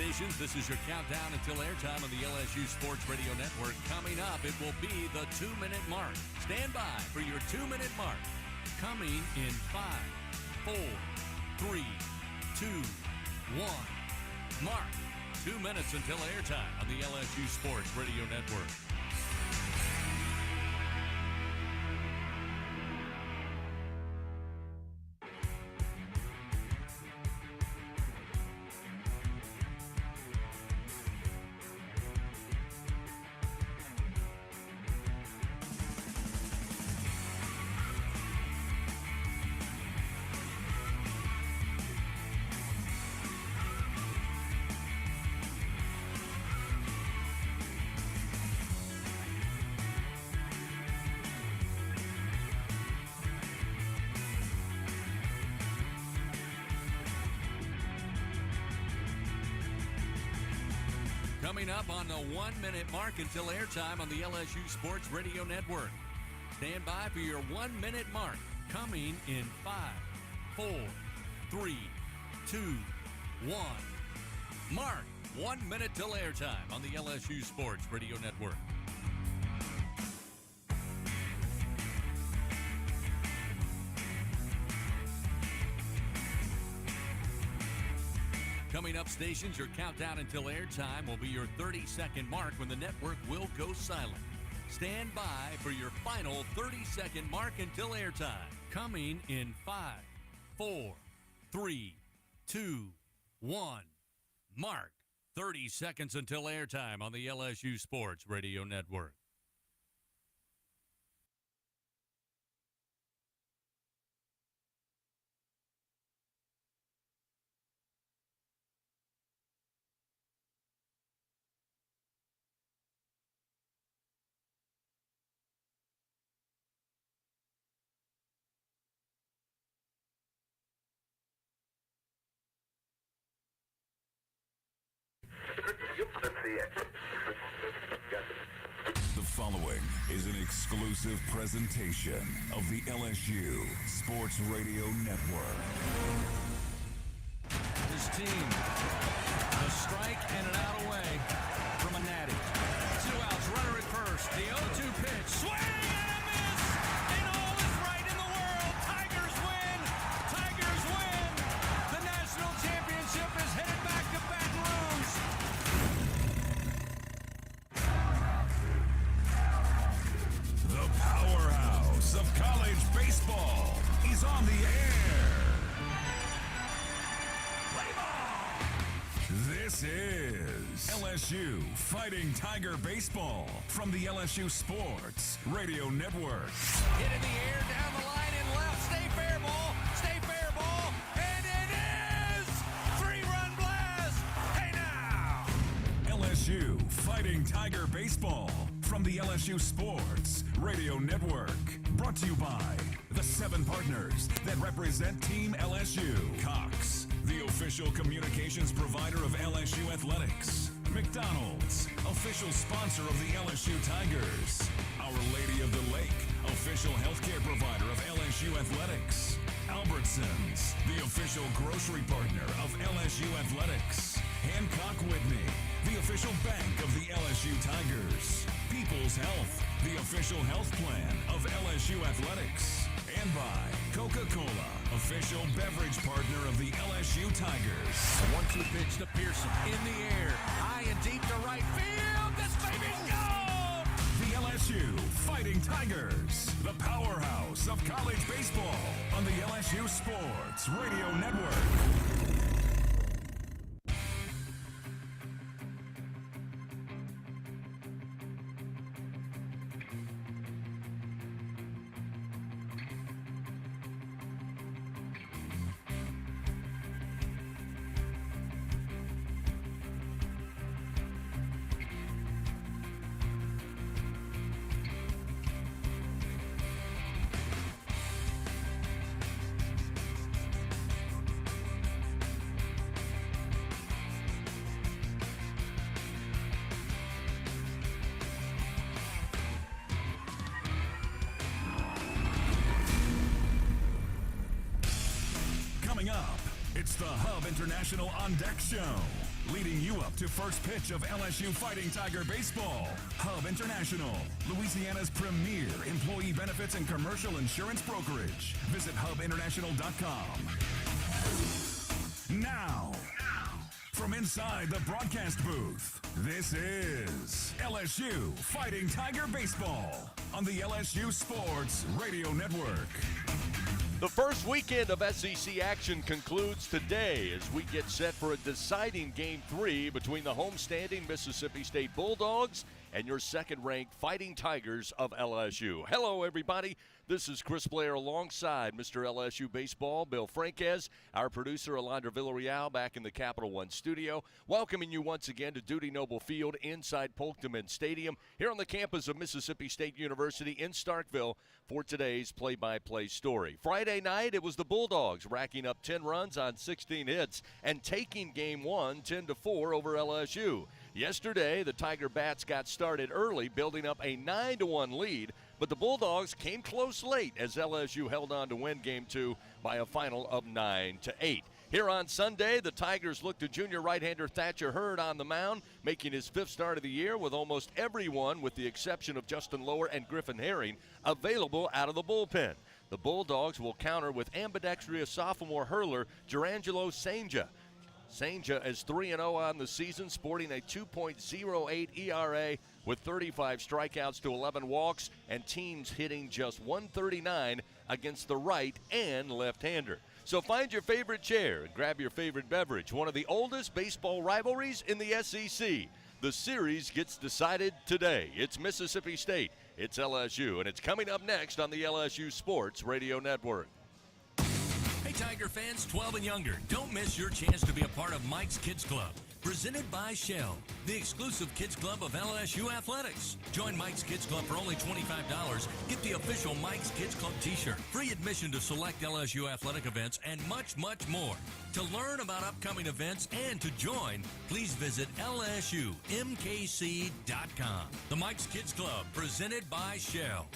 stations, this is your countdown until airtime on the LSU Sports Radio Network. Coming up, it will be the 2-minute mark. Stand by for your 2-minute mark. Coming in 5, 4, 3, 2, 1. Mark. 2 minutes until airtime on the LSU Sports Radio Network. Coming up on the 1-minute mark until airtime on the LSU Sports Radio Network. Stand by for your 1-minute mark. Coming in 5, 4, 3, 2, 1. Mark. 1 minute till airtime on the LSU Sports Radio Network. Coming up, stations, your countdown until airtime will be your 30-second mark when the network will go silent. Stand by for your final 30-second mark until airtime. Coming in 5, 4, 3, 2, 1. Mark. 30 seconds until airtime on the LSU Sports Radio Network. The following is an exclusive presentation of the LSU Sports Radio Network. This team, a strike and an out away from a natty. 2 outs, runner at first. The 0-2 pitch, swing and a miss, and all is right in the world. Tigers win. Tigers win. The national championship is headed back to Baton Rouge. The powerhouse of college baseball is on the air. Play ball. This is LSU Fighting Tiger Baseball from the LSU Sports Radio Network. Hit in the air, down the line, and left. Stay fair ball, and it is 3-run blast. Hey now. LSU Fighting Tiger Baseball from the LSU Sports Radio Network. Brought to you by the 7 partners that represent Team LSU. Cox, the official communications provider of LSU Athletics. McDonald's, official sponsor of the LSU Tigers. Our Lady of the Lake, official healthcare provider of LSU Athletics. Albertsons, the official grocery partner of LSU Athletics. Hancock Whitney, the official bank of the LSU Tigers. People's Health, the official health plan of LSU Athletics. And by Coca-Cola, official beverage partner of the LSU Tigers. 1-2 pitch to Pearson. In the air, high and deep to right field. This baby's gone! The LSU Fighting Tigers, the powerhouse of college baseball on the LSU Sports Radio Network. Coming up, it's the Hub International On Deck Show. leading you up to first pitch of LSU Fighting Tiger baseball. Hub International, Louisiana's premier employee benefits and commercial insurance brokerage. Visit hubinternational.com. Now, from inside the broadcast booth, this is LSU Fighting Tiger baseball on the LSU Sports Radio Network. The first weekend of SEC action concludes today as we get set for a deciding Game 3 between the homestanding Mississippi State Bulldogs and your second-ranked Fighting Tigers of LSU. Hello, everybody. This is Chris Blair alongside Mr. LSU Baseball, Bill Franquez, our producer, Alondra Villarreal, back in the Capital One studio, welcoming you once again to Dudy Noble Field inside Polkman Stadium here on the campus of Mississippi State University in Starkville for today's play-by-play story. Friday night, it was the Bulldogs racking up 10 runs on 16 hits and taking Game 1 10-4 over LSU. Yesterday, the Tiger Bats got started early, building up a 9-1 lead, but the Bulldogs came close late as LSU held on to win Game 2 by a final of 9-8. Here on Sunday, the Tigers looked to junior right-hander Thatcher Hurd on the mound, making his 5th start of the year with almost everyone, with the exception of Justin Lower and Griffin Herring, available out of the bullpen. The Bulldogs will counter with ambidextrous sophomore hurler Gerangelo Senja. Senja is 3-0 on the season, sporting a 2.08 ERA with 35 strikeouts to 11 walks, and teams hitting just 139 against the right and left-hander. So find your favorite chair and grab your favorite beverage. One of the oldest baseball rivalries in the SEC. The series gets decided today. It's Mississippi State, it's LSU, and it's coming up next on the LSU Sports Radio Network. Hey, Tiger fans, 12 and younger, don't miss your chance to be a part of Mike's Kids Club. Presented by Shell, the exclusive kids club of LSU Athletics. Join Mike's Kids Club for only $25. Get the official Mike's Kids Club t-shirt, free admission to select LSU athletic events, and much, much more. To learn about upcoming events and to join, please visit LSUMKC.com. The Mike's Kids Club, presented by Shell.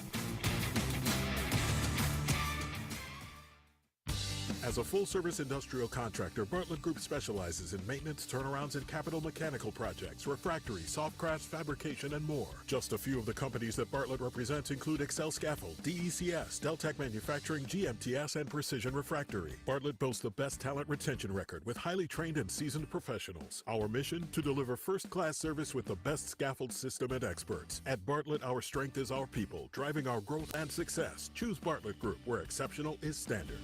As a full-service industrial contractor, Bartlett Group specializes in maintenance, turnarounds, and capital mechanical projects, refractory, soft crafts, fabrication, and more. Just a few of the companies that Bartlett represents include Excel Scaffold, DECS, Deltec Manufacturing, GMTS, and Precision Refractory. Bartlett boasts the best talent retention record with highly trained and seasoned professionals. Our mission? To deliver first-class service with the best scaffold system and experts. At Bartlett, our strength is our people, driving our growth and success. Choose Bartlett Group, where exceptional is standard.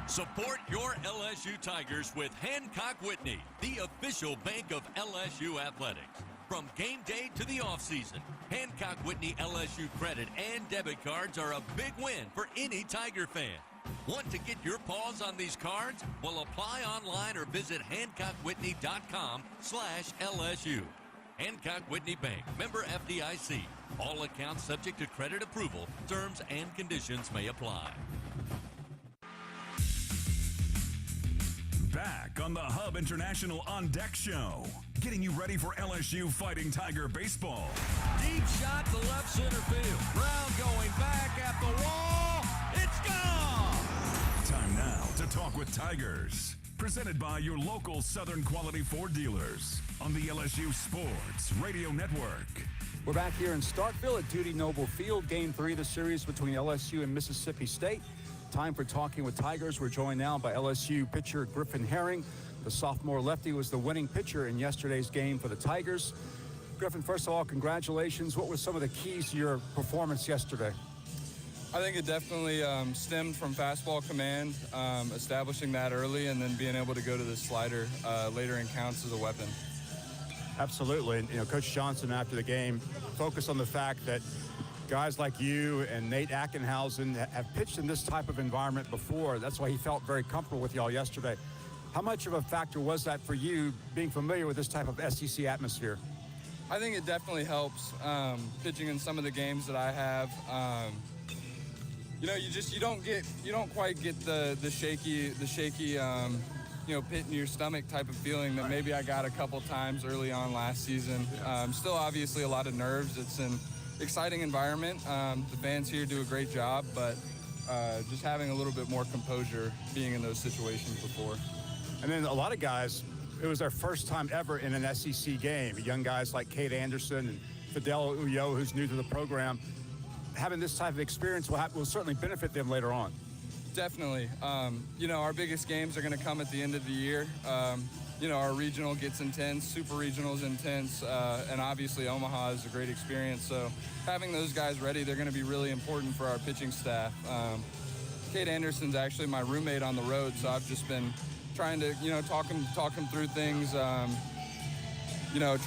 Support your LSU Tigers with Hancock Whitney, the official bank of LSU Athletics. From game day to the offseason, Hancock Whitney LSU credit and debit cards are a big win for any Tiger fan. Want to get your paws on these cards? Well, apply online or visit HancockWhitney.com/LSU. Hancock Whitney Bank, member FDIC. All accounts subject to credit approval. Terms and conditions may apply. Back on the Hub International On Deck Show, getting you ready for LSU Fighting Tiger baseball. Deep shot to left center field. Brown going back at the wall. It's gone! Time now to talk with Tigers. Presented by your local Southern Quality Ford dealers on the LSU Sports Radio Network. We're back here in Starkville at Dudy Noble Field, Game 3 of the series between LSU and Mississippi State. Time for Talking with Tigers. We're joined now by LSU pitcher Griffin Herring. The sophomore lefty was the winning pitcher in yesterday's game for the Tigers. Griffin, first of all, congratulations. What were some of the keys to your performance yesterday? I think it definitely stemmed from fastball command, establishing that early, and then being able to go to the slider later in counts as a weapon. Absolutely. And, Coach Johnson, after the game, focused on the fact that guys like you and Nate Ackenhausen have pitched in this type of environment before. That's why he felt very comfortable with y'all yesterday. How much of a factor was that for you, being familiar with this type of SEC atmosphere? I think it definitely helps pitching in some of the games that I have. You don't quite get the shaky pit in your stomach type of feeling that maybe I got a couple times early on last season. Still obviously a lot of nerves. It's an exciting environment. The fans here do a great job, but just having a little bit more composure being in those situations before. And then a lot of guys it was their first time ever in an SEC game. Young guys like Cade Anderson and Fidel Uyo, who's new to the program, having this type of experience will certainly benefit them later on. Definitely. Our biggest games are going to come at the end of the year. Our regional gets intense, super regional is intense, and obviously Omaha is a great experience. So having those guys ready, they're going to be really important for our pitching staff. Cade Anderson's actually my roommate on the road, so I've just been trying to, talk him through things, try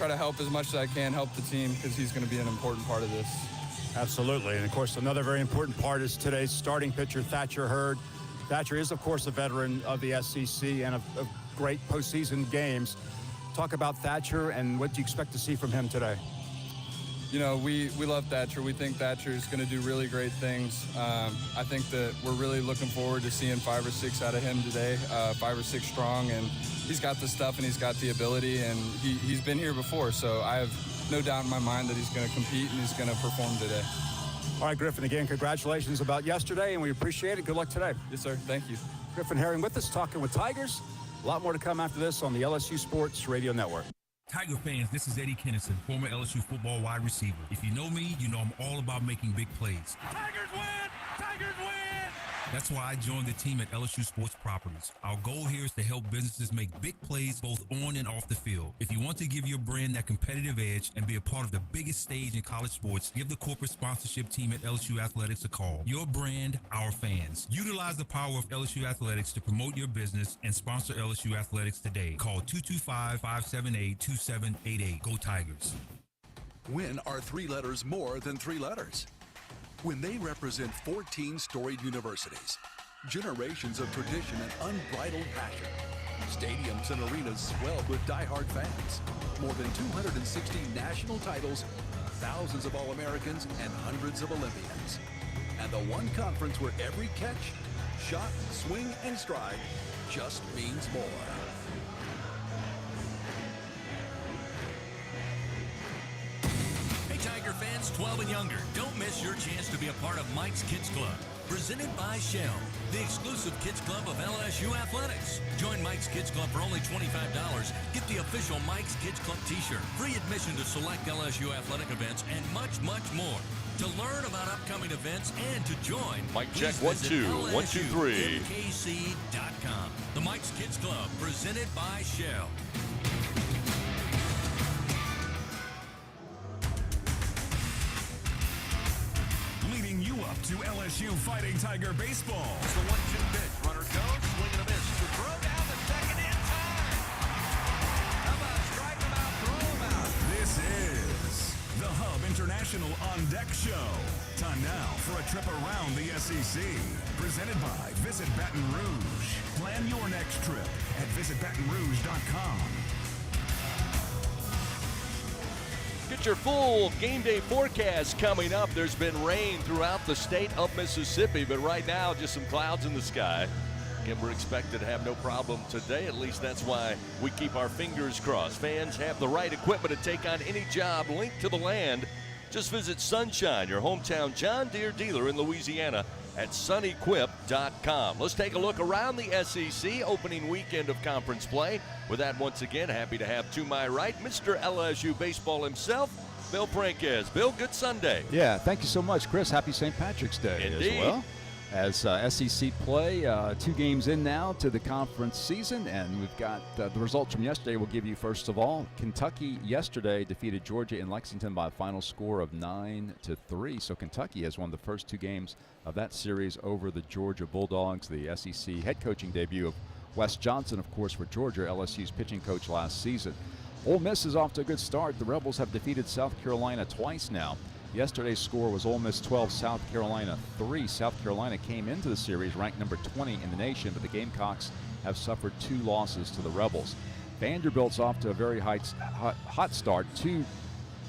to help as much as I can, help the team, because he's going to be an important part of this. Absolutely. And, of course, another very important part is today's starting pitcher, Thatcher Hurd. Thatcher is, of course, a veteran of the SEC and of great postseason games. Talk about Thatcher and what do you expect to see from him today? We love Thatcher. We think Thatcher is going to do really great things. I think that we're really looking forward to seeing 5 or 6 out of him today, 5 or 6 strong. And he's got the stuff and he's got the ability, and he's been here before. So I have no doubt in my mind that he's going to compete and he's going to perform today. All right, Griffin, again, congratulations about yesterday, and we appreciate it. Good luck today. Yes, sir. Thank you. Griffin Herring with us, talking with Tigers. A lot more to come after this on the LSU Sports Radio Network. Tiger fans, this is Eddie Kennison, former LSU football wide receiver. If you know me, you know I'm all about making big plays. Tigers win! Tigers win! That's why I joined the team at LSU Sports Properties. Our goal here is to help businesses make big plays both on and off the field. If you want to give your brand that competitive edge and be a part of the biggest stage in college sports, give the corporate sponsorship team at LSU Athletics a call. Your brand, our fans. Utilize the power of LSU Athletics to promote your business and sponsor LSU Athletics today. Call 225-578-2788. Go Tigers. When are 3 letters more than 3 letters? When they represent 14 storied universities, generations of tradition and unbridled passion, stadiums and arenas swelled with diehard fans, more than 260 national titles, thousands of All-Americans, and hundreds of Olympians. And the one conference where every catch, shot, swing, and stride just means more. Tiger fans 12 and younger, don't miss your chance to be a part of Mike's Kids Club. Presented by Shell, the exclusive kids club of LSU Athletics. Join Mike's Kids Club for only $25. Get the official Mike's Kids Club t-shirt, free admission to select LSU athletic events, and much, much more. To learn about upcoming events and to join, Mike check 1 2 1 2 3 LSUMKC.com. The Mike's Kids Club, presented by Shell. Leading you up to LSU Fighting Tiger baseball. It's the 1-2 pitch. Runner goes, swing and a miss. To throw down the second in time. How about strike him out, throw him out? This is the Hub International On Deck Show. Time now for a trip around the SEC. Presented by Visit Baton Rouge. Plan your next trip at visitbatonrouge.com. Get your full game day forecast coming up. There's been rain throughout the state of Mississippi, but right now just some clouds in the sky. And we're expected to have no problem today. At least that's why we keep our fingers crossed. Fans have the right equipment to take on any job linked to the land. Just visit Sunshine, your hometown John Deere dealer in Louisiana, at sunequip.com. Let's take a look around the SEC opening weekend of conference play. With that, once again, happy to have to my right, Mr. LSU baseball himself, Bill Franquez. Bill, good Sunday. Yeah, thank you so much, Chris. Happy St. Patrick's Day Indeed. as well. As SEC play, 2 games in now to the conference season, and we've got the results from yesterday. We'll give you first of all. Kentucky yesterday defeated Georgia in Lexington by a final score of 9-3. So Kentucky has won the first 2 games of that series over the Georgia Bulldogs. The SEC head coaching debut of Wes Johnson, of course, for Georgia, LSU's pitching coach last season. Ole Miss is off to a good start. The Rebels have defeated South Carolina twice now. Yesterday's score was Ole Miss 12, South Carolina 3. South Carolina came into the series ranked number 20 in the nation, but the Gamecocks have suffered 2 losses to the Rebels. Vanderbilt's off to a very hot start. 2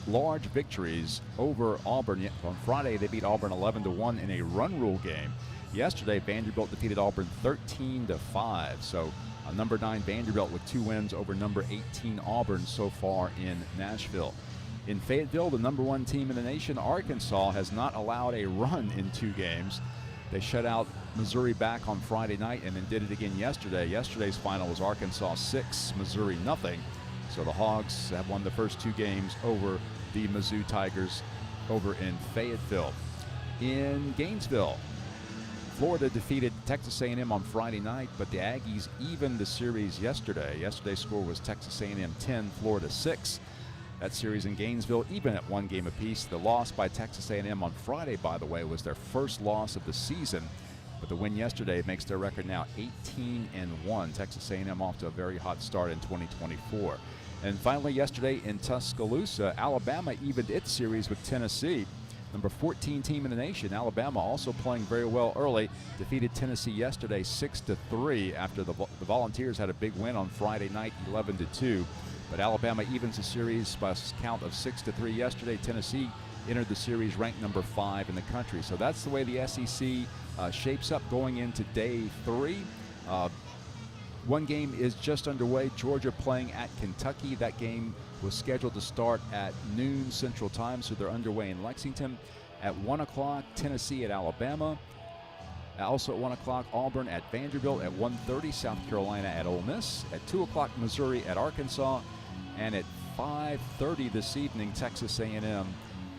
large victories over Auburn. On Friday, they beat Auburn 11-1 in a run rule game. Yesterday, Vanderbilt defeated Auburn 13-5. So number 9 Vanderbilt with 2 wins over number 18 Auburn so far in Nashville. In Fayetteville, the number 1 team in the nation, Arkansas, has not allowed a run in 2 games. They shut out Missouri back on Friday night and then did it again yesterday. Yesterday's final was Arkansas 6, Missouri nothing. So the Hogs have won the first 2 games over the Mizzou Tigers over in Fayetteville. In Gainesville, Florida defeated Texas A&M on Friday night, but the Aggies evened the series yesterday. Yesterday's score was Texas A&M 10, Florida 6. That series in Gainesville, even at 1 game apiece. The loss by Texas A&M on Friday, by the way, was their first loss of the season. But the win yesterday makes their record now 18-1. Texas A&M off to a very hot start in 2024. And finally, yesterday in Tuscaloosa, Alabama evened its series with Tennessee. Number 14 team in the nation, Alabama, also playing very well early, defeated Tennessee yesterday 6-3 after the Volunteers had a big win on Friday night, 11-2. But Alabama evens the series by a count of 6-3 yesterday. Tennessee entered the series ranked number 5 in the country. So that's the way the SEC shapes up going into day 3. One game is just underway. Georgia playing at Kentucky. That game was scheduled to start at noon Central Time, so they're underway in Lexington. At 1 o'clock, Tennessee at Alabama. Also at 1 o'clock, Auburn at Vanderbilt. At 1:30, South Carolina at Ole Miss. At 2 o'clock, Missouri at Arkansas. And at 5:30 this evening, Texas A&M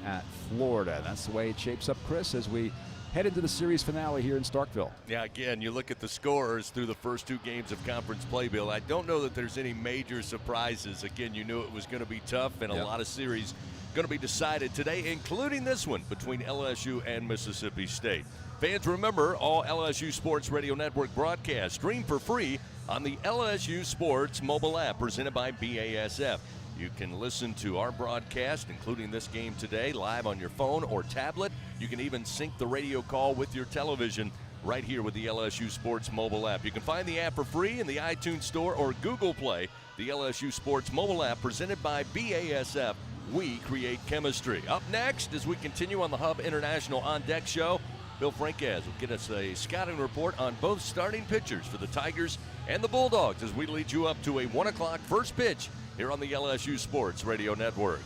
at Florida. That's the way it shapes up, Chris, as we head into the series finale here in Starkville. Yeah, again, you look at the scores through the first 2 games of conference play, Bill. I don't know that there's any major surprises. Again, you knew it was going to be tough, and a lot of series going to be decided today, including this one between LSU and Mississippi State. Fans, remember, all LSU Sports Radio Network broadcasts stream for free on the LSU Sports mobile app presented by BASF. You can listen to our broadcast, including this game today, live on your phone or tablet. You can even sync the radio call with your television right here with the LSU Sports mobile app. You can find the app for free in the iTunes Store or Google Play. The LSU Sports mobile app presented by BASF. We create chemistry. Up next, as we continue on the Hub International On Deck show, Bill Franquez will get us a scouting report on both starting pitchers for the Tigers and the Bulldogs as we lead you up to a 1 o'clock first pitch here on the LSU Sports Radio Network.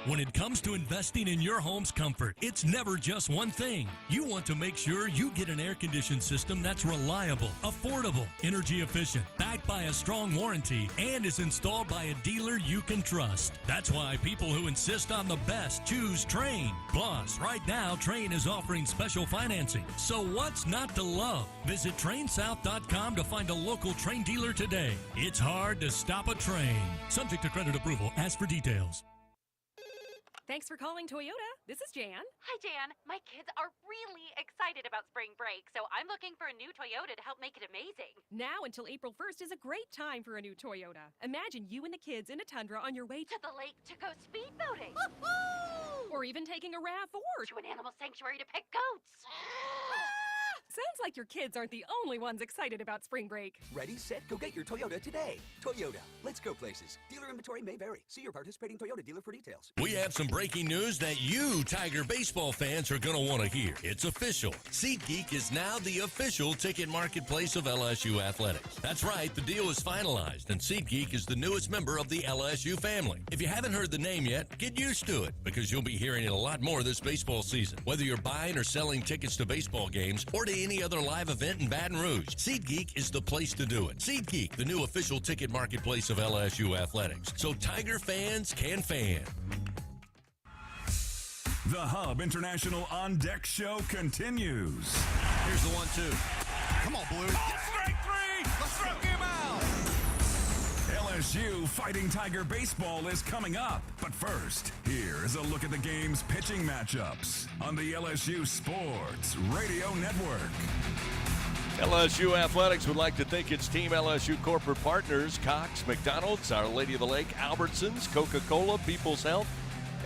When it comes to investing in your home's comfort, it's never just one thing. You want to make sure you get an air-conditioned system that's reliable, affordable, energy efficient, backed by a strong warranty, and is installed by a dealer you can trust. That's why people who insist on the best choose Trane. Plus, right now, Trane is offering special financing. So what's not to love? Visit TraneSouth.com to find a local Trane dealer today. It's hard to stop a Trane. Subject to credit approval. Ask for details. Thanks for calling Toyota. This is Jan. Hi, Jan. My kids are really excited about spring break, so I'm looking for a new Toyota to help make it amazing. Now until April 1st is a great time for a new Toyota. Imagine you and the kids in a Tundra on your way to the lake to go speedboating. Or even taking a RAV4 to an animal sanctuary to pet goats. Sounds like your kids aren't the only ones excited about spring break. Ready, set, go get your Toyota today. Toyota, let's go places. Dealer inventory may vary. See your participating Toyota dealer for details. We have some breaking news that you Tiger baseball fans are going to want to hear. It's official. SeatGeek is now the official ticket marketplace of LSU athletics. That's right, the deal is finalized, and SeatGeek is the newest member of the LSU family. If you haven't heard the name yet, get used to it, because you'll be hearing it a lot more this baseball season. Whether you're buying or selling tickets to baseball games or to any other live event in Baton Rouge, SeatGeek is the place to do it. SeatGeek, the new official ticket marketplace of LSU athletics. So Tiger fans can fan. The Hub International On Deck show continues. Here's the 1-2. Come on, Blue. Strike 3. Let's strike him out. LSU Fighting Tiger baseball is coming up. But first, here is a look at the game's pitching matchups on the LSU Sports Radio Network. LSU Athletics would like to thank its Team LSU corporate partners, Cox, McDonald's, Our Lady of the Lake, Albertsons, Coca-Cola, People's Health,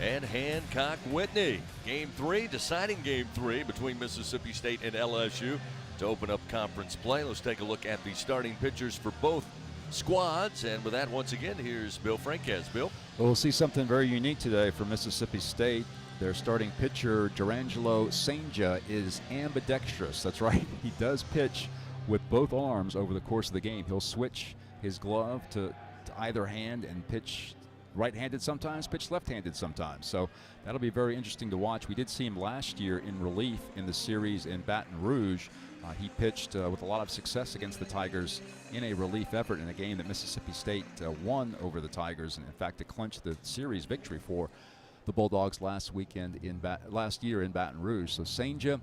and Hancock Whitney. Game 3, deciding Game 3 between Mississippi State and LSU to open up conference play. Let's take a look at the starting pitchers for both squads. And with that, once again, here's Bill Franquez. Bill? Well, we'll see something very unique today for Mississippi State. Their starting pitcher, Durangelo Sainja, is ambidextrous. That's right. He does pitch with both arms over the course of the game. He'll switch his glove to either hand and pitch right-handed sometimes, pitched left-handed sometimes. So that'll be very interesting to watch. We did see him last year in relief in the series in Baton Rouge. He pitched with a lot of success against the Tigers in a relief effort in a game that Mississippi State won over the Tigers, and in fact to clinch the series victory for the Bulldogs last year in Baton Rouge. So Senja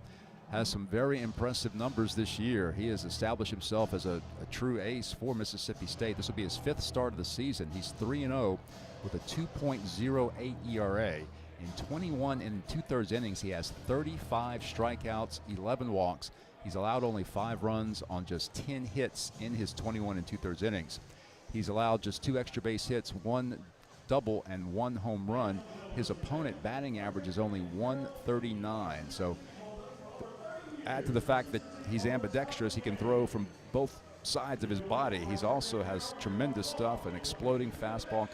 has some very impressive numbers this year. He has established himself as a true ace for Mississippi State. This will be his 5th start of the season. He's 3-0 with a 2.08 ERA. In 21 and 2/3 innings, he has 35 strikeouts, 11 walks. He's allowed only 5 runs on just 10 hits in his 21 and 2/3 innings. He's allowed just 2 extra base hits, 1 double and 1 home run. His opponent batting average is only 139. So add to the fact that he's ambidextrous, he can throw from both sides of his body. He's also has tremendous stuff, an exploding fastball,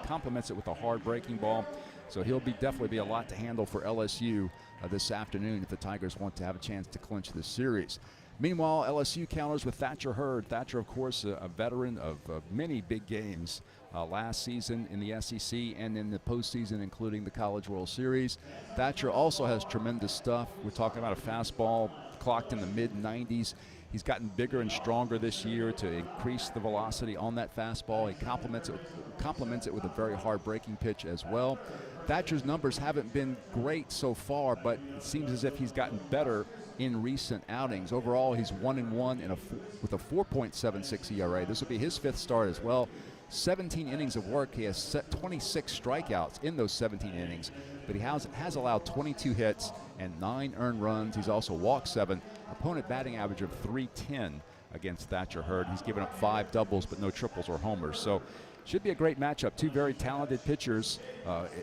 complements it with a hard breaking ball. So he'll definitely be a lot to handle for LSU this afternoon if the Tigers want to have a chance to clinch this series. Meanwhile, LSU counters with Thatcher Hurd. Thatcher, of course, a veteran of many big games last season in the SEC and in the postseason, including the College World Series. Thatcher also has tremendous stuff. We're talking about a fastball clocked in the mid-90s. He's gotten bigger and stronger this year to increase the velocity on that fastball. He complements it with a very hard breaking pitch as well. Thatcher's numbers haven't been great so far, but it seems as if he's gotten better in recent outings. Overall, he's 1-1 with a 4.76 ERA. This will be his 5th start as well. 17 innings of work. He has set 26 strikeouts in those 17 innings, but he has allowed 22 hits and 9 earned runs. He's also walked 7. Opponent batting average of .310 against Thatcher Hurd. He's given up 5 doubles, but no triples or homers. So should be a great matchup. 2 very talented pitchers.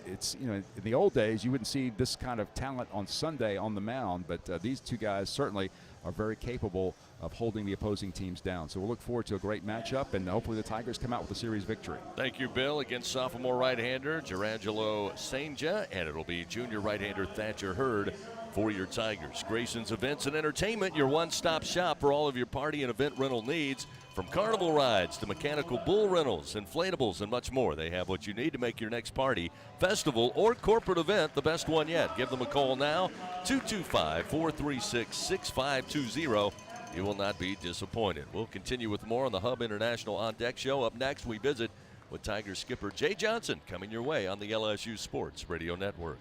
It's, in the old days, you wouldn't see this kind of talent on Sunday on the mound, but these 2 guys certainly are very capable of holding the opposing teams down. So we'll look forward to a great matchup, and hopefully the Tigers come out with a series victory. Thank you, Bill. Against sophomore right-hander Gerangelo Senja, and it'll be junior right-hander Thatcher Hurd for your Tigers. Grayson's Events and Entertainment, your one-stop shop for all of your party and event rental needs. From carnival rides to mechanical bull rentals, inflatables, and much more, they have what you need to make your next party, festival, or corporate event the best one yet. Give them a call now, 225-436-6520. You will not be disappointed. We'll continue with more on the Hub International On Deck show. Up next, we visit with Tigers skipper Jay Johnson, coming your way on the LSU Sports Radio Network.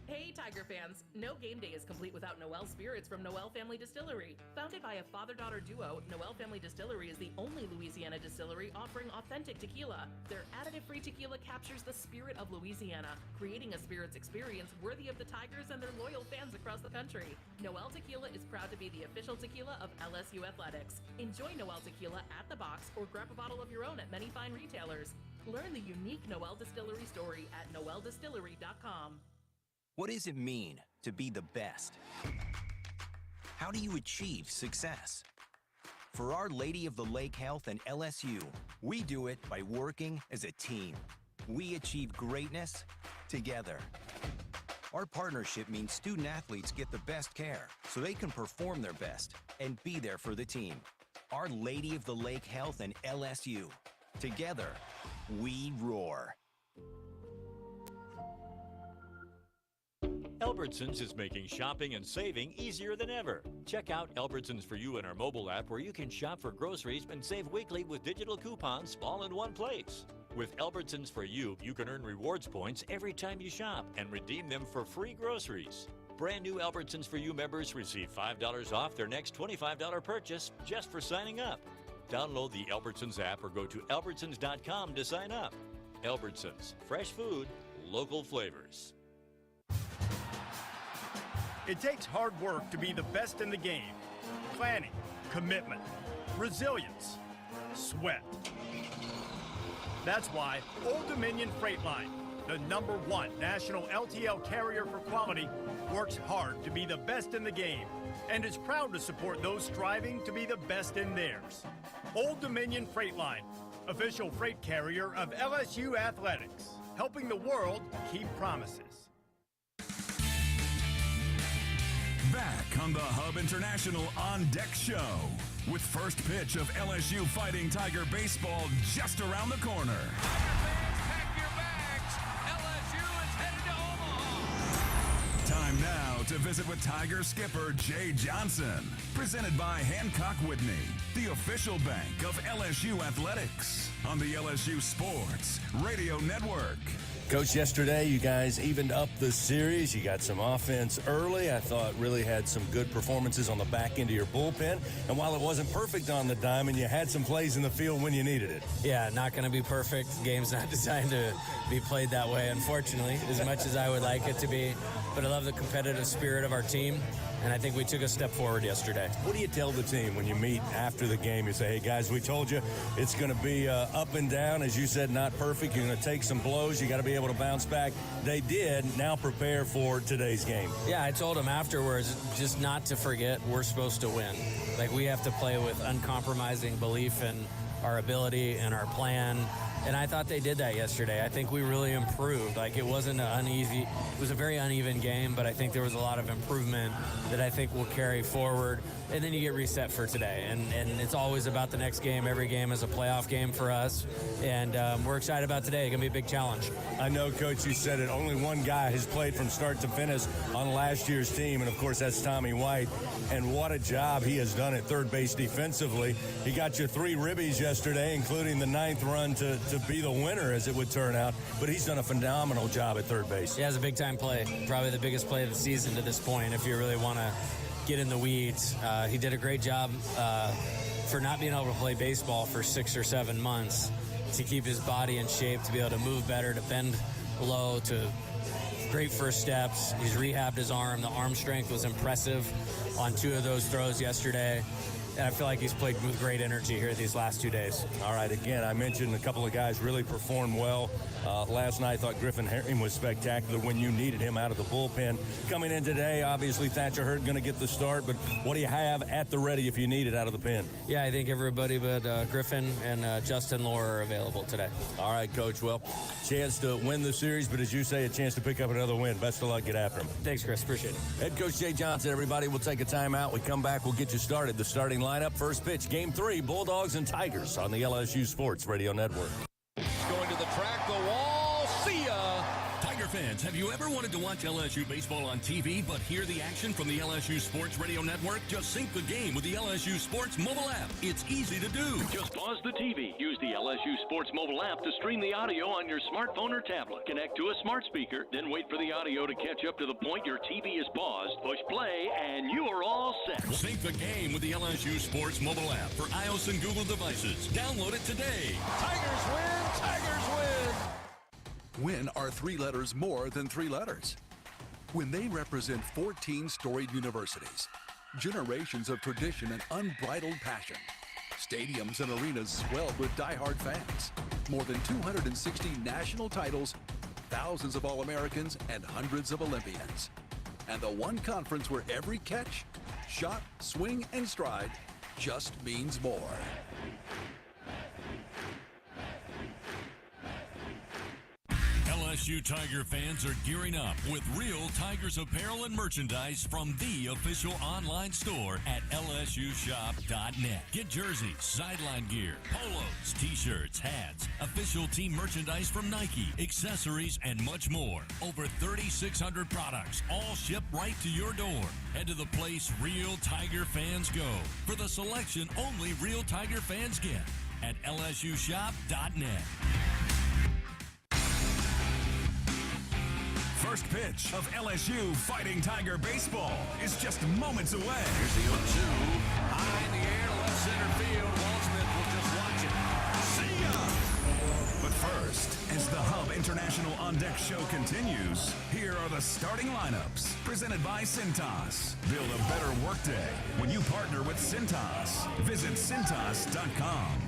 Hey Tiger fans, no game day is complete without Noel Spirits from Noel Family Distillery. Founded by a father-daughter duo, Noel Family Distillery is the only Louisiana distillery offering authentic tequila. Their additive-free tequila captures the spirit of Louisiana, creating a spirits experience worthy of the Tigers and their loyal fans across the country. Noel Tequila is proud to be the official tequila of LSU Athletics. Enjoy Noel Tequila at the box or grab a bottle of your own at many fine retailers. Learn the unique Noel Distillery story at noeldistillery.com. What does it mean to be the best? How do you achieve success? For Our Lady of the Lake Health and LSU, we do it by working as a team. We achieve greatness together. Our partnership means student athletes get the best care so they can perform their best and be there for the team. Our Lady of the Lake Health and LSU. Together, we roar. Albertsons is making shopping and saving easier than ever. Check out Albertsons For You in our mobile app, where you can shop for groceries and save weekly with digital coupons all in one place. With Albertsons For You, you can earn rewards points every time you shop and redeem them for free groceries. Brand new Albertsons For You members receive $5 off their next $25 purchase just for signing up. Download the Albertsons app or go to albertsons.com to sign up. Albertsons, fresh food, local flavors. It takes hard work to be the best in the game. Planning, commitment, resilience, sweat. That's why Old Dominion Freight Line, the #1 national LTL carrier for quality, works hard to be the best in the game and is proud to support those striving to be the best in theirs. Old Dominion Freight Line, official freight carrier of LSU Athletics, helping the world keep promises. Back on the Hub International On Deck show with first pitch of LSU Fighting Tiger baseball just around the corner. Tiger fans, pack your to visit with Tiger skipper Jay Johnson. Presented by Hancock Whitney, the official bank of LSU Athletics, on the LSU Sports Radio Network. Coach, yesterday you guys evened up the series. You got some offense early. I thought really had some good performances on the back end of your bullpen. And while it wasn't perfect on the diamond, you had some plays in the field when you needed it. Yeah, not going to be perfect. Game's not designed to be played that way, unfortunately, as much as I would like it to be. But I love the competitive spirit of our team, and I think we took a step forward yesterday. What do you tell the team when you meet after the game? You say, hey, guys, we told you it's going to be up and down. As you said, not perfect. You're going to take some blows. You got to be able to bounce back. They did. Now prepare for today's game. Yeah, I told them afterwards just not to forget we're supposed to win. Like, we have to play with uncompromising belief in our ability and our plan. And I thought they did that yesterday. I think we really improved. Like, it wasn't it was a very uneven game, but I think there was a lot of improvement that I think will carry forward. And then you get reset for today. And it's always about the next game. Every game is a playoff game for us. And we're excited about today. It's going to be a big challenge. I know, Coach, you said it. Only one guy has played from start to finish on last year's team, and, of course, that's Tommy White. And what a job he has done at third base defensively. He got you 3 ribbies yesterday, including the 9th run to be the winner, as it would turn out. But he's done a phenomenal job at third base. Yeah, it's a big-time play. Probably the biggest play of the season to this point, if you really want to get in the weeds. He did a great job for not being able to play baseball for 6 or 7 months, to keep his body in shape, to be able to move better, to bend low, to great first steps. He's rehabbed his arm. The arm strength was impressive on 2 of those throws yesterday. And I feel like he's played with great energy here these last 2 days. All right, again, I mentioned a couple of guys really performed well. Last night, I thought Griffin Herring was spectacular when you needed him out of the bullpen. Coming in today, obviously, Thatcher Hurd going to get the start, but what do you have at the ready if you need it out of the pen? Yeah, I think everybody but Griffin and Justin Lohr are available today. All right, Coach. Well, chance to win the series, but as you say, a chance to pick up another win. Best of luck. Get after him. Thanks, Chris. Appreciate it. Head Coach Jay Johnson, everybody. We'll take a timeout. We come back. We'll get you started. The starting lineup, first pitch, Game 3, Bulldogs and Tigers on the LSU Sports Radio Network. Going to the track, the wall. See ya. Tiger fans, have you ever wanted to watch LSU baseball on TV but hear the action from the LSU Sports Radio Network? Just sync the game with the LSU Sports mobile app. It's easy to do. Just pause the TV. Use the LSU Sports mobile app to stream the audio on your smartphone or tablet. Connect to a smart speaker, then wait for the audio to catch up to the point your TV is paused. Push play, and you are all set. Sync the game with the LSU Sports mobile app for iOS and Google devices. Download it today. Tigers win! Tigers win! Win are 3 letters more than 3 letters. When they represent 14 storied universities, generations of tradition and unbridled passion, stadiums and arenas swelled with diehard fans, more than 260 national titles, thousands of All-Americans, and hundreds of Olympians. And the one conference where every catch, shot, swing, and stride just means more. LSU Tiger fans are gearing up with real Tigers apparel and merchandise from the official online store at lsushop.net. Get jerseys, sideline gear, polos, t-shirts, hats, official team merchandise from Nike, accessories, and much more. Over 3,600 products, all shipped right to your door. Head to the place real Tiger fans go for the selection only real Tiger fans get at lsushop.net. First pitch of LSU Fighting Tiger baseball is just moments away. Here's the 0-2. High in the air, left center field. Walsmith will just watch it. See ya! But first, as the Hub International On Deck show continues, here are the starting lineups presented by Cintas. Build a better workday when you partner with Cintas. Visit Cintas.com.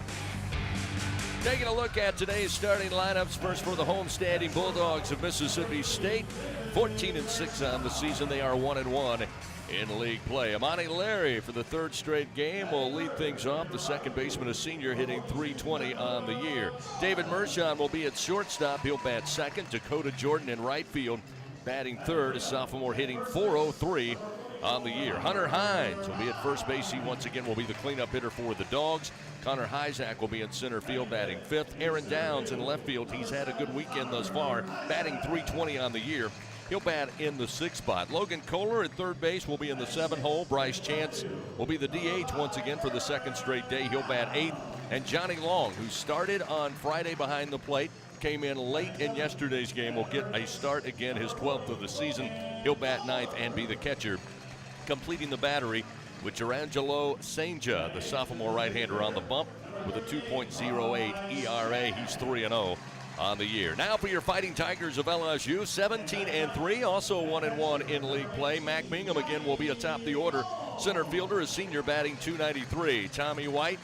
Taking a look at today's starting lineups. First for the homestanding Bulldogs of Mississippi State. 14-6 on the season. They are 1-1 in league play. Amani Larry for the 3rd straight game will lead things off. The second baseman, a senior, hitting .320 on the year. David Mershon will be at shortstop. He'll bat second. Dakota Jordan in right field, batting third. A sophomore hitting .403 on the year. Hunter Hines will be at first base. He once again will be the cleanup hitter for the Dogs. Connor Hyzak will be in center field, batting 5th. Aaron Downs in left field. He's had a good weekend thus far, batting .320 on the year. He'll bat in the 6th spot. Logan Kohler at third base will be in the 7 hole. Bryce Chance will be the DH once again for the 2nd straight day. He'll bat 8th. And Johnny Long, who started on Friday behind the plate, came in late in yesterday's game, will get a start again, his 12th of the season. He'll bat 9th and be the catcher. Completing the battery with Gerangelo Senja, the sophomore right-hander, on the bump with a 2.08 ERA. He's 3-0 on the year. Now for your Fighting Tigers of LSU, 17-3, also 1-1 in league play. Mac Bingham again will be atop the order. Center fielder is senior, batting .293. Tommy White,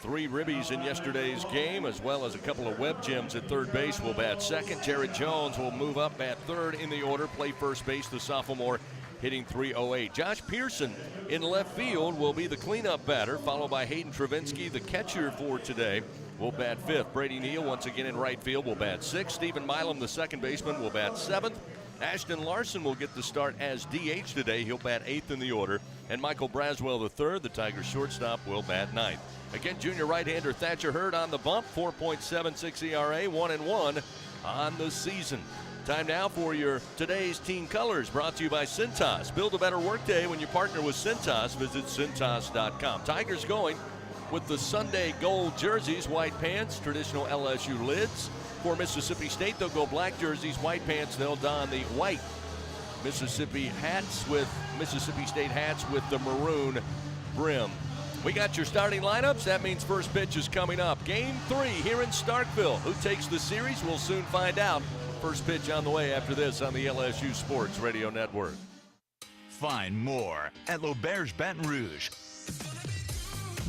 3 ribbies in yesterday's game, as well as a couple of web gems at third base, will bat second. Jared Jones will move up, bat third in the order, play first base, the sophomore, hitting .308. Josh Pearson in left field will be the cleanup batter, followed by Hayden Travinsky, the catcher for today, will bat fifth. Brady Neal once again in right field will bat sixth. Stephen Milam, the second baseman, will bat seventh. Ashton Larson will get the start as DH today. He'll bat eighth in the order. And Michael Braswell III, the Tigers shortstop, will bat ninth. Again, junior right-hander Thatcher Hurd on the bump, 4.76 ERA, 1-1 on the season. Time now for your today's team colors, brought to you by Cintas. Build a better workday when you partner with Cintas. Visit Cintas.com. Tigers going with the Sunday gold jerseys, white pants, traditional LSU lids. For Mississippi State, they'll go black jerseys, white pants. They'll don the white Mississippi State hats with the maroon brim. We got your starting lineups. That means first pitch is coming up. Game 3 here in Starkville. Who takes the series? We'll soon find out. First pitch on the way after this on the LSU Sports Radio Network. Find more at L'Auberge Baton Rouge.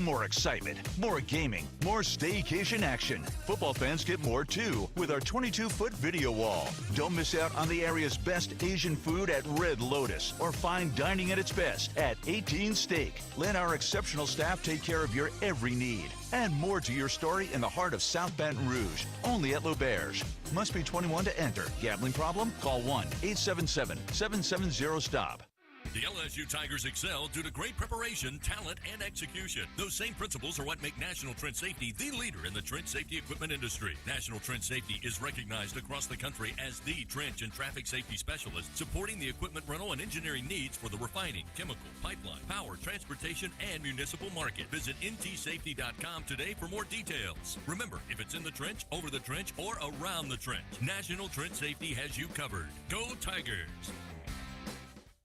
More excitement, more gaming, more staycation action. Football fans get more too with our 22-foot video wall. Don't miss out on the area's best Asian food at Red Lotus or fine dining at its best at 18 Steak. Let our exceptional staff take care of your every need. Add more to your story in the heart of South Baton Rouge, only at L'Auberge. Must be 21 to enter. Gambling problem? Call 1-877-770-STOP. The LSU Tigers excel due to great preparation, talent, and execution. Those same principles are what make National Trent Safety the leader in the trench safety equipment industry. National Trent Safety is recognized across the country as the trench and traffic safety specialist, supporting the equipment rental and engineering needs for the refining, chemical, pipeline, power, transportation, and municipal market. Visit ntsafety.com today for more details. Remember, if it's in the trench, over the trench, or around the trench, National Trent Safety has you covered. Go Tigers!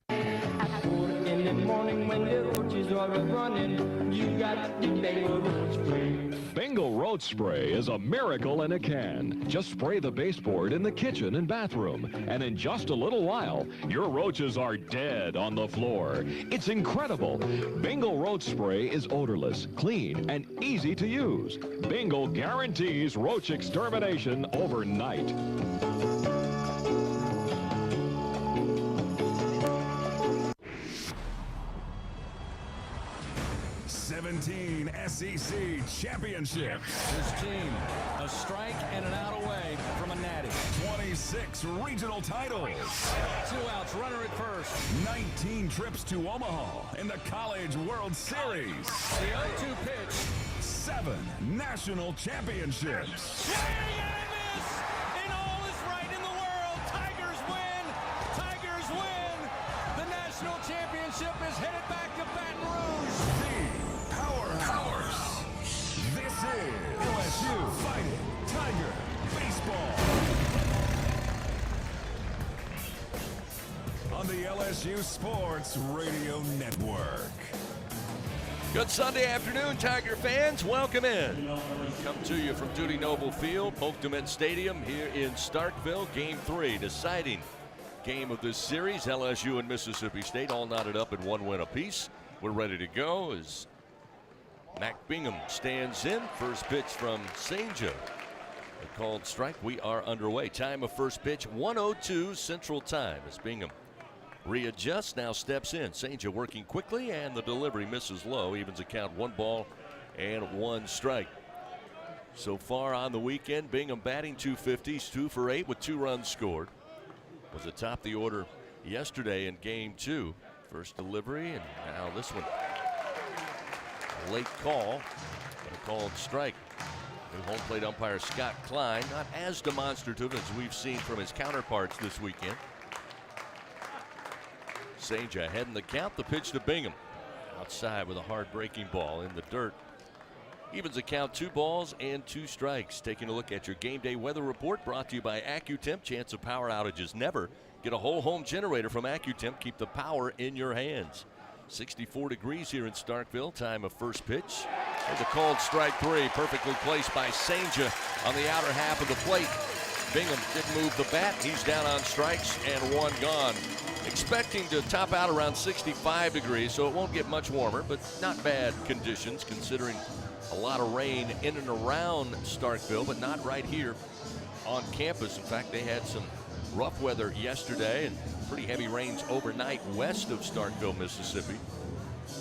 In the morning when the roaches are running, you got the Bengal roach spray. Bengal roach spray is a miracle in a can. Just spray the baseboard in the kitchen and bathroom, and in just a little while, your roaches are dead on the floor. It's incredible. Bengal roach spray is odorless, clean, and easy to use. Bengal guarantees roach extermination overnight. 17 SEC championships. His team, a strike and an out away from a natty. 26 regional titles. 2 outs, runner at first. 19 trips to Omaha in the College World Series. The 0-2 pitch. 7 national championships. Swing and a miss, and all is right in the world. Tigers win. Tigers win. The national championship is headed back to Baton Rouge. Powerhouse. This is LSU Fighting Tiger Baseball. On the LSU Sports Radio Network. Good Sunday afternoon, Tiger fans. Welcome in. Come to you from Duty Noble Field, Polk Dement Stadium here in Starkville. Game 3, deciding game of this series. LSU and Mississippi State all knotted up at 1 win apiece. We're ready to go as Mac Bingham stands in. First pitch from Senja. A called strike. We are underway. Time of first pitch, 1:02 Central Time as Bingham readjusts, now steps in. Senja working quickly, and the delivery misses low. Evens the count, 1 ball and 1 strike. So far on the weekend, Bingham batting .250, 2 for 8 with 2 runs scored. Was atop the order yesterday in game 2. First delivery, and now this one. A late call, but a called strike. New home plate umpire Scott Klein, not as demonstrative as we've seen from his counterparts this weekend. Sanger ahead in the count. The pitch to Bingham. Outside with a hard breaking ball in the dirt. Evens the count, 2 balls and 2 strikes. Taking a look at your game day weather report brought to you by AccuTemp. Chance of power outages never. Get a whole home generator from AccuTemp. Keep the power in your hands. 64 degrees here in Starkville. Time of first pitch. There's a called strike 3. Perfectly placed by Sanger on the outer half of the plate. Bingham didn't move the bat. He's down on strikes and 1 gone. Expecting to top out around 65 degrees, so it won't get much warmer, but not bad conditions considering a lot of rain in and around Starkville, but not right here on campus. In fact, they had some rough weather yesterday and pretty heavy rains overnight west of Starkville, Mississippi.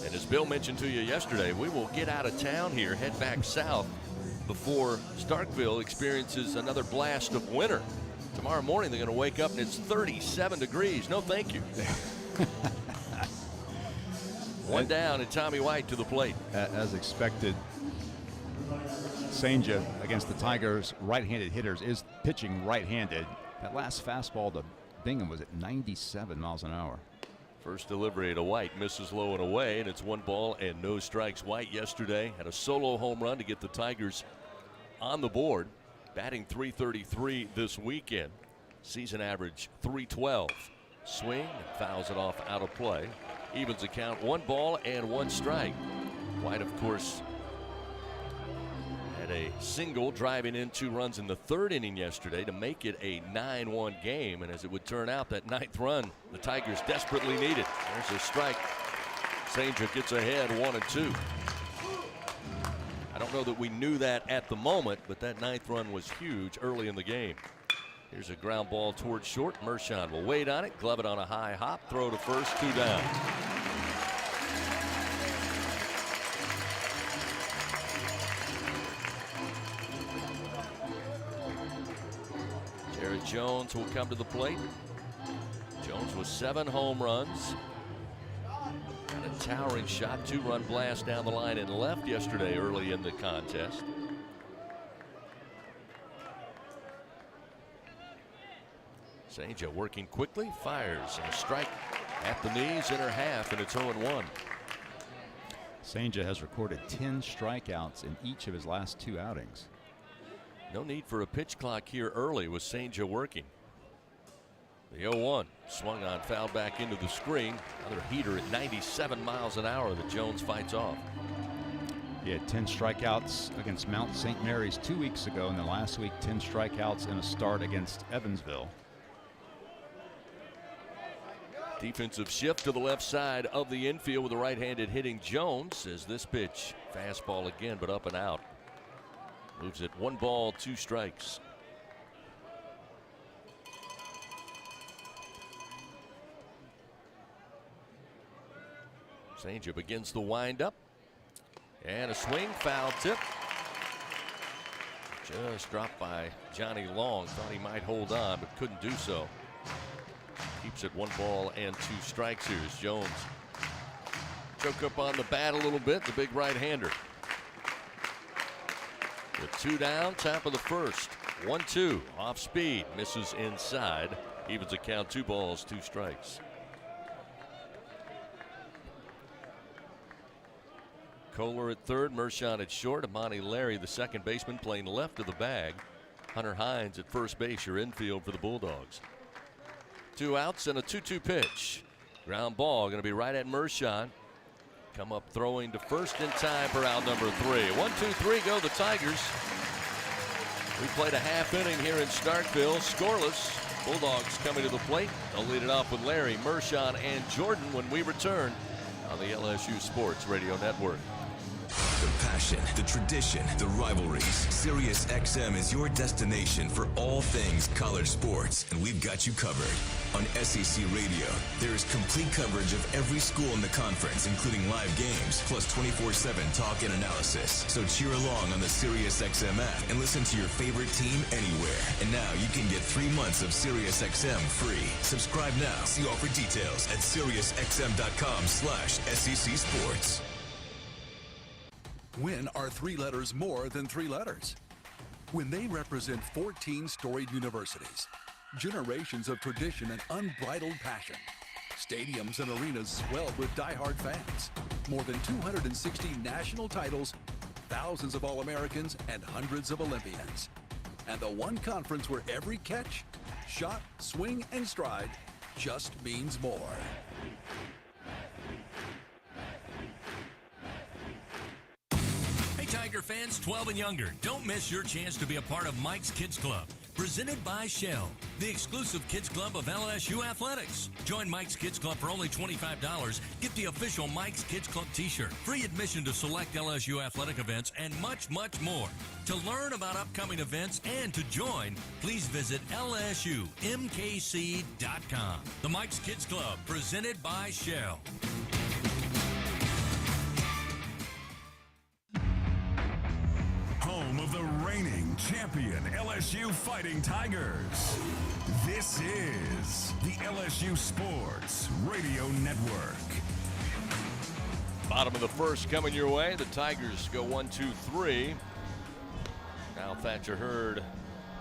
And as Bill mentioned to you yesterday, we will get out of town here, head back south before Starkville experiences another blast of winter. Tomorrow morning they're going to wake up and it's 37 degrees. No thank you. 1 down and Tommy White to the plate. As expected, Sanger against the Tigers' right-handed hitters is pitching right-handed. That last fastball to Bingham was at 97 miles an hour. First delivery to White, misses low and away, and it's 1 ball and no strikes. White yesterday had a solo home run to get the Tigers on the board. Batting .333 this weekend. Season average .312. Swing and fouls it off out of play. Evens the count, 1 ball and 1 strike. White, of course, had a single driving in 2 runs in the 3rd inning yesterday to make it a 9-1 game. And as it would turn out, that 9th run the Tigers desperately needed. There's a strike. Sanger gets ahead 1-2. I don't know that we knew that at the moment, but that 9th run was huge early in the game. Here's a ground ball towards short. Mershon will wait on it, glove it on a high hop, throw to first, 2 down. Jared Jones will come to the plate. Jones with 7 home runs. And a towering shot, 2-run blast down the line and left yesterday early in the contest. Sanger working quickly, fires, and a strike at the knees, inner half, and it's 0-1. Sanger has recorded 10 strikeouts in each of his last 2 outings. No need for a pitch clock here early with Sanger working. The 0-1 swung on, fouled back into the screen. Another heater at 97 miles an hour that Jones fights off. He had 10 strikeouts against Mount St. Mary's 2 weeks ago, and then last week 10 strikeouts in a start against Evansville. Defensive shift to the left side of the infield with the right-handed hitting Jones as this pitch, fastball again, but up and out. Moves it 1 ball, 2 strikes. Sanger begins the windup. And a swing, foul tip. Just dropped by Johnny Long. Thought he might hold on, but couldn't do so. Keeps it 1 ball and 2 strikes here as Jones choke up on the bat a little bit, the big right-hander. With 2 down, top of the first. 1-2, off speed, misses inside. Evens the count, 2 balls, 2 strikes. Kohler at third, Mershon at short. Amani Larry, the second baseman, playing left of the bag. Hunter Hines at first base, your infield for the Bulldogs. 2 outs and a 2-2 pitch. Ground ball going to be right at Mershon. Come up throwing to first in time for out number 3. 1-2-3 go the Tigers. We played a half inning here in Starkville, scoreless. Bulldogs coming to the plate. They'll lead it off with Larry, Mershon, and Jordan when we return on the LSU Sports Radio Network. The passion, the tradition, the rivalries. Sirius XM is your destination for all things college sports, and we've got you covered. On SEC Radio, there is complete coverage of every school in the conference, including live games, plus 24/7 talk and analysis. So cheer along on the Sirius XM app and listen to your favorite team anywhere. And now you can get 3 months of Sirius XM free. Subscribe now. See offer details at SiriusXM.com/SEC Sports. When are 3 letters more than 3 letters? When they represent 14 storied universities, generations of tradition and unbridled passion, Stadiums and arenas swelled with diehard fans. More than 260 national titles, thousands of All-Americans, and hundreds of Olympians. And the one conference where every catch, shot, swing, and stride just means more. Hey, Tiger fans 12 and younger, don't miss your chance to be a part of Mike's Kids Club. Presented by Shell, the exclusive kids club of LSU Athletics. Join Mike's Kids Club for only $25. Get the official Mike's Kids Club t-shirt, free admission to select LSU athletic events, and much, much more. To learn about upcoming events and to join, please visit LSUMKC.com. The Mike's Kids Club, presented by Shell. Home of the reigning champion LSU Fighting Tigers. This is the LSU Sports Radio Network. Bottom of the first coming your way. The Tigers go 1-2-3. Now Thatcher Hurd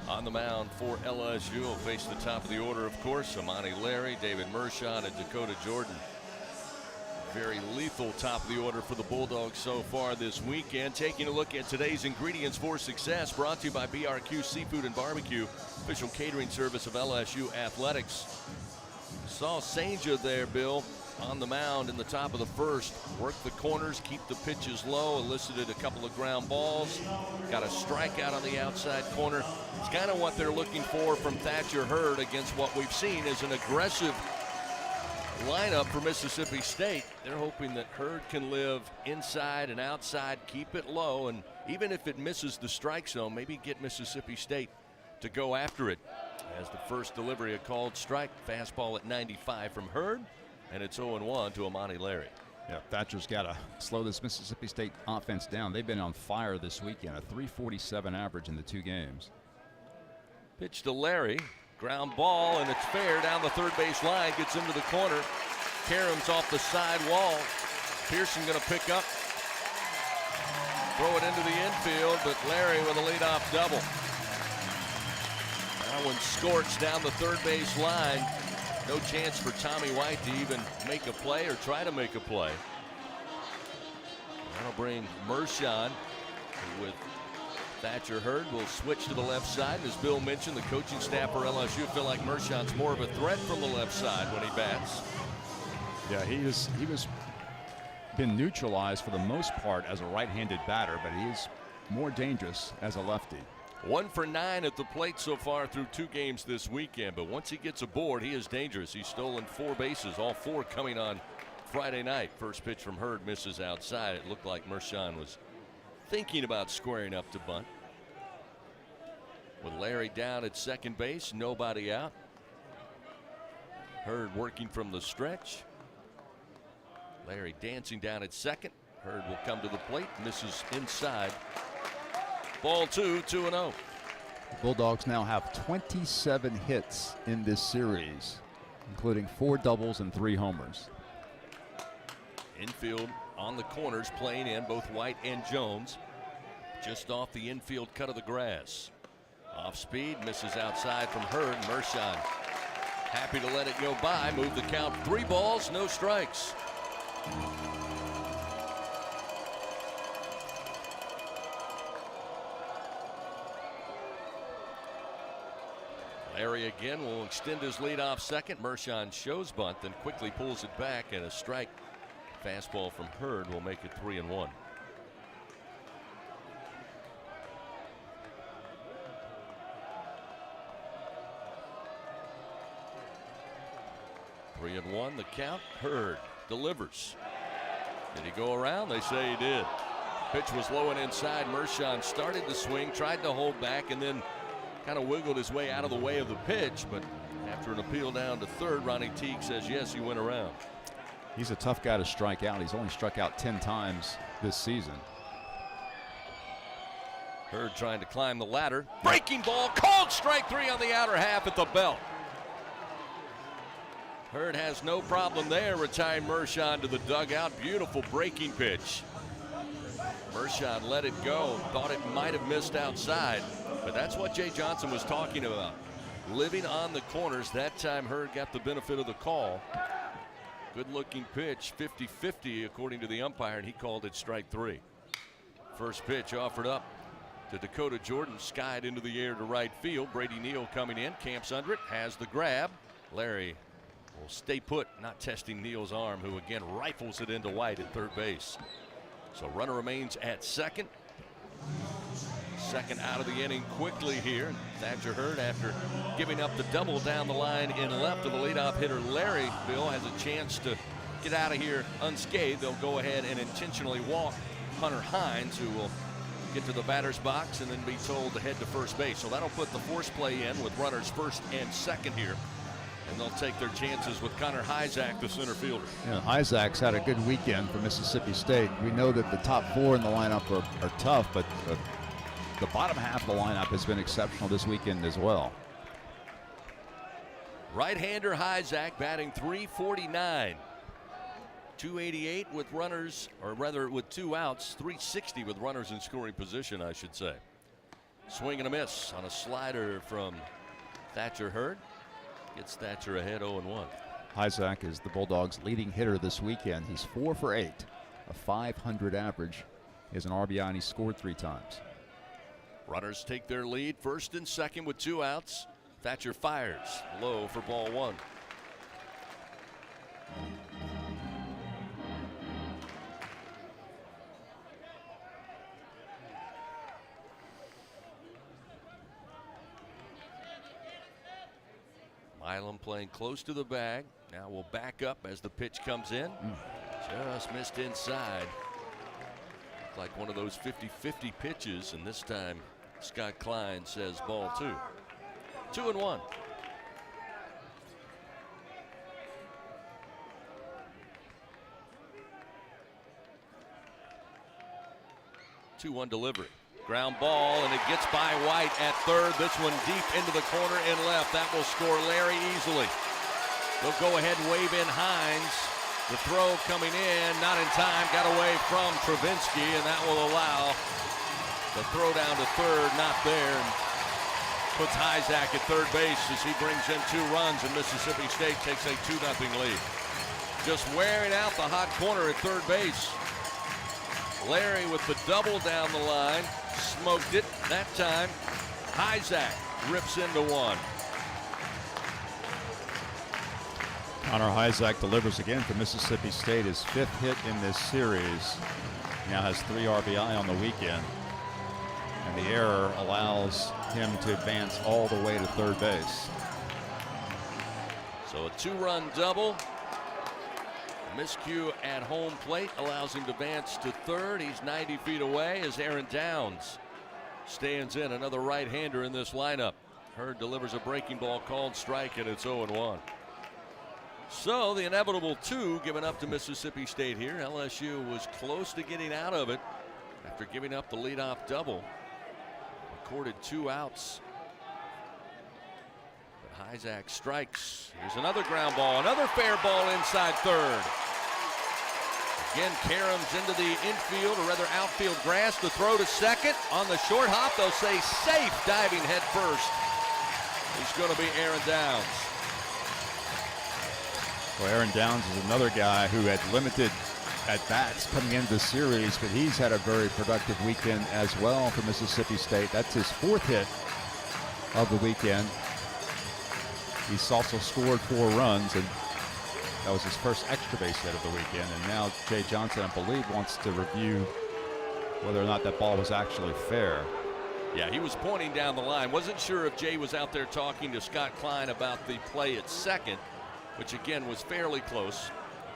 on the mound for LSU. Will face the top of the order, of course. Amani Larry, David Mershon, and Dakota Jordan. Very lethal top of the order for the Bulldogs so far this weekend. Taking a look at today's ingredients for success, brought to you by BRQ Seafood and Barbecue, official catering service of LSU Athletics. Saw Sanger there, Bill, on the mound in the top of the first. Worked the corners, keep the pitches low, elicited a couple of ground balls. Got a strikeout on the outside corner. It's kind of what they're looking for from Thatcher Hurd against what we've seen as an aggressive lineup for Mississippi State. They're hoping that Hurd can live inside and outside, keep it low, and even if it misses the strike zone, maybe get Mississippi State to go after it. As the first delivery, a called strike, fastball at 95 from Hurd, and it's 0-1 to Amani Larry. Yeah, Thatcher's got to slow this Mississippi State offense down. They've been on fire this weekend, a .347 average in the two games. Pitch to Larry. Ground ball, and it's fair down the third base line. Gets into the corner. Karams off the side wall. Pearson going to pick up. Throw it into the infield, but Larry with a leadoff double. That one scorched down the third base line. No chance for Tommy White to even make a play or try to make a play. That'll bring Mershon with Thatcher Hurd will switch to the left side. As Bill mentioned, the coaching staff for LSU feel like Mershon's more of a threat from the left side when he bats. Yeah, he was been neutralized for the most part as a right-handed batter, but he is more dangerous as a lefty. 1 for 9 at the plate so far through 2 games this weekend, but once he gets aboard, he is dangerous. He's stolen 4 bases, all 4 coming on Friday night. First pitch from Hurd misses outside. It looked like Mershon was thinking about squaring up to bunt. With Larry down at second base, nobody out. Hurd working from the stretch. Larry dancing down at second. Hurd will come to the plate, misses inside. Ball 2, 2-0. The Bulldogs now have 27 hits in this series, including 4 doubles and 3 homers. Infield on the corners, playing in both White and Jones. Just off the infield cut of the grass. Off speed, misses outside from Hurd. Mershon happy to let it go by. Move the count 3 balls, no strikes. Larry again will extend his lead off second. Mershon shows bunt, then quickly pulls it back, and a strike. Fastball from Hurd will make it 3-1. Three and 1 the count. Hurd delivers. Did he go around? They say he did. Pitch was low and inside. Mershon started to swing, tried to hold back, and then kind of wiggled his way out of the way of the pitch. But after an appeal down to third, Ronnie Teague says yes, he went around. He's a tough guy to strike out. He's only struck out 10 times this season. Hurd trying to climb the ladder. Breaking ball, called strike 3 on the outer half at the belt. Hurd has no problem there, retiring Mershon to the dugout. Beautiful breaking pitch. Mershon let it go, thought it might have missed outside, but that's what Jay Johnson was talking about. Living on the corners. That time Hurd got the benefit of the call. Good-looking pitch, 50-50 according to the umpire, and he called it strike 3. First pitch offered up to Dakota Jordan, skied into the air to right field. Brady Neal coming in, camps under it, has the grab. Larry will stay put, not testing Neal's arm, who again rifles it into White at third base. So runner remains at second. Second out of the inning quickly here. Thatcher Hurd, after giving up the double down the line in left of the leadoff hitter Larry, Bill has a chance to get out of here unscathed. They'll go ahead and intentionally walk Hunter Hines, who will get to the batter's box and then be told to head to first base. So that'll put the force play in with runners first and second here. And they'll take their chances with Connor Hyzak, the center fielder. Yeah, Hyzak's had a good weekend for Mississippi State. We know that the top 4 in the lineup are tough, but the bottom half of the lineup has been exceptional this weekend as well. Right-hander Hyzak batting .349. 288 with runners, or rather with 2 outs, 360 with runners in scoring position, I should say. Swing and a miss on a slider from Thatcher Hurd. Gets Thatcher ahead 0-1. Hyzak is the Bulldogs' leading hitter this weekend. He's 4 for 8, a .500 average. He has an RBI and he scored 3 times. Runners take their lead first and second with 2 outs. Thatcher fires low for ball 1. Milam playing close to the bag. Now we'll back up as the pitch comes in. Just missed inside. Like one of those 50-50 pitches, and this time Scott Klein says ball 2. 2-1. Two-one delivery. Ground ball, and it gets by White at third. This one deep into the corner and left. That will score Larry easily. They'll go ahead and wave in Hines. The throw coming in, not in time, got away from Travinsky, and that will allow the throw down to third, not there, and puts Hyzak at third base as he brings in 2 runs, and Mississippi State takes a 2-0 lead. Just wearing out the hot corner at third base. Larry with the double down the line, smoked it that time. Hyzak rips into 1. Connor Hyzak delivers again for Mississippi State, his 5th hit in this series. He now has 3 RBI on the weekend. And the error allows him to advance all the way to third base. So a 2-run double. Miscue at home plate allows him to advance to third. He's 90 feet away as Aaron Downs stands in, another right-hander in this lineup. Hurd delivers a breaking ball called strike, and it's 0-1. So the inevitable 2 given up to Mississippi State here. LSU was close to getting out of it after giving up the leadoff double. Recorded 2 outs. But Hyzak strikes. Here's another ground ball, another fair ball inside third. Again, Karams into the infield, or rather outfield grass. The throw to second on the short hop. They'll say safe, diving head first. He's going to be Aaron Downs. Well, Aaron Downs is another guy who had limited at-bats coming into the series, but he's had a very productive weekend as well for Mississippi State. That's his 4th hit of the weekend. He's also scored 4 runs, and that was his first extra base hit of the weekend. And now Jay Johnson, I believe, wants to review whether or not that ball was actually fair. Yeah, he was pointing down the line. Wasn't sure if Jay was out there talking to Scott Klein about the play at second, which again was fairly close.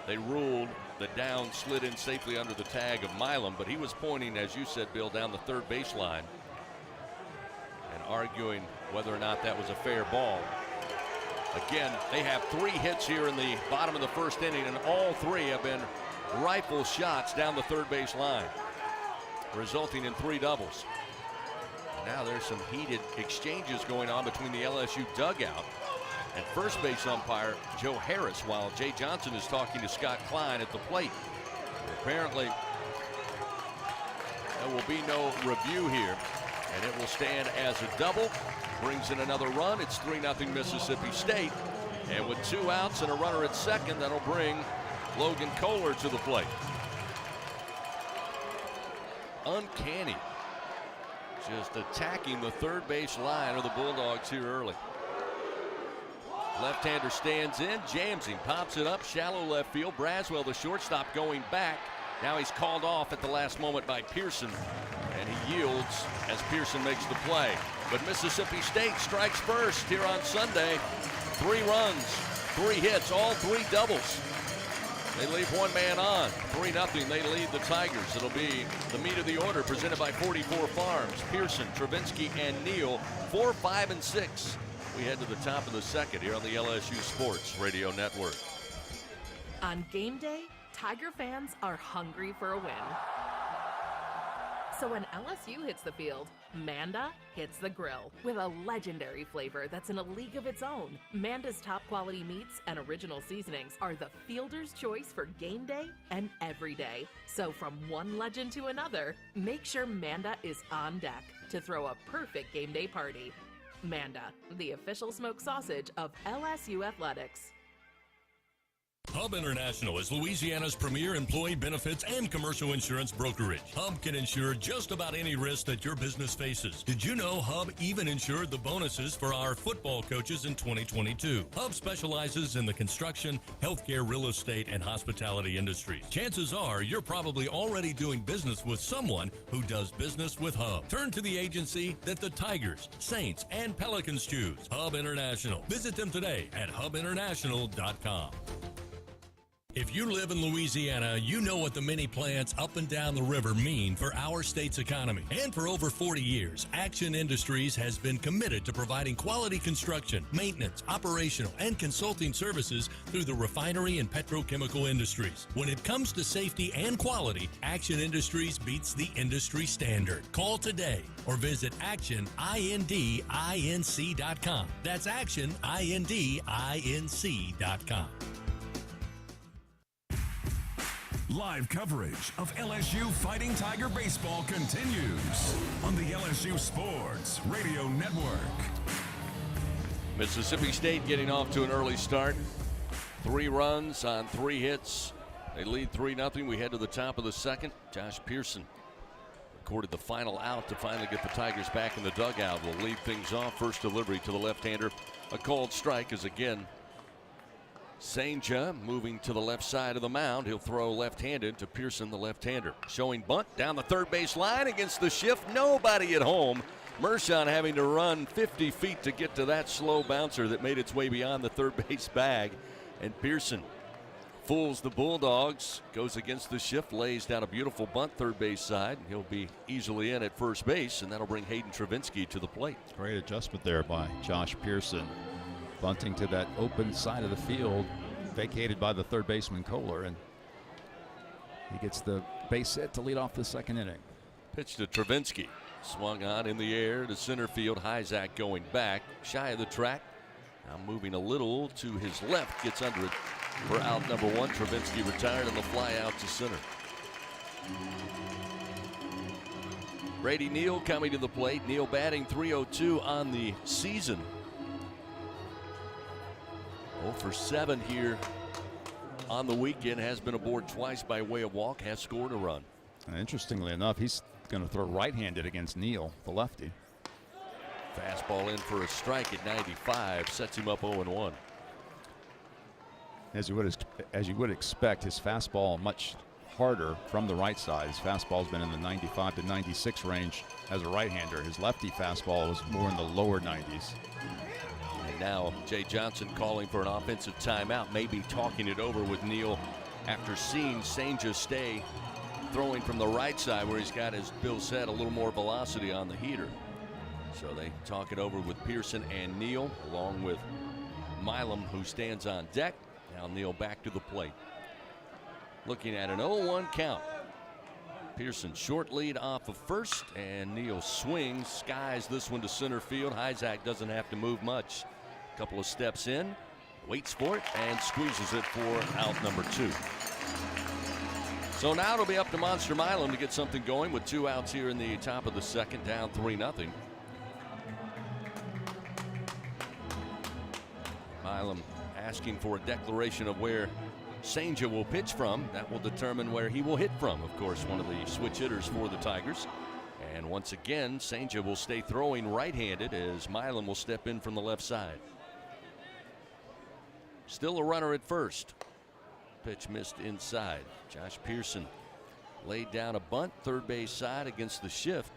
They ruled that Downs slid in safely under the tag of Milam, but he was pointing, as you said, Bill, down the third baseline and arguing whether or not that was a fair ball. Again, they have 3 hits here in the bottom of the first inning, and all 3 have been rifle shots down the third base line, resulting in 3 doubles. Now there's some heated exchanges going on between the LSU dugout and first base umpire Joe Harris, while Jay Johnson is talking to Scott Klein at the plate. Apparently, there will be no review here, and it will stand as a double. Brings in another run. It's 3-0 Mississippi State. And with 2 outs and a runner at second, that'll bring Logan Kohler to the plate. Uncanny. Just attacking the third base line of the Bulldogs here early. Left-hander stands in, jams him, pops it up, shallow left field. Braswell, the shortstop, going back. Now he's called off at the last moment by Pearson, and he yields as Pearson makes the play. But Mississippi State strikes first here on Sunday. 3 runs, 3 hits, all 3 doubles. They leave one man on. 3-0, they lead the Tigers. It'll be the meat of the order presented by 44 Farms. Pearson, Travinsky, and Neal, 4, 5, and 6. We head to the top of the second here on the LSU Sports Radio Network. On game day, Tiger fans are hungry for a win. So when LSU hits the field, Manda hits the grill with a legendary flavor that's in a league of its own. Manda's top quality meats and original seasonings are the fielder's choice for game day and every day. So from one legend to another, make sure Manda is on deck to throw a perfect game day party. Manda, the official smoked sausage of LSU Athletics. Hub International is Louisiana's premier employee benefits and commercial insurance brokerage. Hub can insure just about any risk that your business faces. Did you know Hub even insured the bonuses for our football coaches in 2022? Hub specializes in the construction, healthcare, real estate, and hospitality industries. Chances are you're probably already doing business with someone who does business with Hub. Turn to the agency that the Tigers, Saints, and Pelicans choose. Hub International. Visit them today at hubinternational.com. If you live in Louisiana, you know what the mini plants up and down the river mean for our state's economy. And for over 40 years, Action Industries has been committed to providing quality construction, maintenance, operational, and consulting services through the refinery and petrochemical industries. When it comes to safety and quality, Action Industries beats the industry standard. Call today or visit actionindinc.com. That's actionindinc.com. Live coverage of LSU Fighting Tiger baseball continues on the LSU Sports Radio Network. Mississippi State getting off to an early start. 3 runs on 3 hits. They lead 3-0. We head to the top of the second. Josh Pearson recorded the final out to finally get the Tigers back in the dugout. Will lead things off. First delivery to the left-hander. A called strike as again Sainja moving to the left side of the mound. He'll throw left-handed to Pearson, the left-hander. Showing bunt down the third base line against the shift. Nobody at home. Mershon having to run 50 feet to get to that slow bouncer that made its way beyond the third base bag. And Pearson fools the Bulldogs, goes against the shift, lays down a beautiful bunt third base side. He'll be easily in at first base, and that'll bring Hayden Travinsky to the plate. Great adjustment there by Josh Pearson. Bunting to that open side of the field, vacated by the third baseman Kohler, and he gets the base hit to lead off the second inning. Pitch to Travinsky, swung on in the air to center field. Hyzak going back, shy of the track. Now moving a little to his left, gets under it for out number 1. Travinsky retired on the fly out to center. Brady Neal coming to the plate. Neal batting .302 on the season. 0 for 7 here on the weekend. Has been aboard twice by way of walk. Has scored a run. And interestingly enough, he's going to throw right-handed against Neal, the lefty. Fastball in for a strike at 95. Sets him up 0-1. As you would expect, his fastball much harder from the right side. His fastball's been in the 95 to 96 range as a right-hander. His lefty fastball was more in the lower 90s. And now Jay Johnson calling for an offensive timeout, maybe talking it over with Neal after seeing Sainja stay throwing from the right side where he's got, as Bill said, a little more velocity on the heater. So they talk it over with Pearson and Neal, along with Milam, who stands on deck. Now Neal back to the plate. Looking at an 0-1 count. Pearson short lead off of first, and Neal swings, skies this one to center field. Hyzak doesn't have to move much. A couple of steps in, waits for it, and squeezes it for out number 2. So now it'll be up to Monster Milam to get something going with 2 outs here in the top of the second, down 3-0. Milam asking for a declaration of where Senja will pitch from. That will determine where he will hit from. Of course, one of the switch hitters for the Tigers. And once again, Senja will stay throwing right-handed as Milam will step in from the left side. Still a runner at first. Pitch missed inside. Josh Pearson laid down a bunt, third base side against the shift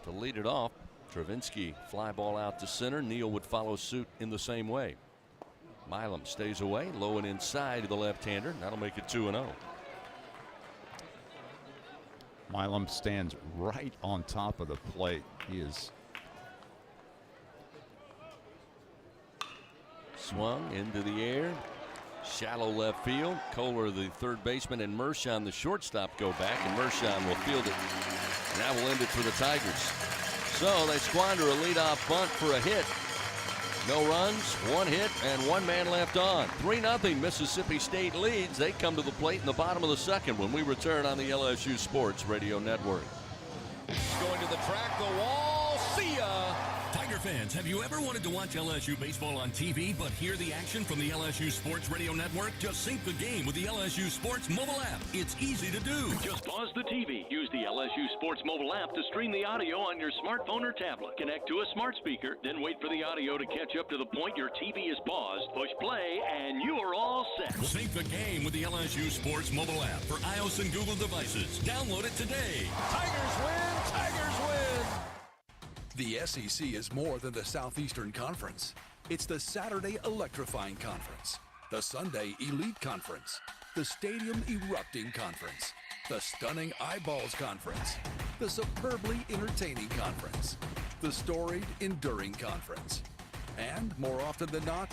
to lead it off. Travinsky fly ball out to center. Neal would follow suit in the same way. Milam stays away, low and inside to the left-hander. That'll make it 2-0. Milam stands right on top of the plate. He is swung into the air. Shallow left field. Kohler, the third baseman, and Mershon, the shortstop, go back, and Mershon will field it. And that will end it for the Tigers. So they squander a leadoff bunt for a hit. No runs, one hit, and one man left on. 3-0 Mississippi State leads. They come to the plate in the bottom of the second when we return on the LSU Sports Radio Network. Going to the track, the wall. See ya. Tiger fans, have you ever wanted to watch LSU baseball on TV but hear the action from the LSU Sports Radio Network? Just sync the game with the LSU Sports mobile app. It's easy to do. Just pause the TV. Use the LSU Sports mobile app to stream the audio on your smartphone or tablet. Connect to a smart speaker, then wait for the audio to catch up to the point your TV is paused. Push play, and you are all set. Sync the game with the LSU Sports mobile app for iOS and Google devices. Download it today. Tigers win! Tigers win! The SEC is more than the Southeastern Conference. It's the Saturday Electrifying Conference, the Sunday Elite Conference, the Stadium Erupting Conference, the Stunning Eyeballs Conference, the Superbly Entertaining Conference, the Storied Enduring Conference, and, more often than not,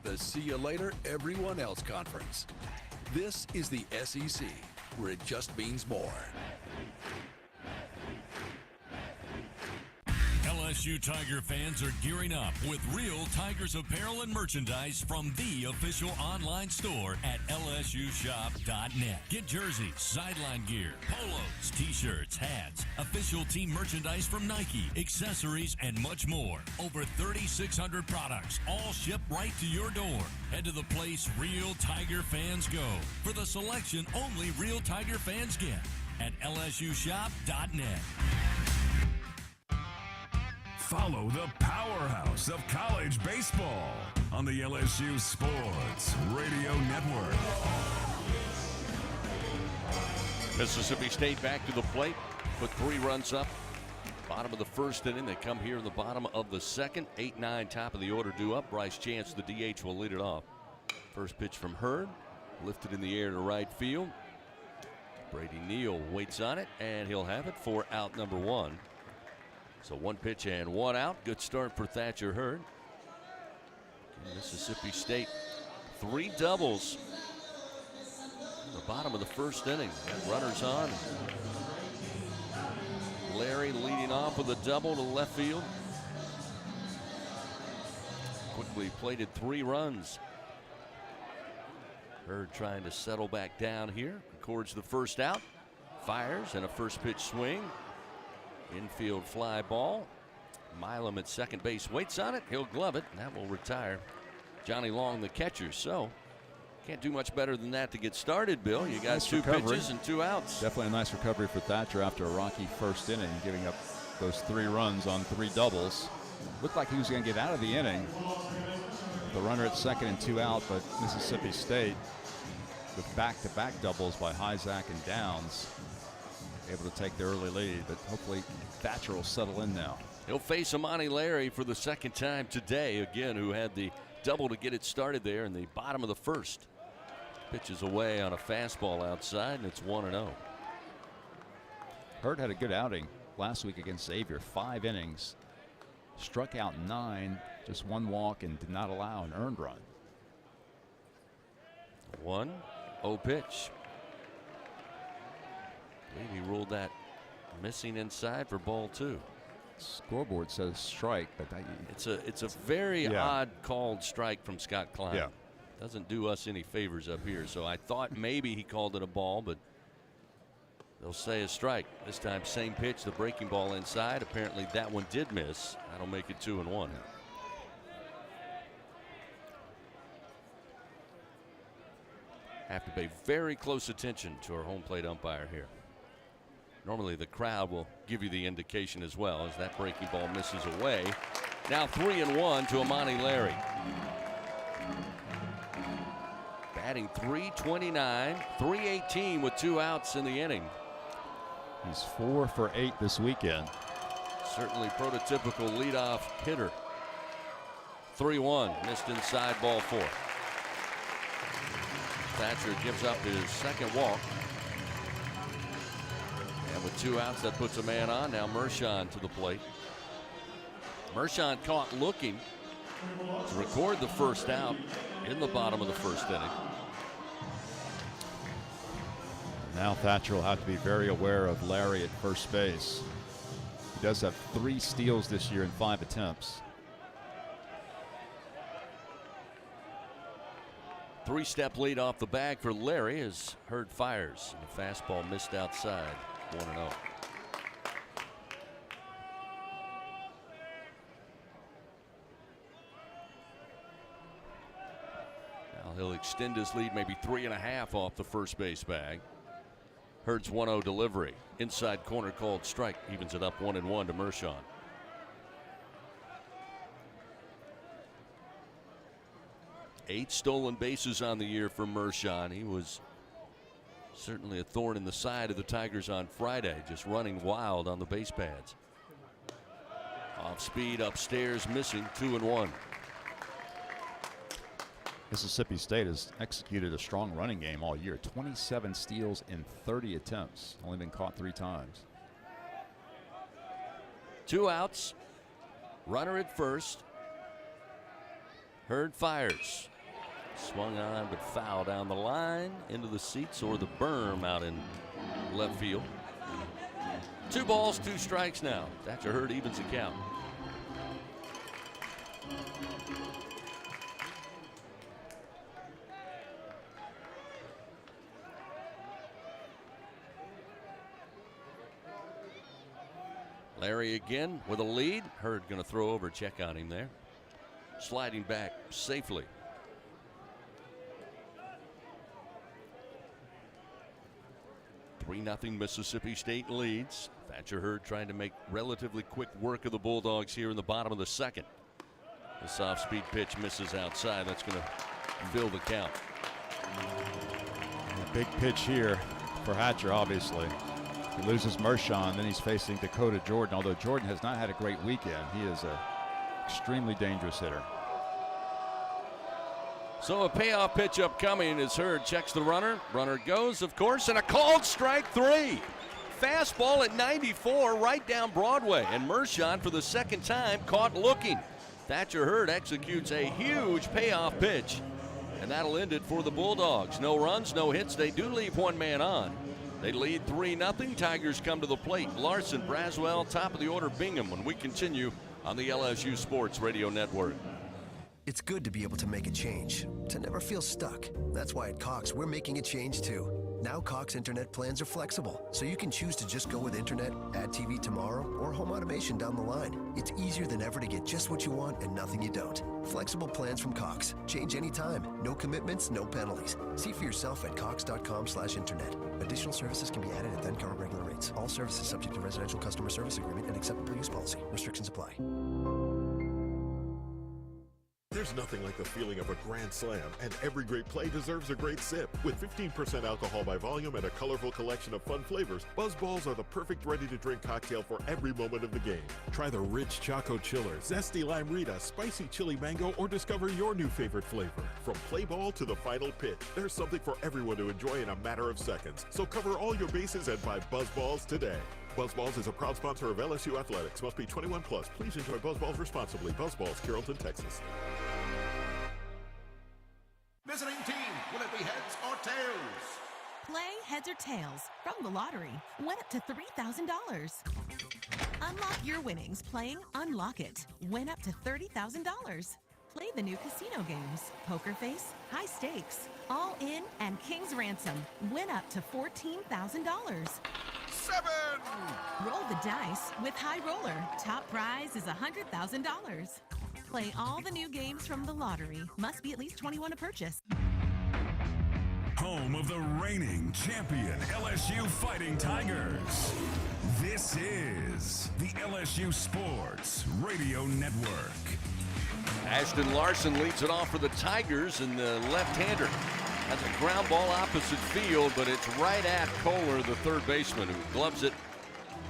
the See You Later Everyone Else Conference. This is the SEC, where it just means more. LSU Tiger fans are gearing up with real Tigers apparel and merchandise from the official online store at lsushop.net. Get jerseys, sideline gear, polos, t-shirts, hats, official team merchandise from Nike, accessories, and much more. Over 3,600 products, all shipped right to your door. Head to the place real Tiger fans go for the selection only real Tiger fans get at lsushop.net. Follow the powerhouse of college baseball on the LSU Sports Radio Network. Mississippi State back to the plate, put 3 runs up. Bottom of the first inning. They come here in the bottom of the second. 8-9 top of the order due up. Bryce Chance, the DH, will lead it off. First pitch from Hurd, lifted in the air to right field. Brady Neal waits on it, and he'll have it for out number 1. So 1 pitch and 1 out. Good start for Thatcher Hurd. Mississippi State 3 doubles. The bottom of the first inning. Got runners on. Larry leading off with a double to left field. Quickly plated 3 runs. Hurd trying to settle back down here. Records the first out. Fires and a first pitch swing. Infield fly ball. Milam at second base waits on it. He'll glove it, and that will retire Johnny Long, the catcher. So can't do much better than that to get started, Bill. You got nice 2 recovery. pitches and 2 outs. Definitely a nice recovery for Thatcher after a rocky first inning, giving up those 3 runs on 3 doubles. Looked like he was going to get out of the inning. The runner at second and 2 out, but Mississippi State with back-to-back doubles by Hyzak and Downs able to take the early lead, but hopefully Thatcher will settle in now. He'll face Amani Larry for the second time today, again, who had the double to get it started there in the bottom of the first. Pitches away on a fastball outside, and it's 1-0. Hurd had a good outing last week against Xavier. 5 innings, struck out 9, just 1 walk, and did not allow an earned run. 1-0 pitch. I believe he ruled that missing inside for ball 2. Scoreboard says strike, but it's a very odd called strike from Scott Klein. Yeah. Doesn't do us any favors up here. So I thought maybe he called it a ball, but they'll say a strike. This time same pitch, the breaking ball inside. Apparently that one did miss. That'll make it 2-1. Pay very close attention to our home plate umpire here. Normally the crowd will give you the indication as well as that breaking ball misses away. Now 3-1 to Amani Larry. Batting .329, .318 with 2 outs in the inning. He's 4 for 8 this weekend. Certainly prototypical leadoff hitter. 3-1, missed inside, ball 4. Thatcher gives up his second walk. And with 2 outs, that puts a man on. Now Mershon to the plate. Mershon caught looking to record the first out in the bottom of the first inning. Now Thatcher will have to be very aware of Larry at first base. He does have 3 steals this year in 5 attempts. 3-step lead off the bag for Larry as Hurd fires. And the fastball missed outside. 1-0. Now he'll extend his lead maybe 3.5 off the first base bag. Hurd's 1-0 delivery. Inside corner called strike. Evens it up 1-1 to Mershon. Eight stolen bases on the year for Mershon. He was certainly a thorn in the side of the Tigers on Friday, just running wild on the base pads. Off speed, upstairs, missing, 2-1. Mississippi State has executed a strong running game all year. 27 steals in 30 attempts. Only been caught 3 times. 2 outs. Runner at first. Hurd fires. Swung on but foul down the line into the seats or the berm out in left field. 2 balls, 2 strikes now. Thatcher Hurd evens the count. Larry again with a lead. Hurd going to throw over, check on him there. Sliding back safely. .3-0 Mississippi State leads. Thatcher Hurd trying to make relatively quick work of the Bulldogs here in the bottom of the second. The soft speed pitch misses outside. That's going to fill the count. A big pitch here for Hatcher, obviously. He loses Mershon, then he's facing Dakota Jordan. Although Jordan has not had a great weekend, he is an extremely dangerous hitter. So a payoff pitch upcoming as Hurd checks the runner. Runner goes, of course, and a called strike 3. Fastball at 94 right down Broadway. And Mershon, for the second time, caught looking. Thatcher Hurd executes a huge payoff pitch. And that'll end it for the Bulldogs. No runs, no hits. They do leave 1 man on. They lead 3-0. Tigers come to the plate. Larson, Braswell, top of the order, Bingham, when we continue on the LSU Sports Radio Network. It's good to be able to make a change, to never feel stuck. That's why at Cox, we're making a change too. Now Cox internet plans are flexible, so you can choose to just go with internet, add TV tomorrow, or home automation down the line. It's easier than ever to get just what you want and nothing you don't. Flexible plans from Cox. Change anytime. No commitments, no penalties. See for yourself at cox.com/internet. Additional services can be added at then current regular rates. All services subject to residential customer service agreement and acceptable use policy. Restrictions apply. There's nothing like the feeling of a grand slam, and every great play deserves a great sip. With 15% alcohol by volume and a colorful collection of fun flavors, Buzz Balls are the perfect ready-to-drink cocktail for every moment of the game. Try the rich Choco Chiller, zesty Lime-Rita, spicy chili mango, or discover your new favorite flavor. From play ball to the final pitch, there's something for everyone to enjoy in a matter of seconds. So cover all your bases and buy Buzz Balls today. Buzz Balls is a proud sponsor of LSU Athletics. Must be 21 plus. Please enjoy Buzz Balls responsibly. Buzz Balls, Carrollton, Texas. Visiting team, will it be heads or tails? Play heads or tails from the lottery. Win up to $3,000. Unlock your winnings playing Unlock It. Win up to $30,000. Play the new casino games. Poker Face, High Stakes, All In, and King's Ransom. Win up to $14,000. 7! Roll the dice with High Roller. Top prize is $100,000. Play all the new games from the lottery. Must be at least 21 to purchase. home of the reigning champion LSU Fighting Tigers. This is the LSU Sports Radio Network. Ashton Larson leads it off for the Tigers, and the left-hander has a ground ball opposite field, but it's right at Kohler, the third baseman, who gloves it,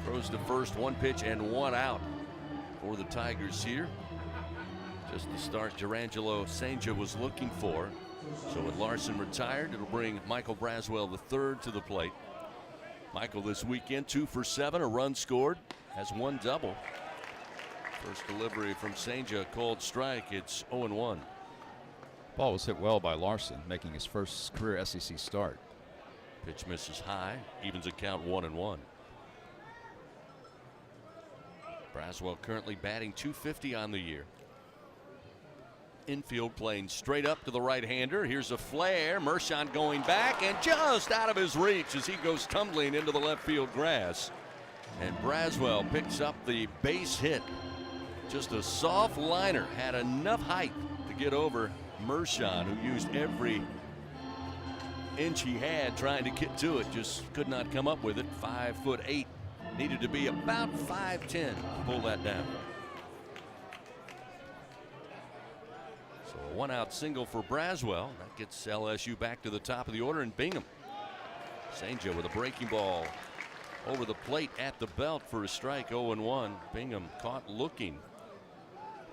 throws to first, one pitch and one out for the Tigers here. Just the start Gerangelo Senja was looking for. So with Larson retired, it'll bring Michael Braswell the third to the plate. Michael this weekend 2 for 7, a run scored, has one double. First delivery from Senja, called strike. It's 0-1. Ball was hit well by Larson, making his first career SEC start. Pitch misses high, evens a count 1-1. Braswell currently batting .250 on the year. Infield playing straight up to the right-hander. Here's a flare. Mershon going back and just out of his reach as he goes tumbling into the left field grass. And Braswell picks up the base hit. Just a soft liner, had enough height to get over Mershon, who used every inch he had trying to get to it. Just could not come up with it. 5'8". Needed to be about 5'10" to pull that down. So a one-out single for Braswell. That gets LSU back to the top of the order, and Bingham. Senja with a breaking ball over the plate at the belt for a strike. 0-1. Bingham caught looking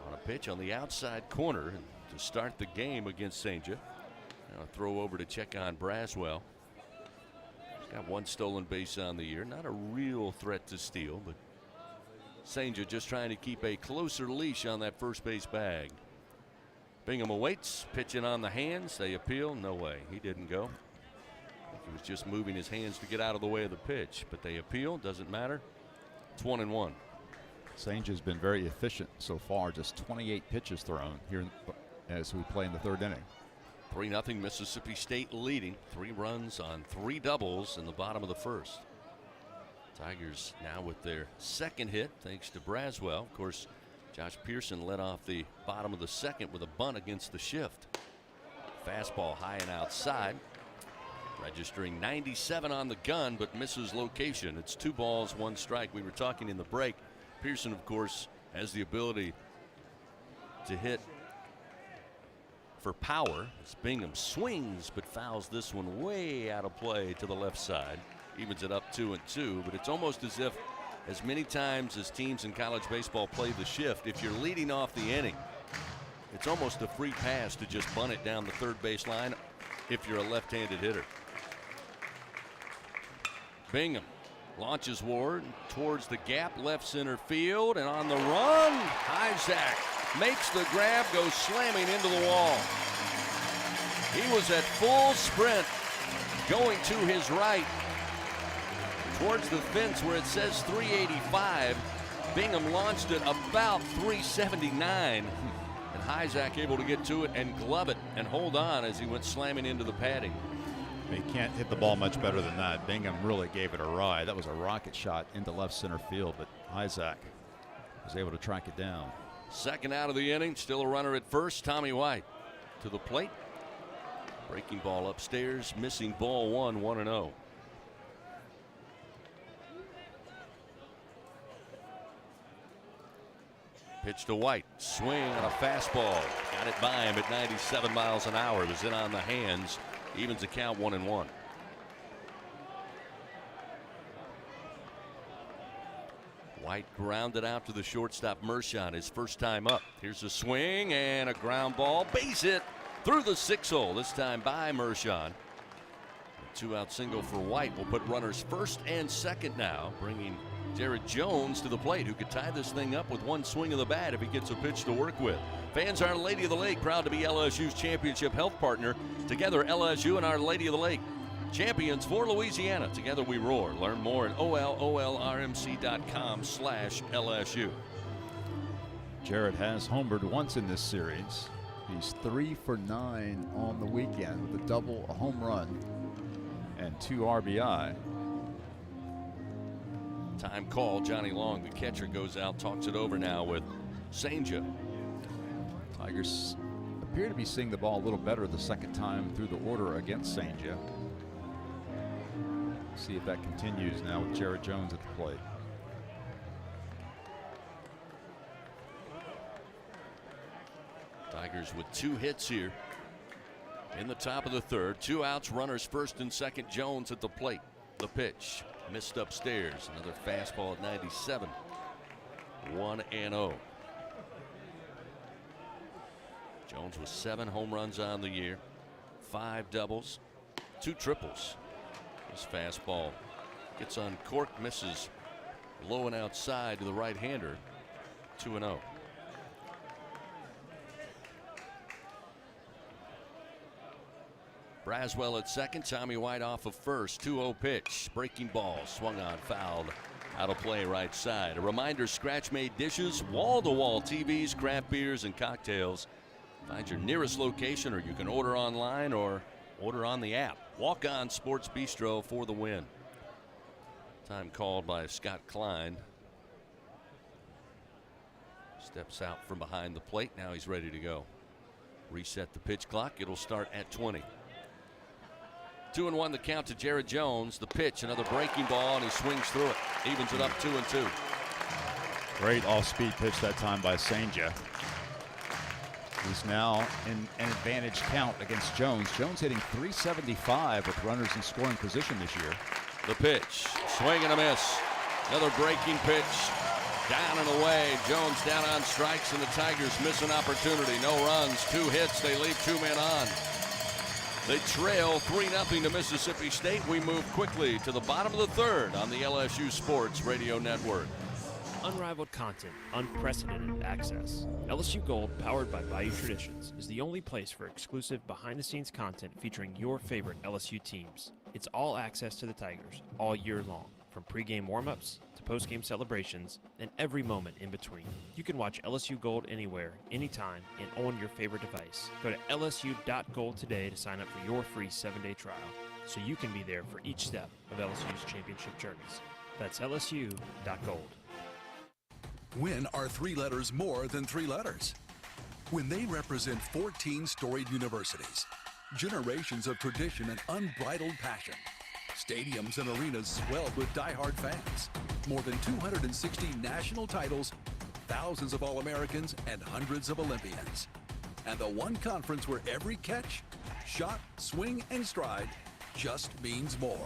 on a pitch on the outside corner to start the game against Senja. Now a throw over to check on Braswell. He's got one stolen base on the year. Not a real threat to steal, but Senja just trying to keep a closer leash on that first base bag. Bingham awaits, pitching on the hands. They appeal. No way. He didn't go. I think he was just moving his hands to get out of the way of the pitch, but they appeal. Doesn't matter. It's 1-1. Senja's been very efficient so far, just 28 pitches thrown here as we play in the third inning. 3-0 Mississippi State leading. 3 runs on 3 doubles in the bottom of the first. Tigers now with their second hit thanks to Braswell. Of course, Josh Pearson led off the bottom of the second with a bunt against the shift. Fastball high and outside. Registering 97 on the gun, but misses location. It's 2 balls, 1 strike. We were talking in the break. Pearson, of course, has the ability to hit for power as Bingham swings but fouls this one way out of play to the left side. Evens it up 2-2, but it's almost as if as many times as teams in college baseball play the shift, if you're leading off the inning, it's almost a free pass to just bunt it down the third base line if you're a left-handed hitter. Bingham launches Ward towards the gap, left center field, and on the run, Isaac makes the grab, goes slamming into the wall. He was at full sprint, going to his right towards the fence where it says 385. Bingham launched it about 379, and Isaac able to get to it and glove it and hold on as he went slamming into the padding. He can't hit the ball much better than that. Bingham really gave it a ride. That was a rocket shot into left center field, but Isaac was able to track it down. Second out of the inning, still a runner at first. Tommy White to the plate. Breaking ball upstairs, missing ball 1, 1-0. Pitch to White, swing on a fastball. Got it by him at 97 miles an hour. It was in on the hands. Evens the count 1-1. White grounded out to the shortstop Mershon, his first time up. Here's a swing and a ground ball. Base hit through the 6 hole, this time by Mershon. A 2-out single for White will put runners first and second now, bringing Jared Jones to the plate, who could tie this thing up with one swing of the bat if he gets a pitch to work with. Fans, Our Lady of the Lake, proud to be LSU's championship health partner. Together, LSU and Our Lady of the Lake, champions for Louisiana. Together we roar. Learn more at olrmc.com/LSU. Jared has homered once in this series. He's 3 for 9 on the weekend with a double, a home run, and 2 RBI. Time call. Johnny Long, the catcher, goes out, talks it over now with Senja. Tigers appear to be seeing the ball a little better the second time through the order against St. Joe. See if that continues now with Jared Jones at the plate. Tigers with 2 hits here in the top of the third. 2 outs, runners first and second. Jones at the plate. The pitch missed upstairs. Another fastball at 97. 1-0. Jones with 7 home runs on the year, 5 doubles, 2 triples. His fastball gets uncorked, misses low and outside to the right-hander. 2-0. Braswell at second. Tommy White off of first. 2-0 pitch. Breaking ball. Swung on, fouled. Out of play right side. A reminder, scratch-made dishes, wall-to-wall TVs, craft beers, and cocktails. Find your nearest location, or you can order online or order on the app. Walk On Sports Bistro for the win. Time called by Scott Klein. Steps out from behind the plate. Now he's ready to go. Reset the pitch clock. It'll start at 20. 2-1 the count to Jared Jones. The pitch, another breaking ball, and he swings through it. Evens it up 2-2. Great off-speed pitch that time by St. Joe. He's now in an advantage count against Jones. Jones hitting .375 with runners in scoring position this year. The pitch, swing and a miss. Another breaking pitch, down and away. Jones down on strikes, and the Tigers miss an opportunity. No runs, 2 hits. They leave 2 men on. They trail 3-0 to Mississippi State. We move quickly to the bottom of the third on the LSU Sports Radio Network. Unrivaled content, unprecedented access. LSU Gold, powered by Bayou Traditions, is the only place for exclusive behind-the-scenes content featuring your favorite LSU teams. It's all access to the Tigers all year long, from pregame warm-ups to postgame celebrations and every moment in between. You can watch LSU Gold anywhere, anytime, and on your favorite device. Go to lsu.gold today to sign up for your free 7-day trial, so you can be there for each step of LSU's championship journeys. That's lsu.gold. When are 3 letters more than 3 letters? When they represent 14 storied universities, generations of tradition and unbridled passion, stadiums and arenas swelled with diehard fans, more than 260 national titles, thousands of All-Americans, and hundreds of Olympians. And the one conference where every catch, shot, swing, and stride just means more.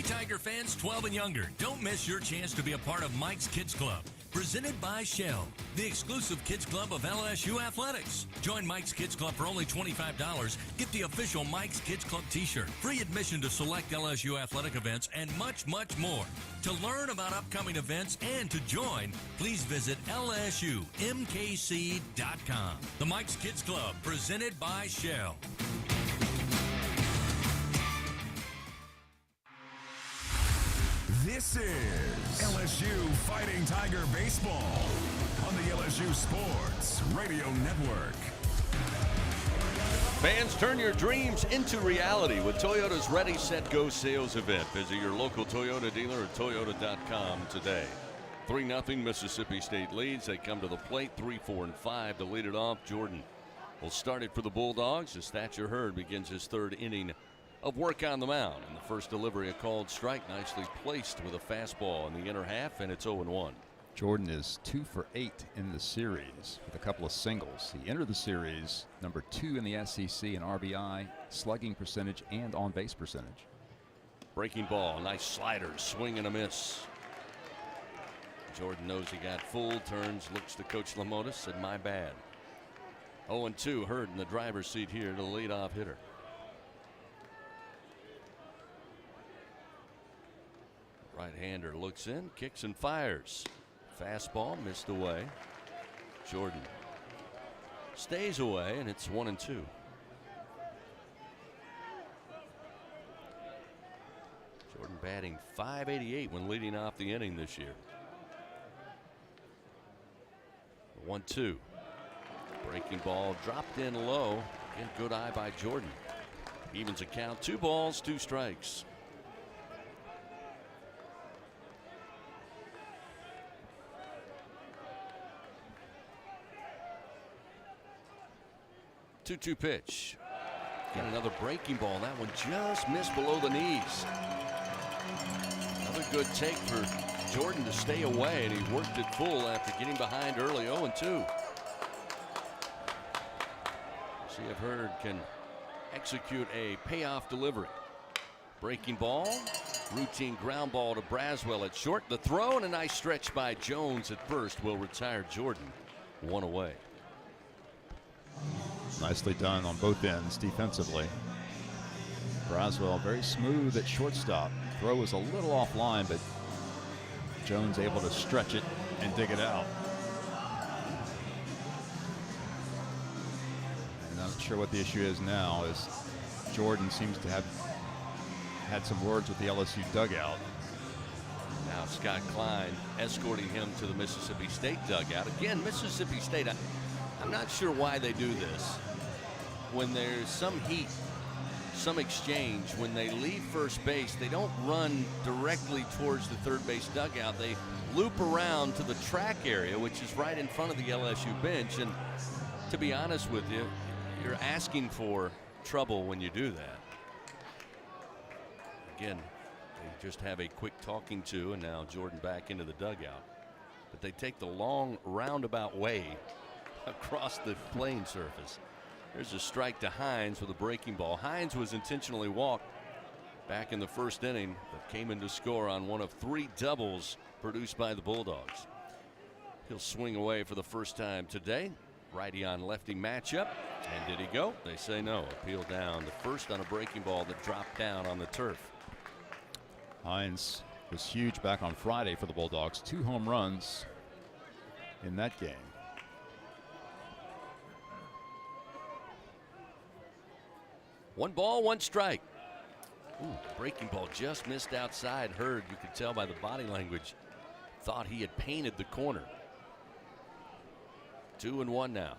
Tiger fans 12 and younger, don't miss your chance to be a part of Mike's Kids Club, presented by Shell, the exclusive kids club of LSU Athletics. Join Mike's Kids Club for only $25. Get the official Mike's Kids Club t-shirt, free admission to select LSU athletic events, and much, much more. To learn about upcoming events and to join, please visit lsumkc.com. The Mike's Kids Club, presented by Shell. This is LSU Fighting Tiger Baseball on the LSU Sports Radio Network. Fans, turn your dreams into reality with Toyota's Ready, Set, Go sales event. Visit your local Toyota dealer at Toyota.com today. 3-0 Mississippi State leads. They come to the plate 3, 4, and 5 to lead it off. Jordan will start it for the Bulldogs as Thatcher Hurd begins his 3rd inning of work on the mound. And the first delivery, a called strike, nicely placed with a fastball in the inner half, and it's 0-1. Jordan is 2 for 8 in the series with a couple of singles. He entered the series number 2 in the SEC in RBI, slugging percentage, and on-base percentage. Breaking ball, nice slider, swing and a miss. Jordan knows he got full, turns, looks to Coach Lamotis, said, my bad. 0-2, Hurd in the driver's seat here to the leadoff hitter. Right-hander looks in, kicks and fires. Fastball missed away. Jordan stays away, and it's 1-2. Jordan batting .588 when leading off the inning this year. 1-2. Breaking ball dropped in low. Again, good eye by Jordan. Evens a count, 2 balls, 2 strikes. 2-2 pitch. Got another breaking ball. That one just missed below the knees. Another good take for Jordan to stay away, and he worked it full after getting behind early. 0-2. See if Hurd can execute a payoff delivery. Breaking ball, routine ground ball to Braswell at short. The throw and a nice stretch by Jones at first will retire Jordan. 1 away. Nicely done on both ends defensively. Braswell very smooth at shortstop. Throw was a little offline, but Jones able to stretch it and dig it out. And I'm not sure what the issue is now, as Jordan seems to have had some words with the LSU dugout. Now Scott Klein escorting him to the Mississippi State dugout. Again, Mississippi State, I'm not sure why they do this. When there's some heat, some exchange, when they leave first base, they don't run directly towards the third base dugout. They loop around to the track area, which is right in front of the LSU bench. And to be honest with you, you're asking for trouble when you do that. Again, they just have a quick talking to, and now Jordan back into the dugout. But they take the long roundabout way across the playing surface. There's a strike to Hines with a breaking ball. Hines was intentionally walked back in the first inning, but came in to score on one of 3 doubles produced by the Bulldogs. He'll swing away for the first time today. Righty on lefty matchup. And did he go? They say no. Appeal down to first on a breaking ball that dropped down on the turf. Hines was huge back on Friday for the Bulldogs. 2 home runs in that game. One ball, one strike. Ooh, breaking ball just missed outside. Hurd, you could tell by the body language, thought he had painted the corner. 2-1 now.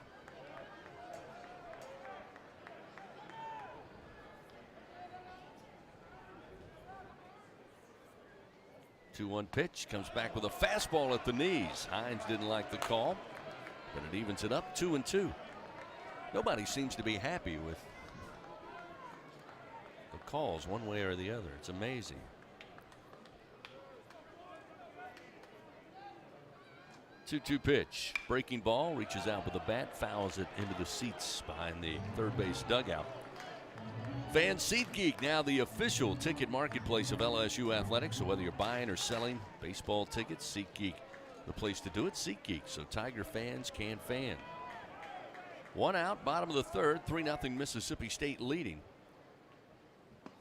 Two-one pitch, comes back with a fastball at the knees. Hines didn't like the call, but it evens it up. 2-2. Nobody seems to be happy with the calls one way or the other. It's amazing. Two-two pitch. Breaking ball, reaches out with a bat, fouls it into the seats behind the third base dugout. Fan SeatGeek, now the official ticket marketplace of LSU athletics. So whether you're buying or selling baseball tickets, SeatGeek, the place to do it. SeatGeek, so Tiger fans can fan. One out, bottom of the third, 3-0 Mississippi State leading.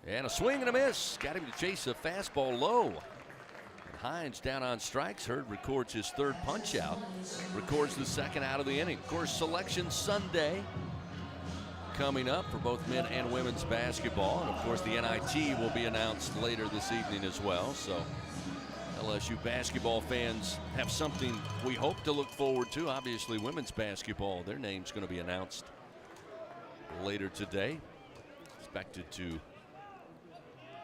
And a swing and a miss. Got him to chase a fastball low. And Hines down on strikes. Hurd records his third punch out. Records the second out of the inning. Of course, Selection Sunday coming up for both men and women's basketball. And of course, the NIT will be announced later this evening as well. So LSU basketball fans have something we hope to look forward to. Obviously, women's basketball, their name's going to be announced later today. Expected to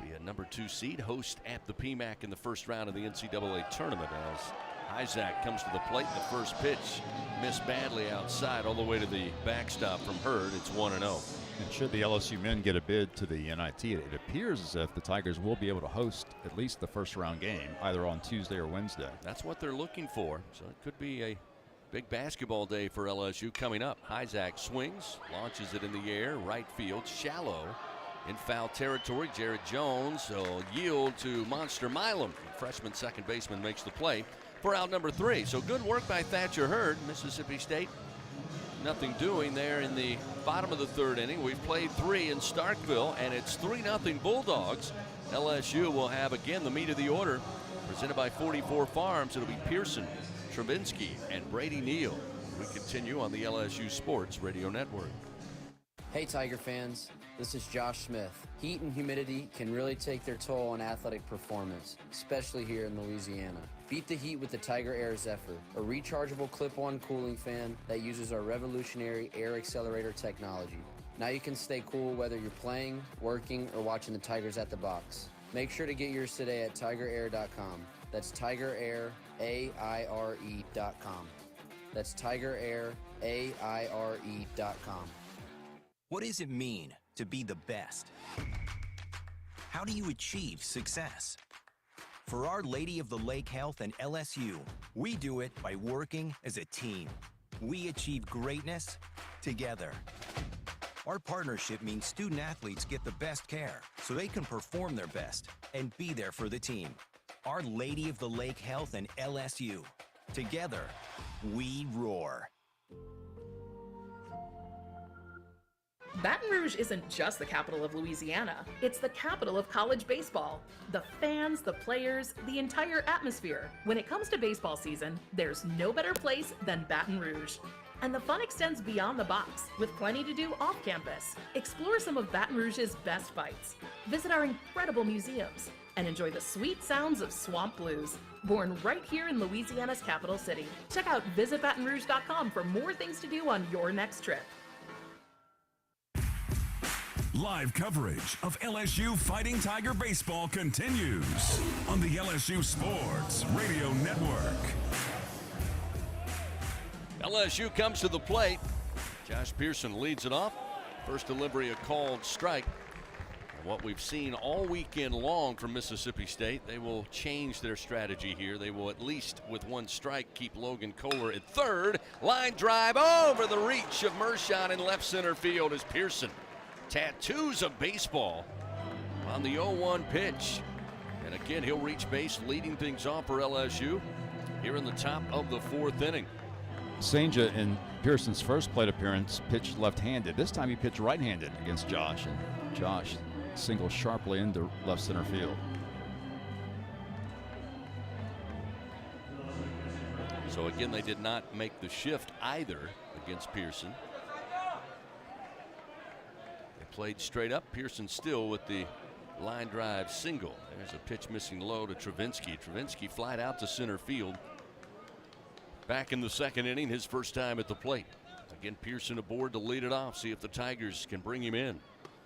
be a number 2 seed, host at the PMAC in the first round of the NCAA tournament, as Isaac comes to the plate. The first pitch missed badly outside all the way to the backstop from Hurd. It's 1-0. And should the LSU men get a bid to the NIT, it appears as if the Tigers will be able to host at least the first round game, either on Tuesday or Wednesday. That's what they're looking for. So it could be a big basketball day for LSU coming up. Isaac swings, launches it in the air, right field, shallow. In foul territory, Jared Jones will yield to Monster Milam. Freshman second baseman makes the play for out number 3. So good work by Thatcher Hurd. Mississippi State, nothing doing there in the bottom of the third inning. We've played 3 in Starkville, and it's 3-0 Bulldogs. LSU will have again the meat of the order, presented by 44 Farms. It'll be Pearson, Travinsky, and Brady Neal. We continue on the LSU Sports Radio Network. Hey Tiger fans, this is Josh Smith. Heat and humidity can really take their toll on athletic performance, especially here in Louisiana. Beat the heat with the Tiger Air Zephyr, a rechargeable clip-on cooling fan that uses our revolutionary air accelerator technology. Now you can stay cool whether you're playing, working, or watching the Tigers at the box. Make sure to get yours today at TigerAir.com. That's TigerAir, AIRE.com. That's TigerAir, AIRE.com. What does it mean to be the best? How do you achieve success? For Our Lady of the Lake Health and LSU, we do it by working as a team. We achieve greatness together. Our partnership means student athletes get the best care so they can perform their best and be there for the team. Our Lady of the Lake Health and LSU. Together, we roar. Baton Rouge isn't just the capital of Louisiana, it's the capital of college baseball. The fans, the players, the entire atmosphere. When it comes to baseball season, there's no better place than Baton Rouge. And the fun extends beyond the box, with plenty to do off campus. Explore some of Baton Rouge's best bites. Visit our incredible museums, and enjoy the sweet sounds of swamp blues, born right here in Louisiana's capital city. Check out visitbatonrouge.com for more things to do on your next trip. Live coverage of LSU Fighting Tiger baseball continues on the LSU Sports Radio Network. LSU comes to the plate. Josh Pearson leads it off. First delivery, a called strike. And what we've seen all weekend long from Mississippi State, they will change their strategy here. They will, at least with one strike, keep Logan Kohler at third. Line drive over the reach of Mershon in left center field as Pearson tattoos of baseball on the 0-1 pitch. And again, he'll reach base, leading things off for LSU here in the top of the fourth inning. Senja, in Pearson's first plate appearance, pitched left-handed. This time he pitched right-handed against Josh, and Josh singled sharply into left center field. So again, they did not make the shift either against Pearson. They played straight up. Pearson still with the line drive single. There's a pitch missing low to Travinsky. Travinsky flied out to center field. Back in the second inning, his first time at the plate. Again, Pearson aboard to lead it off. See if the Tigers can bring him in.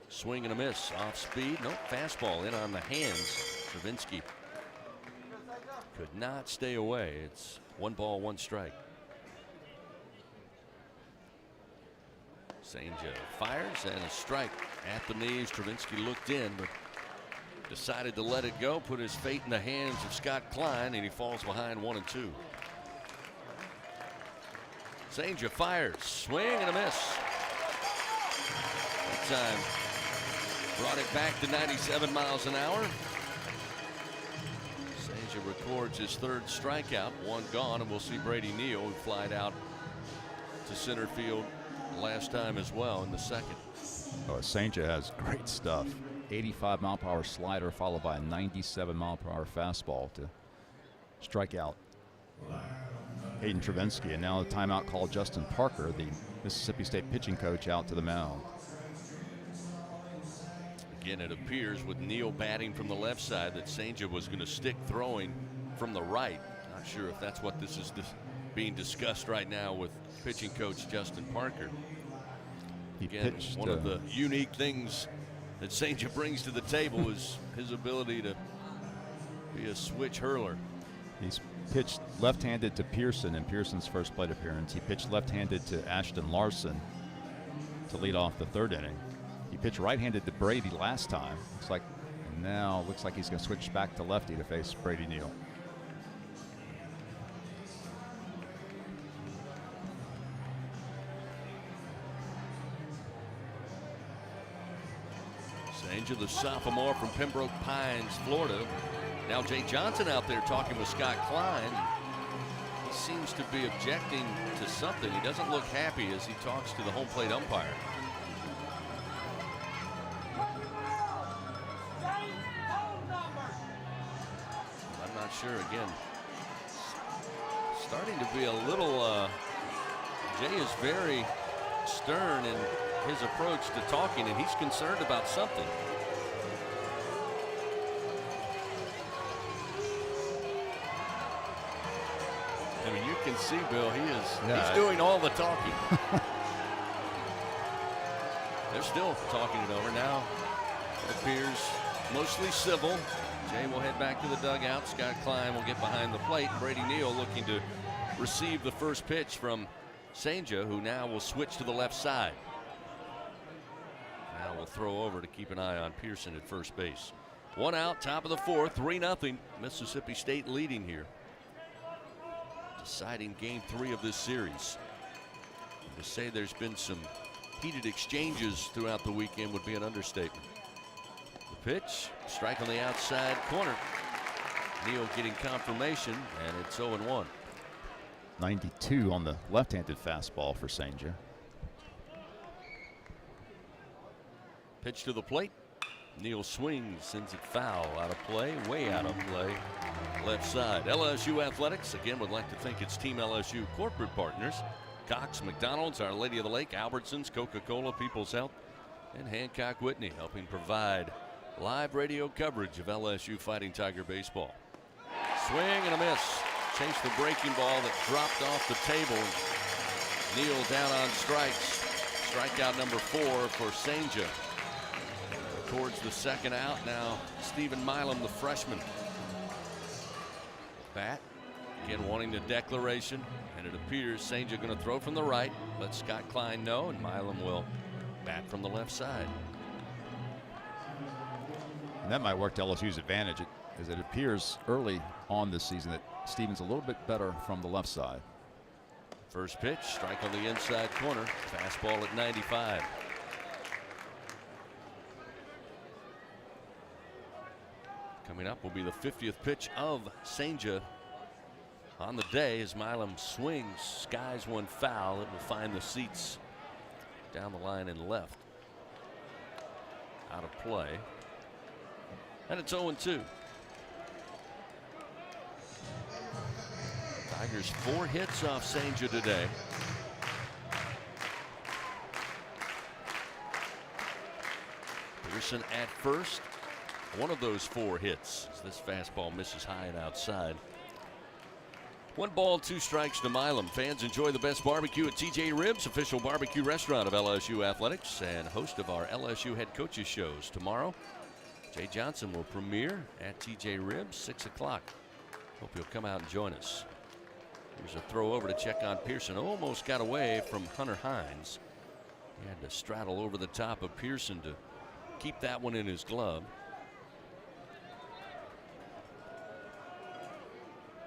Swing and a miss. Off speed. Nope, fastball in on the hands. Travinsky could not stay away. It's 1 ball, 1 strike. Senja fires and a strike at the knees. Travinsky looked in, but decided to let it go. Put his fate in the hands of Scott Klein, and he falls behind 1-2. Senja fires, swing and a miss. That time brought it back to 97 miles an hour. Senja records his third strikeout, 1 gone, and we'll see Brady Neal, who flied out to center field last time as well in the second. Oh, Senja has great stuff. 85 mile per hour slider followed by a 97 mile per hour fastball to strike out Hayden Travinsky. And now the timeout called Justin Parker, the Mississippi State pitching coach, out to the mound. Again, it appears with Neal batting from the left side that Senja was going to stick throwing from the right. Not sure if that's what this is being discussed right now with pitching coach Justin Parker. Again, one of the unique things that Senja brings to the table is his ability to be a switch hurler. He's pitched left-handed to Pearson in Pearson's first plate appearance. He pitched left-handed to Ashton Larson to lead off the third inning. He pitched right-handed to Brady last time. Looks like he's going to switch back to lefty to face Brady Neal. Senja, the sophomore from Pembroke Pines, Florida. Now Jay Johnson out there talking with Scott Klein. He seems to be objecting to something. He doesn't look happy as he talks to the home plate umpire. I'm not sure. Again, starting to be a little, Jay is very stern in his approach to talking, and he's concerned about something. I mean, you can see, Bill, he's doing all the talking. They're still talking it over now. It appears mostly civil. Jay will head back to the dugout. Scott Klein will get behind the plate. Brady Neal looking to receive the first pitch from Senja, who now will switch to the left side. will throw over to keep an eye on Pearson at first base. 1 out, top of the 4th, 3-0. Mississippi State leading here. Deciding game 3 of this series. To say there's been some heated exchanges throughout the weekend would be an understatement. The pitch, strike on the outside corner. Neal getting confirmation, and it's 0-1. 92 on the left-handed fastball for Sanger. Pitch to the plate. Neal swings, sends it foul, out of play, way out of play, left side. LSU Athletics again would like to thank its Team LSU corporate partners: Cox, McDonald's, Our Lady of the Lake, Albertsons, Coca-Cola, People's Health, and Hancock Whitney, helping provide live radio coverage of LSU Fighting Tiger baseball. Swing and a miss. Chased the breaking ball that dropped off the table. Neal down on strikes. Strikeout number 4 for Sanger. Towards the second out now, Stephen Milam, the freshman. Bat, again wanting the declaration, and it appears Sanger going to throw from the right. Let Scott Klein know, and Milam will bat from the left side. And that might work to LSU's advantage, as it appears early on this season that Stevens a little bit better from the left side. First pitch, strike on the inside corner. Fastball at 95. Coming up will be the 50th pitch of Sanger on the day as Milam swings, skies one foul. It will find the seats down the line and left. Out of play. And it's 0-2. Tigers 4 hits off Sanger today. Pearson at first. One of those 4 hits. This fastball misses high and outside. 1 ball, 2 strikes to Milam. Fans, enjoy the best barbecue at TJ Ribs, official barbecue restaurant of LSU Athletics and host of our LSU head coaches shows. Tomorrow, Jay Johnson will premiere at TJ Ribs, 6 o'clock. Hope you'll come out and join us. Here's a throw over to check on Pearson. Almost got away from Hunter Hines. He had to straddle over the top of Pearson to keep that one in his glove.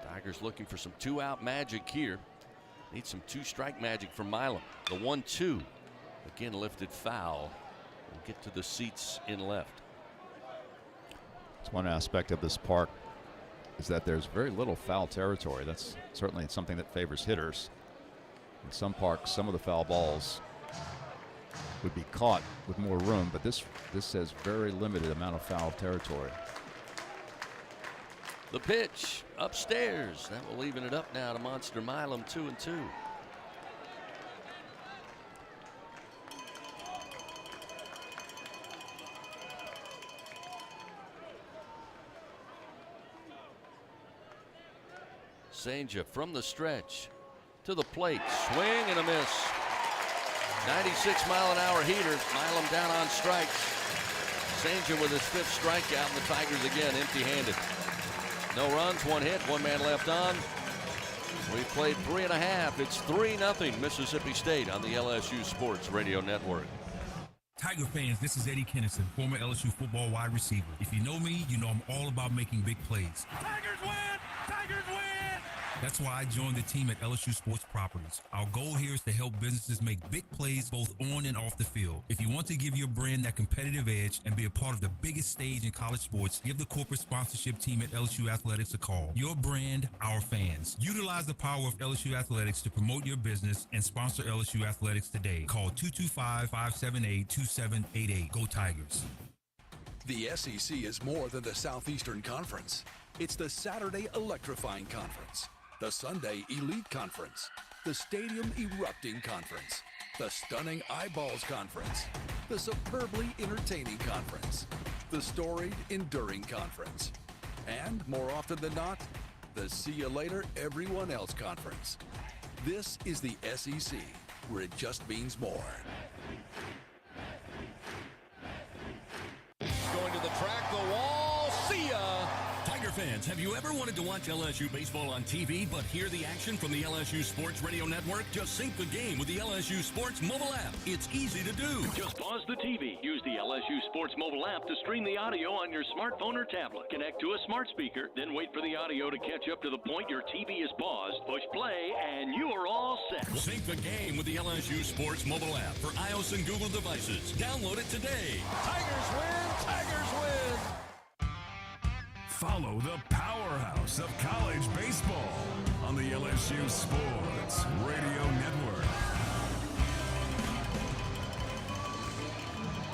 Tigers looking for some 2-out magic here. Need some 2-strike magic from Milam. The 1-2 again lifted foul. We'll get to the seats in left. It's one aspect of this park is that there's very little foul territory. That's certainly something that favors hitters. In some parks, some of the foul balls would be caught with more room, but this has very limited amount of foul territory. The pitch upstairs. That will even it up now to Monster Milam, 2-2. Sanger from the stretch to the plate. Swing and a miss. 96-mile-an-hour heater. Milam down on strikes. Sanger with his 5th strikeout, and the Tigers again empty-handed. No runs, 1 hit, 1 man left on. We played 3.5. It's 3-0 Mississippi State on the LSU Sports Radio Network. Tiger fans, this is Eddie Kennison, former LSU football wide receiver. If you know me, you know I'm all about making big plays. Tigers win! Tigers win! That's why I joined the team at LSU Sports Properties. Our goal here is to help businesses make big plays both on and off the field. If you want to give your brand that competitive edge and be a part of the biggest stage in college sports, give the corporate sponsorship team at LSU Athletics a call. Your brand, our fans. Utilize the power of LSU Athletics to promote your business and sponsor LSU Athletics today. Call 225-578-2788. Go Tigers. The SEC is more than the Southeastern Conference. It's the Saturday Electrifying Conference, the Sunday Elite Conference, the Stadium Erupting Conference, the Stunning Eyeballs Conference, the Superbly Entertaining Conference, the Storied Enduring Conference, and, more often than not, the See You Later Everyone Else Conference. This is the SEC, where it just means more. Going to the track, the wall, see ya! Tiger fans, have you ever wanted to watch LSU baseball on TV but hear the action from the LSU Sports Radio Network? Just sync the game with the LSU Sports mobile app. It's easy to do. Just pause the TV. Use the LSU Sports mobile app to stream the audio on your smartphone or tablet. Connect to a smart speaker, then wait for the audio to catch up to the point your TV is paused. Push play, and you are all set. Sync the game with the LSU Sports mobile app for iOS and Google devices. Download it today. Tigers win! Tigers win! Follow the powerhouse of college baseball on the LSU Sports Radio Network.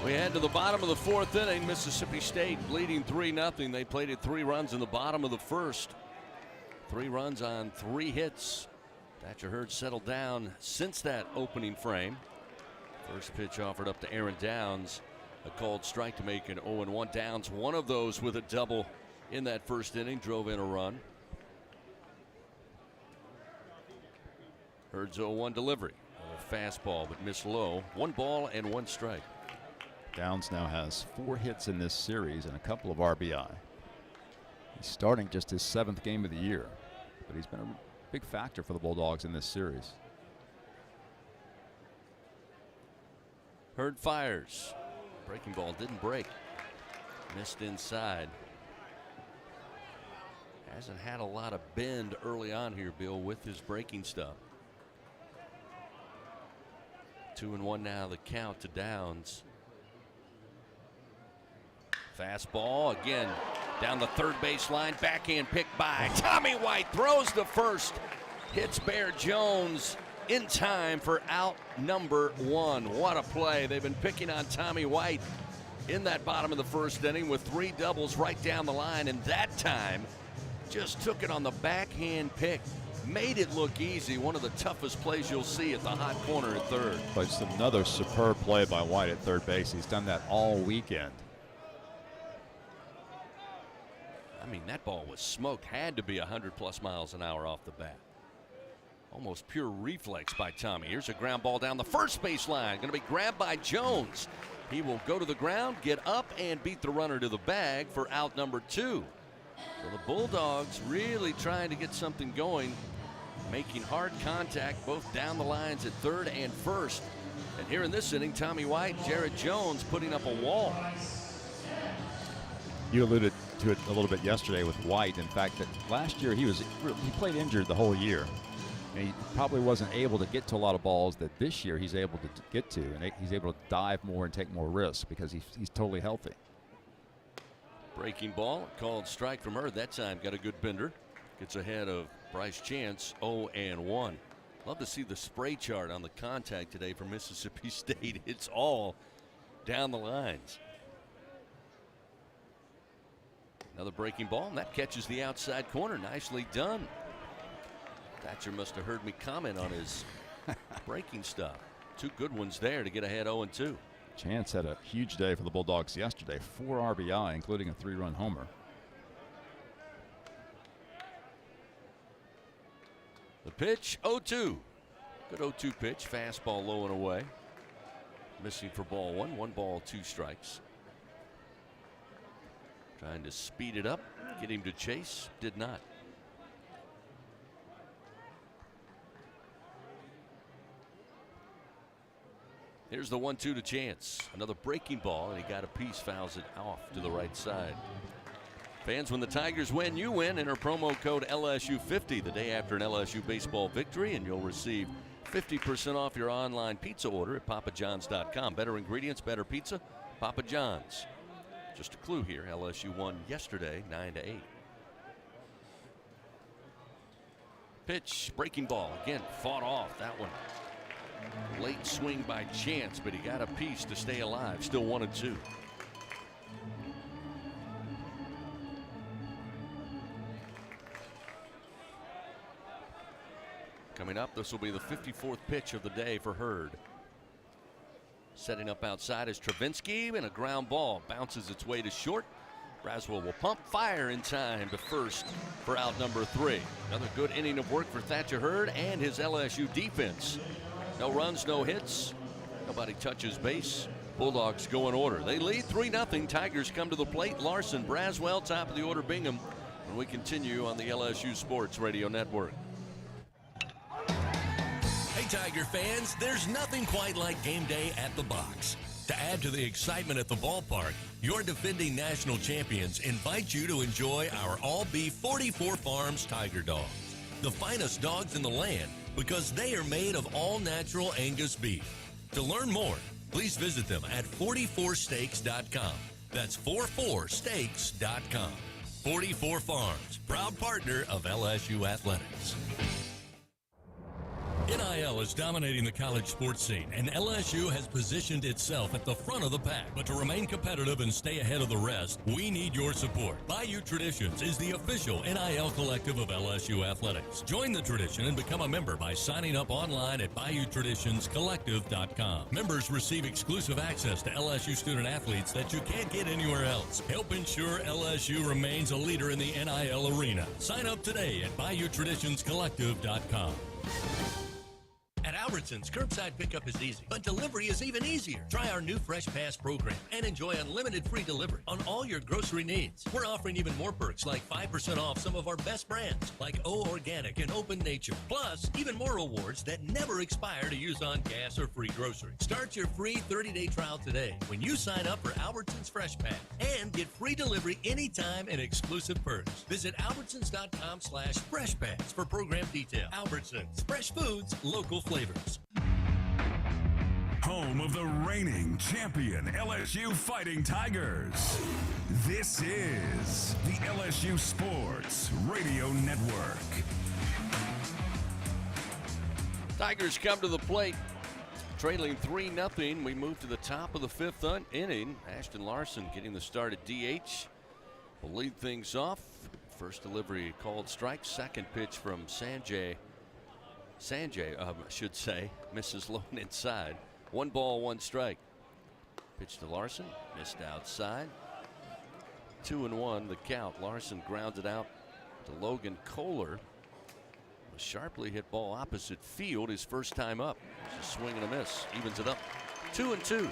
We head to the bottom of the fourth inning. Mississippi State leading 3-0. They played at 3 runs in the bottom of the first. 3 runs on 3 hits. Thatcher Hurd settled down since that opening frame. First pitch offered up to Aaron Downs. A called strike to make an 0-1. Downs, one of those with a double in that first inning, drove in a run. Hurd's 0-1 delivery. A fastball, but missed low. 1 ball and 1 strike. Downs now has 4 hits in this series and a couple of RBI. He's starting just his 7th game of the year, but he's been a big factor for the Bulldogs in this series. Hurd fires. Breaking ball didn't break. Missed inside. Hasn't had a lot of bend early on here, Bill, with his breaking stuff. 2-1 now, the count to Downs. Fastball again down the third base line. Backhand pick by Tommy White. Throws to first. Hits Bear Jones in time for out number 1. What a play. They've been picking on Tommy White in that bottom of the first inning with 3 doubles right down the line. And that time just took it on the backhand pick. Made it look easy. One of the toughest plays you'll see at the hot corner at third. But it's another superb play by White at third base. He's done that all weekend. I mean, that ball was smoked. Had to be 100+ miles an hour off the bat. Almost pure reflex by Tommy. Here's a ground ball down the first base line. Going to be grabbed by Jones. He will go to the ground, get up, and beat the runner to the bag for out number 2. So the Bulldogs really trying to get something going, making hard contact both down the lines at third and first. And here in this inning, Tommy White, Jared Jones putting up a wall. You alluded to it a little bit yesterday with White. In fact, that last year he played injured the whole year. And he probably wasn't able to get to a lot of balls that this year he's able to get to. And he's able to dive more and take more risks because he's totally healthy. Breaking ball, called strike from Hurd. That time got a good bender. Gets ahead of Bryce Chance, 0-1. Love to see the spray chart on the contact today for Mississippi State. It's all down the lines. Another breaking ball, and that catches the outside corner. Nicely done. Thatcher must have heard me comment on his breaking stuff. 2 good ones there to get ahead 0-2. Chance had a huge day for the Bulldogs yesterday. 4 RBI, including a 3-run homer. The pitch, 0-2. Good 0-2 pitch. Fastball low and away. Missing for ball 1. 1 ball, 2 strikes. Trying to speed it up, get him to chase. Did not. Here's the 1-2 to Chance. Another breaking ball, and he got a piece, fouls it off to the right side. Fans, when the Tigers win, you win. Enter promo code LSU50 the day after an LSU baseball victory, and you'll receive 50% off your online pizza order at papajohns.com. Better ingredients, better pizza, Papa John's. Just a clue here, LSU won yesterday 9-8. Pitch, breaking ball, again, fought off that one. Late swing by Chance, but he got a piece to stay alive. Still 1-2. Coming up, this will be the 54th pitch of the day for Hurd. Setting up outside is Travinski, and a ground ball bounces its way to short. Braswell will pump, fire in time to first for out number 3. Another good inning of work for Thatcher Hurd and his LSU defense. No runs, no hits. Nobody touches base. Bulldogs go in order. They lead 3-0. Tigers come to the plate. Larson, Braswell, top of the order, Bingham, when we continue on the LSU Sports Radio Network. Hey, Tiger fans, there's nothing quite like game day at the box. To add to the excitement at the ballpark, your defending national champions invite you to enjoy our all-beef 44 Farms Tiger Dogs. The finest dogs in the land because they are made of all-natural Angus beef. To learn more, please visit them at 44steaks.com. That's 44steaks.com. 44 Farms, proud partner of LSU Athletics. NIL is dominating the college sports scene, and LSU has positioned itself at the front of the pack. But to remain competitive and stay ahead of the rest, we need your support. Bayou Traditions is the official NIL collective of LSU Athletics. Join the tradition and become a member by signing up online at BayouTraditionsCollective.com. Members receive exclusive access to LSU student athletes that you can't get anywhere else. Help ensure LSU remains a leader in the NIL arena. Sign up today at BayouTraditionsCollective.com. At Albertsons, curbside pickup is easy, but delivery is even easier. Try our new Fresh Pass program and enjoy unlimited free delivery on all your grocery needs. We're offering even more perks like 5% off some of our best brands like O Organic and Open Nature. Plus, even more rewards that never expire to use on gas or free groceries. Start your free 30-day trial today when you sign up for Albertsons Fresh Pass and get free delivery anytime and exclusive perks. Visit Albertsons.com/Fresh Pass for program detail. Albertsons, fresh foods, local flavors. Home of the reigning champion LSU Fighting Tigers. This is the LSU Sports Radio Network. Tigers come to the plate, trailing 3-0. We move to the top of the fifth inning. Ashton Larson getting the start at DH. Will lead things off. First delivery called strike. Second pitch from Sanjay, I should say, misses low and inside. 1 ball, 1 strike. Pitch to Larson, missed outside. 2-1 the count. Larson grounded out to Logan Kohler. A sharply hit ball opposite field his first time up. It's a swing and a miss. Evens it up. 2-2.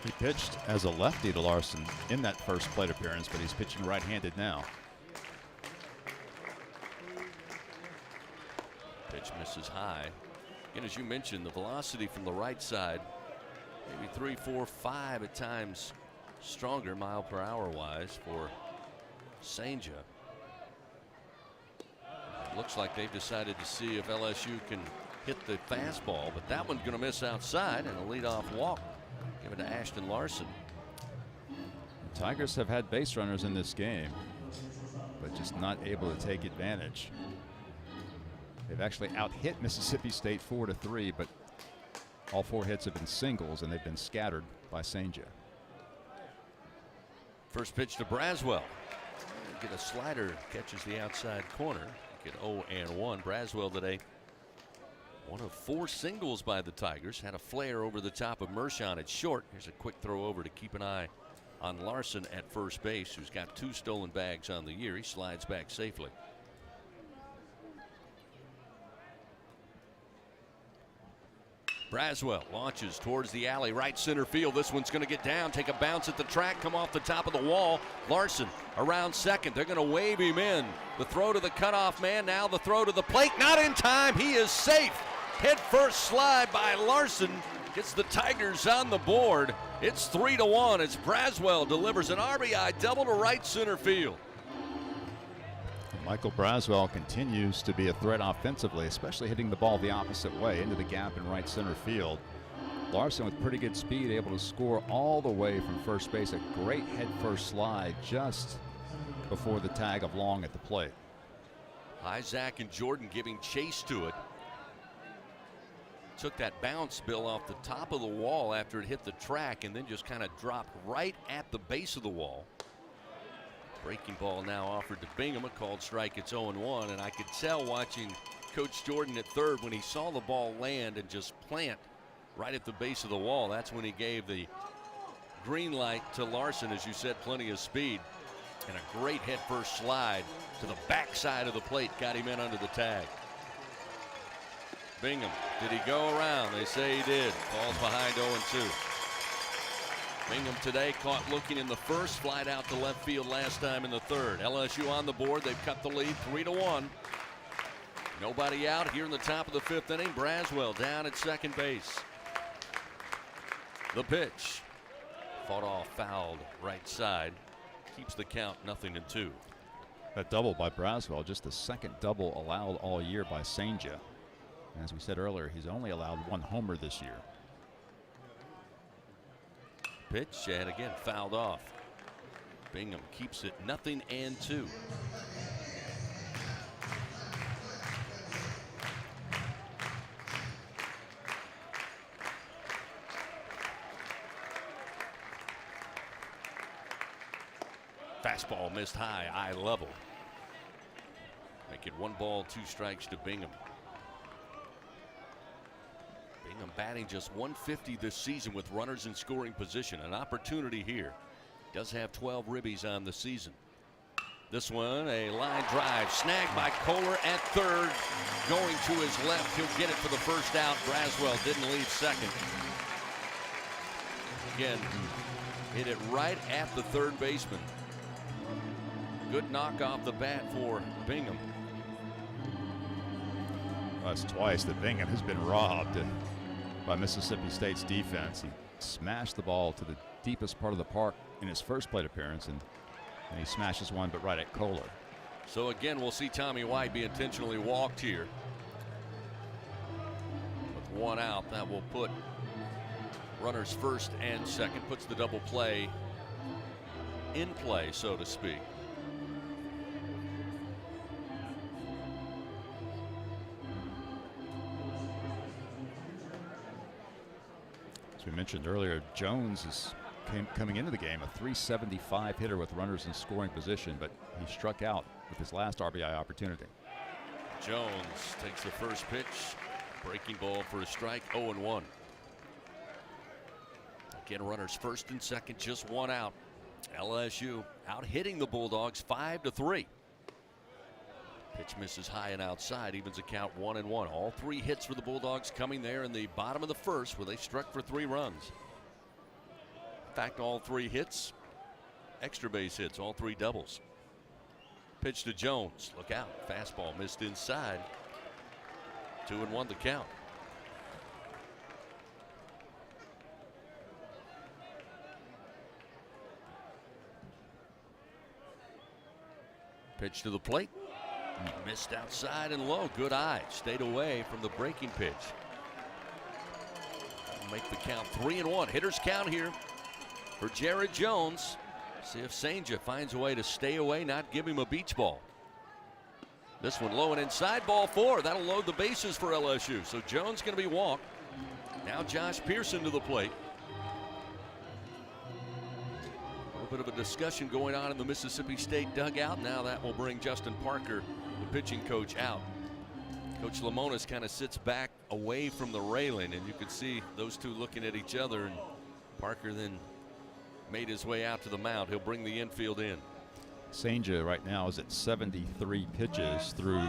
He pitched as a lefty to Larson in that first plate appearance, but he's pitching right-handed now. Pitch misses high. Again, as you mentioned, the velocity from the right side, maybe 3, 4, 5 at times stronger mile per hour wise for Sanjay. It looks like they've decided to see if LSU can hit the fastball, but that one's going to miss outside, and a leadoff walk. Give it to Ashton Larson. The Tigers have had base runners in this game, but just not able to take advantage. They've actually out-hit Mississippi State 4-3, but all 4 hits have been singles, and they've been scattered by Sanjay. First pitch to Braswell. Get a slider, catches the outside corner. Get 0-1. Braswell today, 1 of 4 singles by the Tigers. Had a flare over the top of Mershon at short. Here's a quick throw over to keep an eye on Larson at first base, who's got 2 stolen bags on the year. He slides back safely. Braswell launches towards the alley, right center field. This one's going to get down, take a bounce at the track, come off the top of the wall. Larson around second. They're going to wave him in. The throw to the cutoff man, now the throw to the plate. Not in time. He is safe. Head first slide by Larson gets the Tigers on the board. It's 3-1 as Braswell delivers an RBI double to right center field. Michael Braswell continues to be a threat offensively, especially hitting the ball the opposite way into the gap in right center field. Larson with pretty good speed, able to score all the way from first base. A great head first slide just before the tag of Long at the plate. Isaac and Jordan giving chase to it. Took that bounce, Bill, off the top of the wall after it hit the track and then just kind of dropped right at the base of the wall. Breaking ball now offered to Bingham, a called strike. It's 0-1, and I could tell watching Coach Jordan at third when he saw the ball land and just plant right at the base of the wall. That's when he gave the green light to Larson. As you said, plenty of speed and a great head first slide to the backside of the plate. Got him in under the tag. Bingham, did he go around? They say he did. Falls behind 0-2. Bingham today caught looking in the first, flied out to left field last time in the third. LSU on the board. They've cut the lead 3-1. Nobody out here in the top of the fifth inning. Braswell down at second base. The pitch. Fought off, fouled right side. Keeps the count 0-2. That double by Braswell, just the second double allowed all year by Senja. As we said earlier, he's only allowed one homer this year. Pitch, and again fouled off. Bingham keeps it 0-2. Fastball missed high, eye level. Make it 1 ball, 2 strikes to Bingham. Bingham batting just .150 this season with runners in scoring position. An opportunity here. Does have 12 ribbies on the season. This one, a line drive, snagged by Kohler at third. Going to his left, he'll get it for the first out. Braswell didn't leave second. Again, hit it right at the third baseman. Good knock off the bat for Bingham. Well, that's twice that Bingham has been robbed by Mississippi State's defense. He smashed the ball to the deepest part of the park in his first plate appearance, and he smashes one, but right at Kohler. So again, we'll see Tommy White be intentionally walked here. With 1 out, that will put runners first and second, puts the double play in play, so to speak. As we mentioned earlier, Jones is coming into the game a .375 hitter with runners in scoring position, but he struck out with his last RBI opportunity. Jones takes the first pitch, breaking ball for a strike, 0-1. Again, runners first and second, just 1 out. LSU out hitting the Bulldogs 5-3. Pitch misses high and outside, evens the count 1-1. All 3 hits for the Bulldogs coming there in the bottom of the first, where they struck for 3 runs. In fact, all 3 hits, extra base hits, all 3 doubles. Pitch to Jones. Look out. Fastball missed inside. 2-1 the count. Pitch to the plate. Missed outside and low. Good eye. Stayed away from the breaking pitch. Make the count 3-1. Hitters count here for Jared Jones. See if Senja finds a way to stay away, not give him a beach ball. This one low and inside, ball 4. That'll load the bases for LSU. So Jones going to be walked. Now Josh Pearson to the plate. A little bit of a discussion going on in the Mississippi State dugout. Now that will bring Justin Parker, the pitching coach, out. Coach Lamonis kind of sits back away from the railing, and you can see those two looking at each other, and Parker then made his way out to the mound. He'll bring the infield in. Senja right now is at 73 pitches through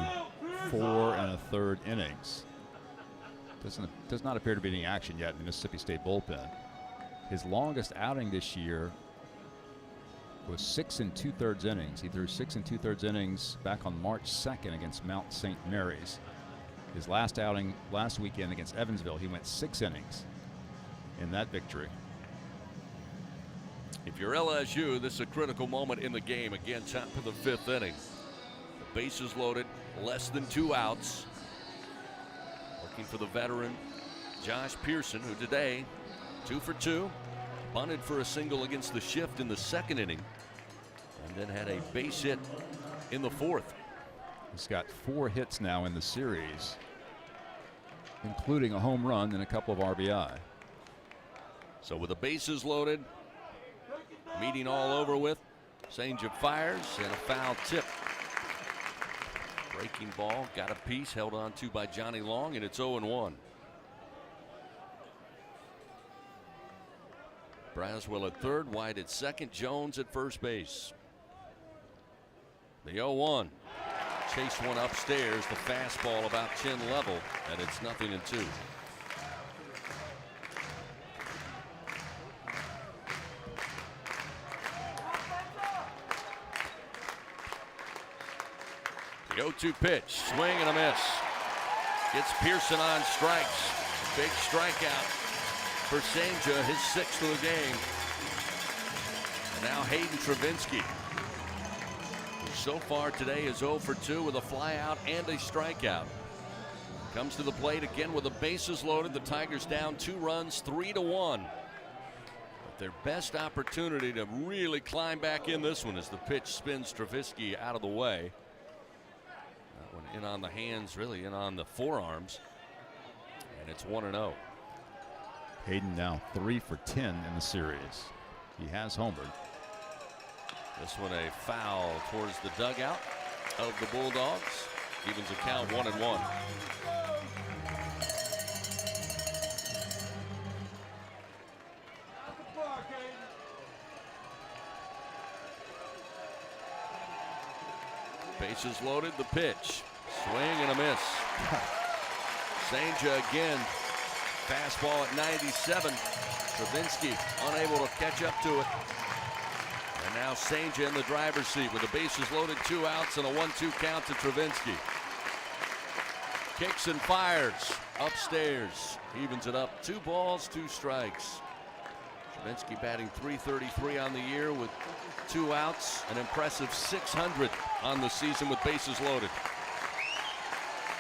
4 1/3 innings. Does not appear to be any action yet in the Mississippi State bullpen. His longest outing this year was 6 2/3 innings. He threw 6 2/3 innings back on March 2nd against Mount St. Mary's. His last outing last weekend against Evansville, he went 6 innings in that victory. If you're LSU, this is a critical moment in the game. Again, top of the 5th inning. The bases loaded, less than 2 outs. Looking for the veteran Josh Pearson, who today 2 for 2. Bunted for a single against the Shift in the 2nd inning, and then had a base hit in the 4th. He's got 4 hits now in the series, including a home run and a couple of RBI. So with the bases loaded, meeting all over with, Senja fires and a foul tip. Breaking ball, got a piece, held on to by Johnny Long, and it's 0-1. Braswell at third, White at second, Jones at first base. The 0-1. Chase one upstairs, the fastball about chin level, and it's 0-2. 0-2 pitch, swing and a miss. Gets Pearson on strikes. Big strikeout for Senja, his 6th of the game. And now Hayden Travinski, who so far today is 0 for 2 with a fly out and a strikeout. Comes to the plate again with the bases loaded. The Tigers down 2 runs, 3-1. But their best opportunity to really climb back in this one as the pitch spins Travinski out of the way. That one in on the hands, really in on the forearms. And it's 1-0. Hayden now 3 for 10 in the series. He has homered. This one a foul towards the dugout of the Bulldogs. Evens the count 1-1. Bases loaded, the pitch. Swing and a miss. Senja again. Fastball at 97. Travinski unable to catch up to it. And now Senja in the driver's seat with the bases loaded, 2 outs and a 1-2 count to Travinski. Kicks and fires upstairs. Evens it up. 2 balls, 2 strikes. Travinski batting .333 on the year with 2 outs. An impressive 600 on the season with bases loaded.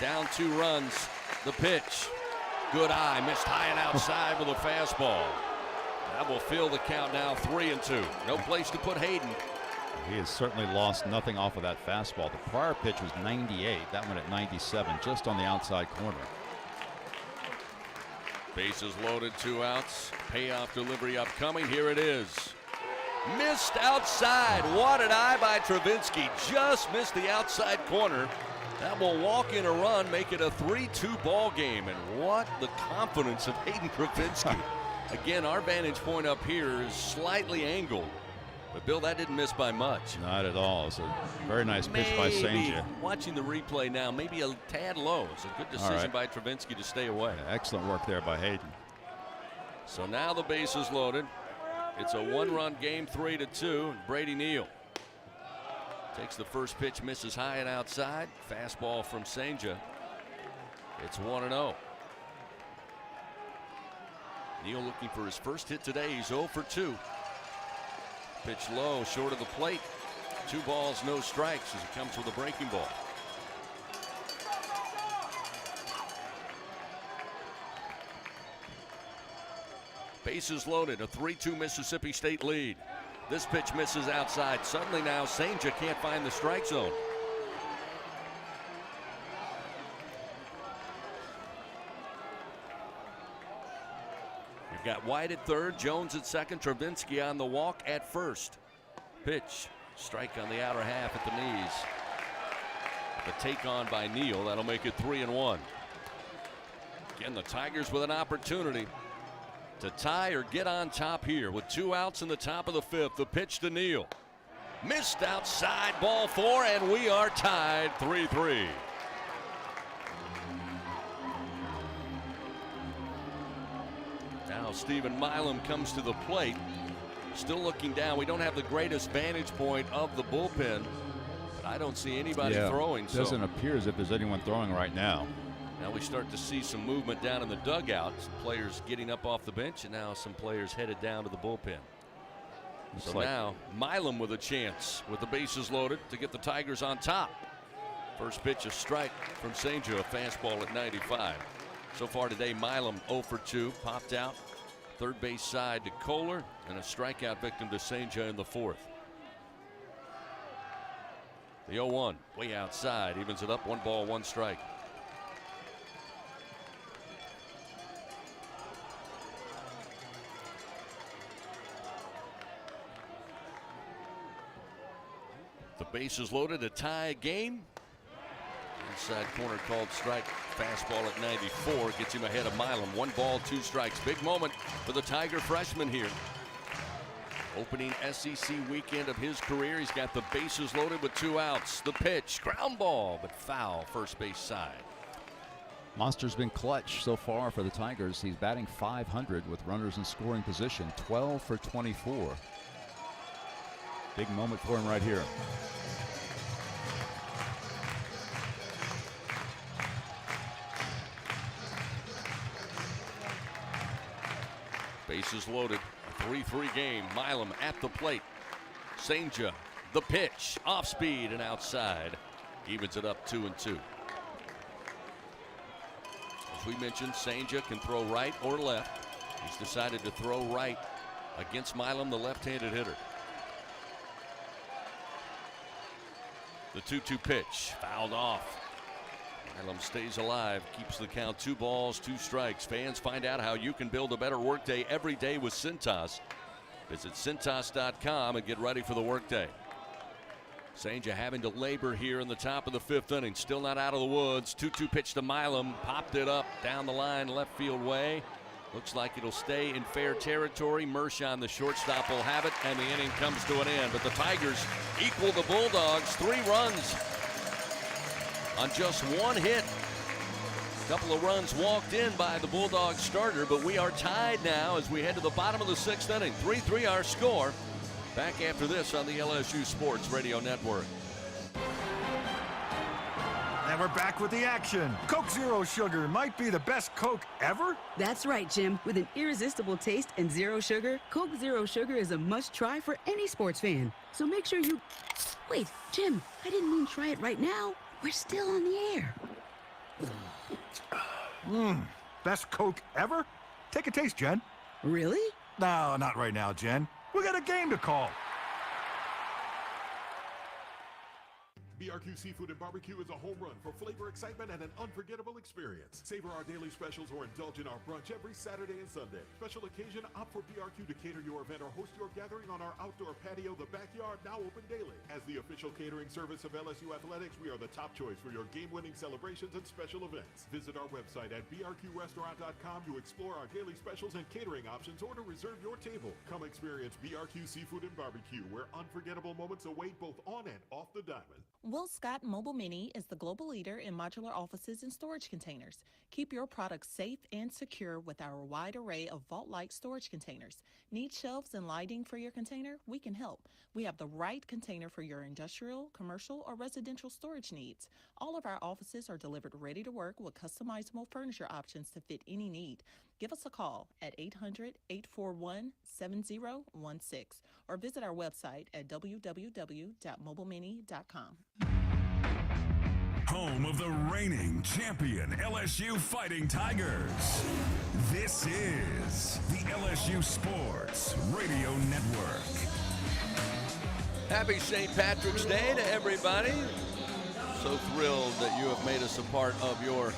Down 2 runs. The pitch. Good eye. Missed high and outside with a fastball. That will fill the count now 3-2. No place to put Hayden. He has certainly lost nothing off of that fastball. The prior pitch was 98. That one at 97, just on the outside corner. Bases loaded, 2 outs. Payoff delivery upcoming. Here it is. Missed outside. What an eye by Travinski. Just missed the outside corner. That will walk in a run, make it a 3-2 ball game. And what the confidence of Hayden Travinski. Again, our vantage point up here is slightly angled. But, Bill, that didn't miss by much. Not at all. It's a very nice pitch by Senja. Watching the replay now, maybe a tad low. It's a good decision by Travinski to stay away. Yeah, excellent work there by Hayden. So now the base is loaded. It's a 1-run game, 3-2. Brady Neal takes the first pitch, misses high and outside. Fastball from Senja. It's 1-0. Neal looking for his first hit today. He's 0 for 2. Pitch low, short of the plate. 2 balls, no strikes as it comes with a breaking ball. Bases loaded, a 3-2 Mississippi State lead. This pitch misses outside. Suddenly now Senja can't find the strike zone. We've got White at third, Jones at second, Travinski on the walk at first. Pitch, strike on the outer half at the knees. The take on by Neal, that'll make it 3-1. Again, the Tigers with an opportunity to tie or get on top here with 2 outs in the top of the 5th. The pitch to Neal. Missed outside, ball 4, and we are tied 3-3. Now Stephen Milam comes to the plate. Still looking down. We don't have the greatest vantage point of the bullpen, but I don't see anybody throwing. It doesn't appear as if there's anyone throwing right now. Now we start to see some movement down in the dugout. Some players getting up off the bench, and now some players headed down to the bullpen. So now Milam with a chance with the bases loaded to get the Tigers on top. First pitch, a strike from Senja, a fastball at 95. So far today, Milam 0 for 2, popped out. Third base side to Kohler, and a strikeout victim to Senja in the 4th. The 0-1 way outside, evens it up, 1 ball, 1 strike. The bases loaded, a tie game. Inside corner called strike. Fastball at 94 gets him ahead of Milam. 1 ball, 2 strikes. Big moment for the Tiger freshman here. Opening SEC weekend of his career. He's got the bases loaded with 2 outs. The pitch, ground ball, but foul, first base side. Monster's been clutch so far for the Tigers. He's batting .500 with runners in scoring position, 12 for 24. Big moment for him right here. Bases loaded. A 3-3 game. Milam at the plate. Senja, the pitch. Off speed and outside. Evens it up 2-2. As we mentioned, Senja can throw right or left. He's decided to throw right against Milam, the left-handed hitter. The 2-2 pitch. Fouled off. Milam stays alive, keeps the count 2 balls, 2 strikes. Fans, find out how you can build a better workday every day with Cintas. Visit Cintas.com and get ready for the workday. Senja having to labor here in the top of the 5th inning. Still not out of the woods. 2-2 pitch to Milam. Popped it up down the line, left field way. Looks like it'll stay in fair territory. Mershon, the shortstop, will have it, and the inning comes to an end. But the Tigers equal the Bulldogs. 3 runs on just 1 hit. A couple of runs walked in by the Bulldogs starter, but we are tied now as we head to the bottom of the 6th inning. 3-3 our score. Back after this on the LSU Sports Radio Network. And we're back with the action. Coke Zero Sugar might be the best Coke ever. That's right, Jim. With an irresistible taste and zero sugar, Coke Zero Sugar is a must-try for any sports fan. So make sure you... Wait, Jim, I didn't mean try it right now. We're still on the air. Best Coke ever? Take a taste, Jen. Really? No, not right now, Jen. We got a game to call. BRQ Seafood and Barbecue is a home run for flavor, excitement, and an unforgettable experience. Savor our daily specials or indulge in our brunch every Saturday and Sunday. Special occasion, opt for BRQ to cater your event or host your gathering on our outdoor patio, the backyard, now open daily. As the official catering service of LSU Athletics, we are the top choice for your game-winning celebrations and special events. Visit our website at brqrestaurant.com to explore our daily specials and catering options or to reserve your table. Come experience BRQ Seafood and Barbecue, where unforgettable moments await both on and off the diamond. Will Scott Mobile Mini is the global leader in modular offices and storage containers. Keep your products safe and secure with our wide array of vault-like storage containers. Need shelves and lighting for your container? We can help. We have the right container for your industrial, commercial, or residential storage needs. All of our offices are delivered ready to work with customizable furniture options to fit any need. Give us a call at 800-841-7016 or visit our website at www.mobilemini.com. Home of the reigning champion LSU Fighting Tigers. This is the LSU Sports Radio Network. Happy St. Patrick's Day to everybody. So thrilled that you have made us a part of your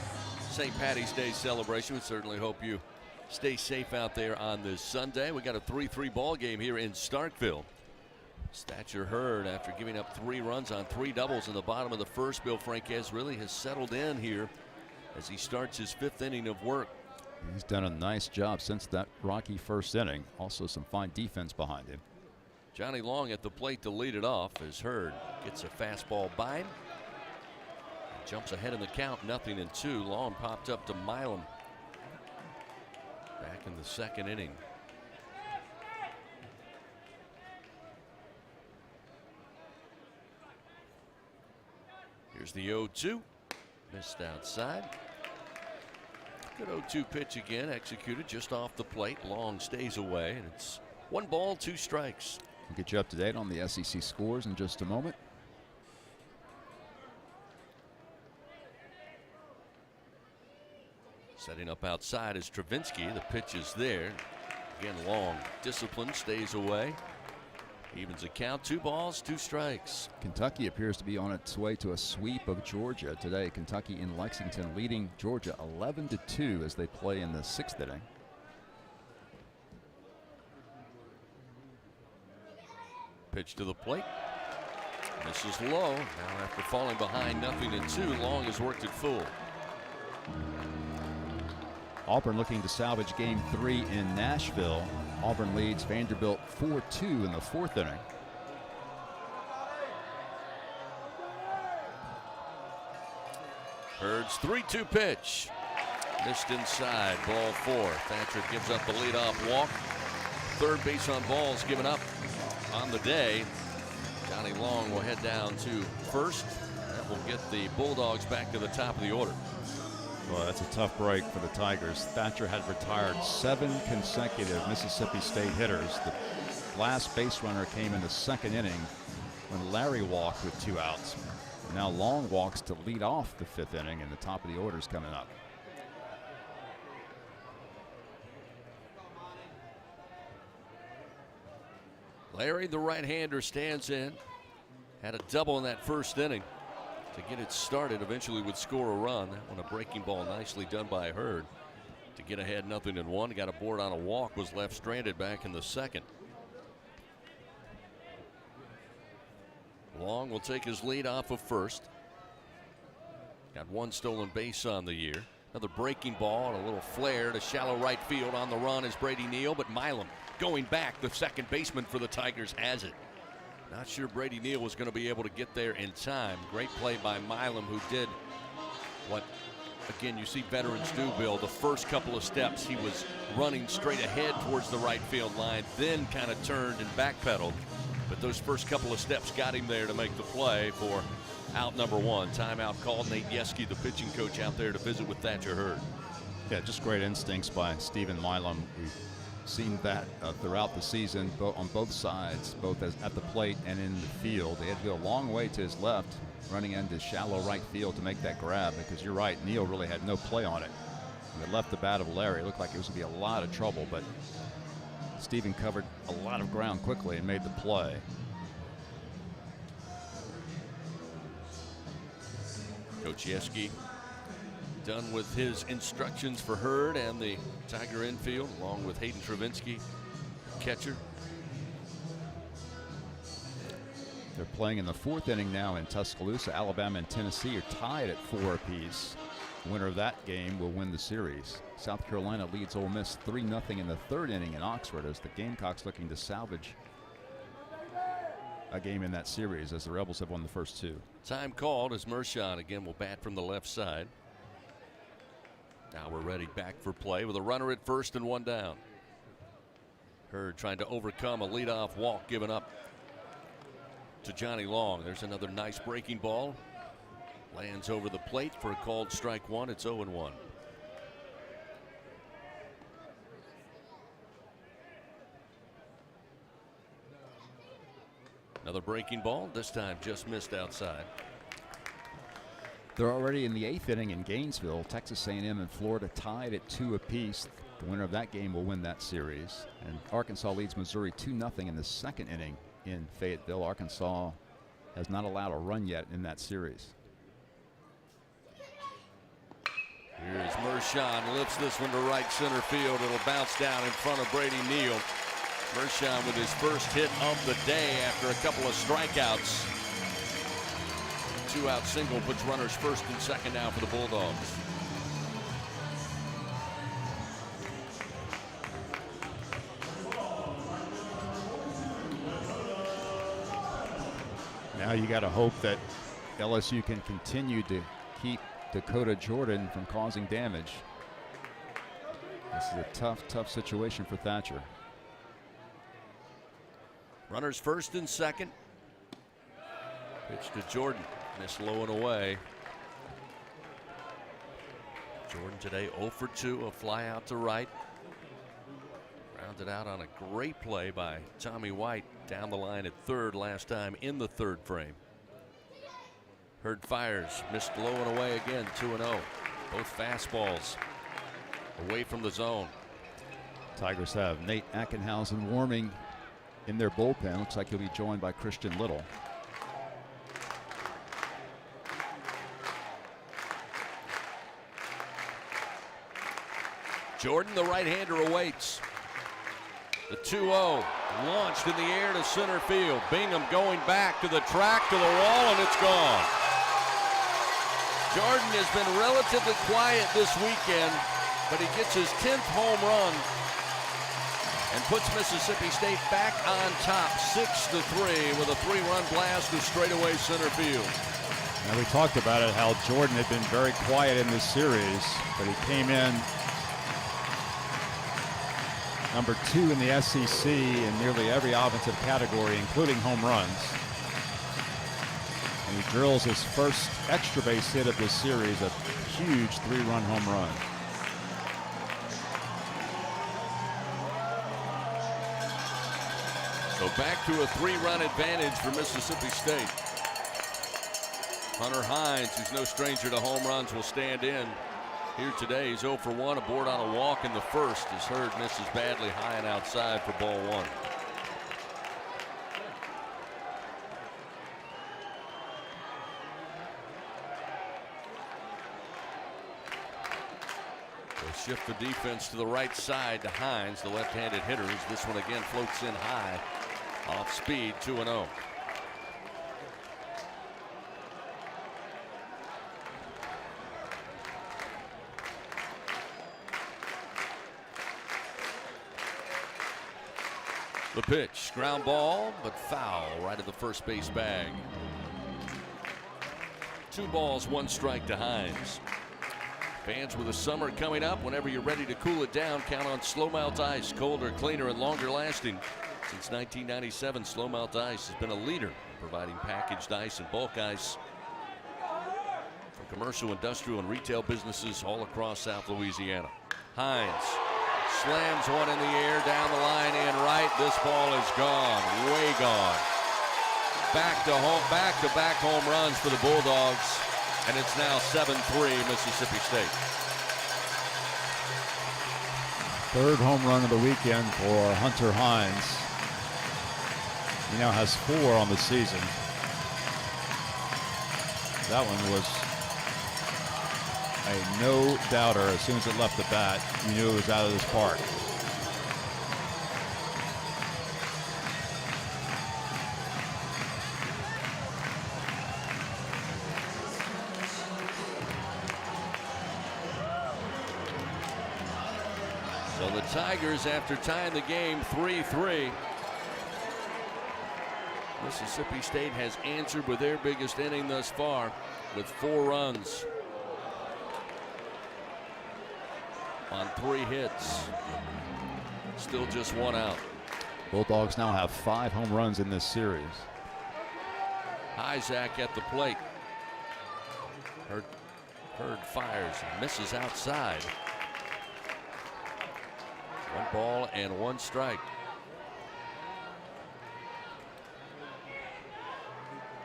St. Patty's Day celebration. We certainly hope you stay safe out there on this Sunday. We got a 3-3 ball game here in Starkville. Statcher Hurd, after giving up 3 runs on 3 doubles in the bottom of the first, Bill Franquez really has settled in here as he starts his 5th inning of work. He's done a nice job since that rocky first inning. Also some fine defense behind him. Johnny Long at the plate to lead it off as Hurd gets a fastball by him. Jumps ahead in the count, 0-2. Long popped up to Milam back in the 2nd inning. Here's the 0-2. Missed outside. Good 0-2 pitch again, executed just off the plate. Long stays away, and it's 1 ball, 2 strikes. We'll get you up to date on the SEC scores in just a moment. Setting up outside is Travinsky. The pitch is there. Again, Long discipline, stays away. Evens the count, 2 balls, 2 strikes. Kentucky appears to be on its way to a sweep of Georgia today. Kentucky in Lexington leading Georgia 11-2 as they play in the 6th inning. Pitch to the plate. This is low. Now after falling behind 0-2, Long has worked it full. Auburn looking to salvage game 3 in Nashville. Auburn leads Vanderbilt 4-2 in the 4th inning. Hurd's 3-2 pitch. Missed inside, ball 4. Thatcher gives up the leadoff walk. 3rd base on balls given up on the day. Johnny Long will head down to 1st. That will get the Bulldogs back to the top of the order. Well, that's a tough break for the Tigers. Thatcher had retired 7 consecutive Mississippi State hitters. The last base runner came in the second inning when Larry walked with 2 outs. Now Long walks to lead off the 5th inning, and the top of the order is coming up. Larry, the right-hander, stands in. Had a double in that first inning to get it started. Eventually would score a run. That one a breaking ball, nicely done by Hurd to get ahead 0-1. Got a board on a walk, was left stranded back in the second. Long will take his lead off of first. Got 1 stolen base on the year. Another breaking ball and a little flare to shallow right field. On the run is Brady Neal, but Milam going back. The second baseman for the Tigers has it. Not sure Brady Neal was going to be able to get there in time. Great play by Milam, who did what, again, you see veterans do, Bill. The first couple of steps, he was running straight ahead towards the right field line, then kind of turned and backpedaled. But those first couple of steps got him there to make the play for out number 1. Timeout called. Nate Yeske, the pitching coach, out there to visit with Thatcher Hurd. Yeah, just great instincts by Stephen Milam. We've seen that throughout the season, on both sides, both at the plate and in the field. They had to go a long way to his left, running into shallow right field to make that grab, because you're right, Neal really had no play on it. When they left the bat of Larry, it looked like it was going to be a lot of trouble, but Stephen covered a lot of ground quickly and made the play. Coach Yeske done with his instructions for Hurd and the Tiger infield, along with Hayden Travinsky, catcher. They're playing in the 4th inning now in Tuscaloosa. Alabama and Tennessee are tied at 4 apiece. The winner of that game will win the series. South Carolina leads Ole Miss 3-0 in the 3rd inning in Oxford, as the Gamecocks looking to salvage a game in that series, as the Rebels have won the first 2. Time called as Mershon again will bat from the left side. Now we're ready back for play with a runner at first and 1 down. Hurd trying to overcome a leadoff walk given up to Johnny Long. There's another nice breaking ball. Lands over the plate for a called strike 1. It's 0-1. Another breaking ball, this time just missed outside. They're already in the 8th inning in Gainesville. Texas A&M and Florida tied at 2 apiece. The winner of that game will win that series. And Arkansas leads Missouri 2-0 in the 2nd inning in Fayetteville. Arkansas has not allowed a run yet in that series. Here's Mershon, lifts this one to right center field. It'll bounce down in front of Brady Neal. Mershon with his first hit of the day after a couple of strikeouts. 2-out single puts runners first and second now for the Bulldogs. Now you got to hope that LSU can continue to keep Dakota Jordan from causing damage. This is a tough situation for Thatcher. Runners first and second. Pitch to Jordan. Missed low and away. Jordan today 0 for 2. A fly out to right. Rounded out on a great play by Tommy White down the line at third last time in the 3rd frame. Hurd fires. Missed low and away again. 2-0. Both fastballs away from the zone. Tigers have Nate Ackenhausen warming in their bullpen. Looks like he'll be joined by Christian Little. Jordan, the right-hander, awaits. The 2-0 launched in the air to center field. Bingham going back to the track, to the wall, and it's gone. Jordan has been relatively quiet this weekend, but he gets his 10th home run and puts Mississippi State back on top 6-3 with a 3-run blast to straightaway center field. Now we talked about it, how Jordan had been very quiet in this series, but he came in number 2 in the SEC in nearly every offensive category, including home runs. And He drills his first extra base hit of this series, a huge 3-run home run. So back to a 3-run advantage for Mississippi State. Hunter Hines, who's no stranger to home runs, will stand in here today. He's 0 for 1, aboard on a walk in the first as Hurd misses badly high and outside for ball 1. Shift the defense to the right side to Hines, the left-handed hitters. This one again floats in high, off speed, 2-0. The pitch, ground ball, but foul right at the first base bag. 2 balls, 1 strike to Hines. Fans, with the summer coming up, whenever you're ready to cool it down, count on Slow Melt Ice. Colder, cleaner, and longer lasting. Since 1997, Slow Melt Ice has been a leader in providing packaged ice and bulk ice for commercial, industrial, and retail businesses all across South Louisiana. Hines slams one in the air, down the line, in right. This ball is gone, way gone. Back-to-back home runs for the Bulldogs. And it's now 7-3 Mississippi State. 3rd home run of the weekend for Hunter Hines. He now has 4 on the season. That one was a no-doubter. As soon as it left the bat, you knew it was out of this park. So the Tigers, after tying the game 3-3, Mississippi State has answered with their biggest inning thus far with 4 runs on 3 hits. Still just 1 out. Bulldogs now have 5 home runs in this series. Isaac at the plate. Hurd fires and misses outside. 1 ball and 1 strike.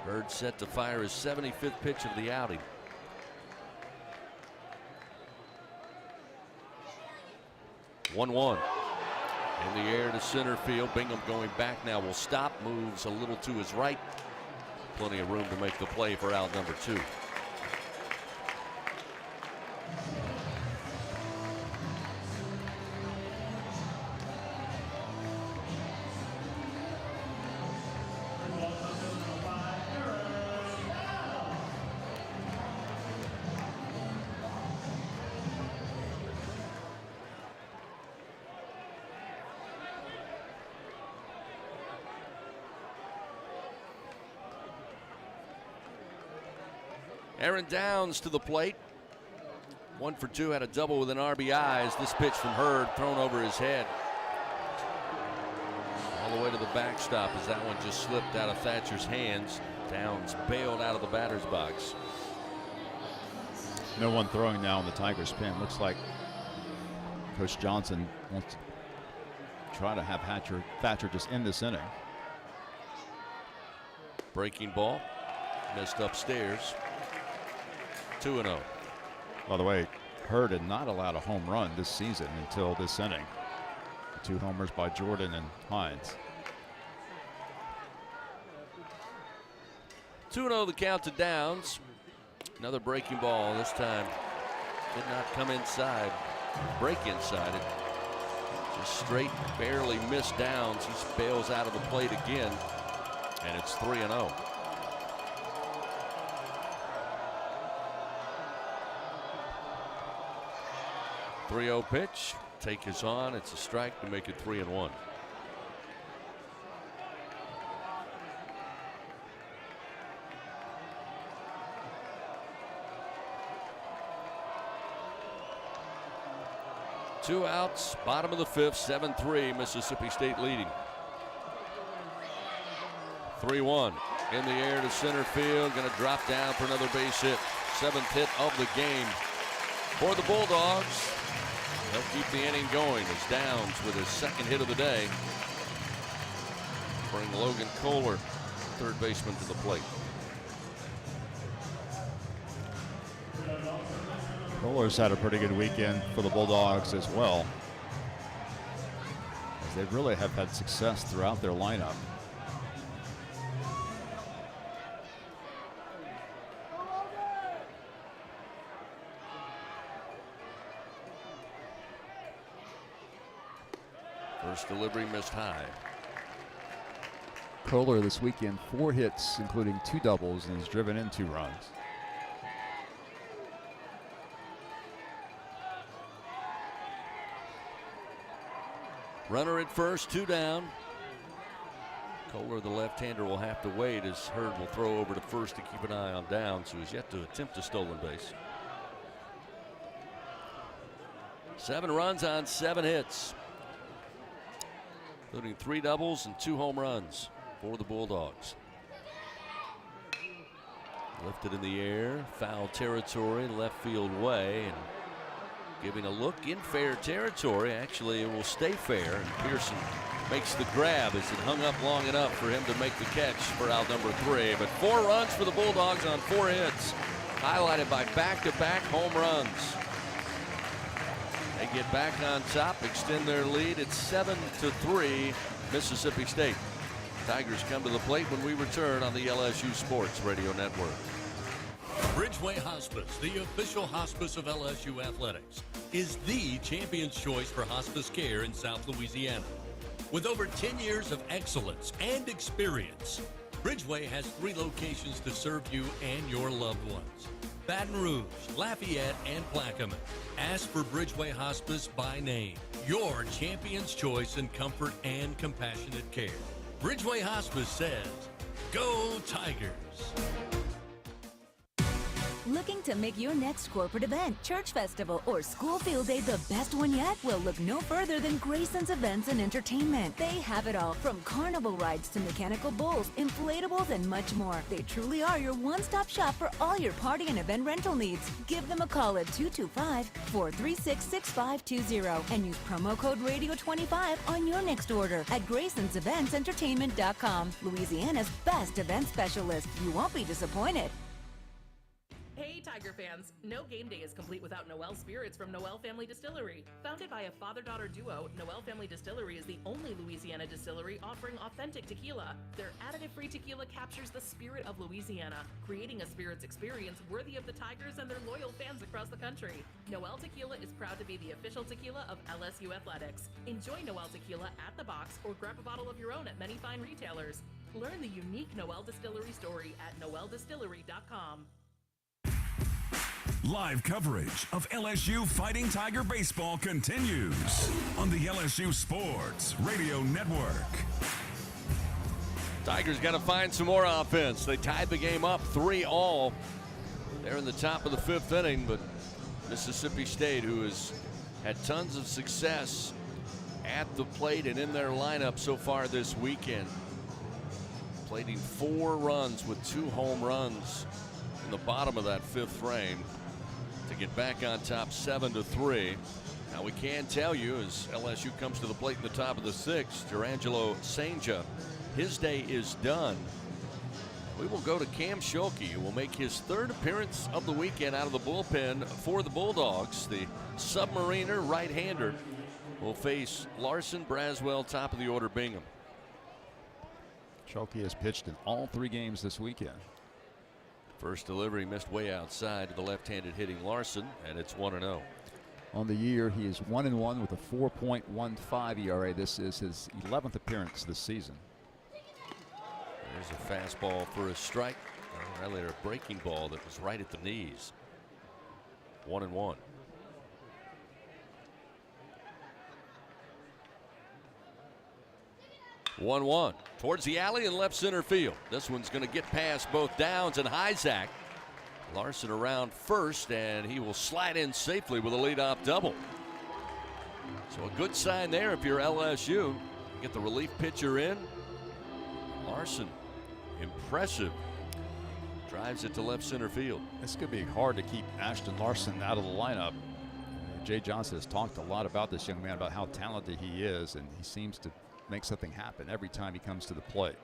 Hurd set to fire his 75th pitch of the outing. One in the air to center field. Bingham going back now will stop, moves a little to his right. Plenty of room to make the play for out number 2. Aaron Downs to the plate. 1 for 2, had a double with an RBI as this pitch from Hurd thrown over his head. All the way to the backstop as that one just slipped out of Thatcher's hands. Downs bailed out of the batter's box. No one throwing now in the Tigers' pen. Looks like Coach Johnson wants to try to have Thatcher just end this inning. Breaking ball, missed upstairs. 2-0. By the way, Hurd had not allowed a home run this season until this inning. 2 homers by Jordan and Hines. 2-0 the count to Downs. Another breaking ball, this time did not come inside, break inside it. Just straight, barely missed Downs. He bails out of the plate again, and it's 3-0. 3-0 pitch. Take is on. It's a strike to make it 3-1. Two outs, bottom of the 5th, 7-3, Mississippi State leading. 3-1 in the air to center field. Going to drop down for another base hit. 7th hit of the game for the Bulldogs. They'll keep the inning going as Downs with his 2nd hit of the day. Bring Logan Kohler, third baseman, to the plate. Kohler's had a pretty good weekend for the Bulldogs as well, as they really have had success throughout their lineup. First delivery missed high. Kohler this weekend, 4 hits, including 2 doubles, and has driven in 2 runs. Runner at first, 2 down. Kohler, the left-hander, will have to wait as Hurd will throw over to first to keep an eye on Downs, who has yet to attempt a stolen base. 7 runs on 7 hits, including 3 doubles and 2 home runs for the Bulldogs. Lifted in the air, foul territory, left field way, and giving a look in fair territory. Actually, it will stay fair, and Pearson makes the grab as it hung up long enough for him to make the catch for out number 3. But 4 runs for the Bulldogs on 4 hits, highlighted by back-to-back home runs. They get back on top, extend their lead. It's 7-3 Mississippi State. Tigers come to the plate when we return on the LSU Sports Radio Network. Bridgeway Hospice, the official hospice of LSU Athletics, is the champion's choice for hospice care in South Louisiana. With over 10 years of excellence and experience, Bridgeway has 3 locations to serve you and your loved ones: Baton Rouge, Lafayette, and Plaquemine. Ask for Bridgeway Hospice by name. Your champion's choice in comfort and compassionate care. Bridgeway Hospice says, go Tigers. Looking to make your next corporate event, church festival, or school field day the best one yet? Well, look no further than Grayson's Events and Entertainment. They have it all, from carnival rides to mechanical bulls, inflatables, and much more. They truly are your one-stop shop for all your party and event rental needs. Give them a call at 225-436-6520 and use promo code RADIO25 on your next order at Grayson'sEventsEntertainment.com. Louisiana's best event specialist. You won't be disappointed. Hey Tiger fans, no game day is complete without Noel Spirits from Noel Family Distillery. Founded by a father-daughter duo, Noel Family Distillery is the only Louisiana distillery offering authentic tequila. Their additive-free tequila captures the spirit of Louisiana, creating a spirits experience worthy of the Tigers and their loyal fans across the country. Noel Tequila is proud to be the official tequila of LSU Athletics. Enjoy Noel Tequila at the box or grab a bottle of your own at many fine retailers. Learn the unique Noel Distillery story at noeldistillery.com. Live coverage of LSU Fighting Tiger baseball continues on the LSU Sports Radio Network. Tigers got to find some more offense. They tied the game up 3-3. They're in the top of the 5th inning, but Mississippi State, who has had tons of success at the plate and in their lineup so far this weekend, plating 4 runs with 2 home runs in the bottom of that 5th frame to get back on top 7-3. Now we can tell you, as LSU comes to the plate in the top of the 6th, Jerangelo Sainja, his day is done. We will go to Cam Schulke, who will make his 3rd appearance of the weekend out of the bullpen for the Bulldogs. The Submariner right-hander will face Larson, Braswell, top of the order Bingham. Schulke has pitched in all 3 games this weekend. First delivery missed way outside to the left-handed hitting Larson, and it's 1-0. On the year, he is 1-1 with a 4.15 ERA. This is his 11th appearance this season. There's a fastball for a strike, or rather a breaking ball that was right at the knees. 1-1. One towards the alley and left center field. This one's going to get past both Downs and Hyzak. Larson around first, and he will slide in safely with a leadoff double. So a good sign there if you're LSU. Get the relief pitcher in. Larson Impressive. Drives it to left center field. It's going to be hard to keep Ashton Larson out of the lineup. Jay Johnson has talked a lot about this young man, about how talented he is, and he seems to make something happen every time he comes to the plate.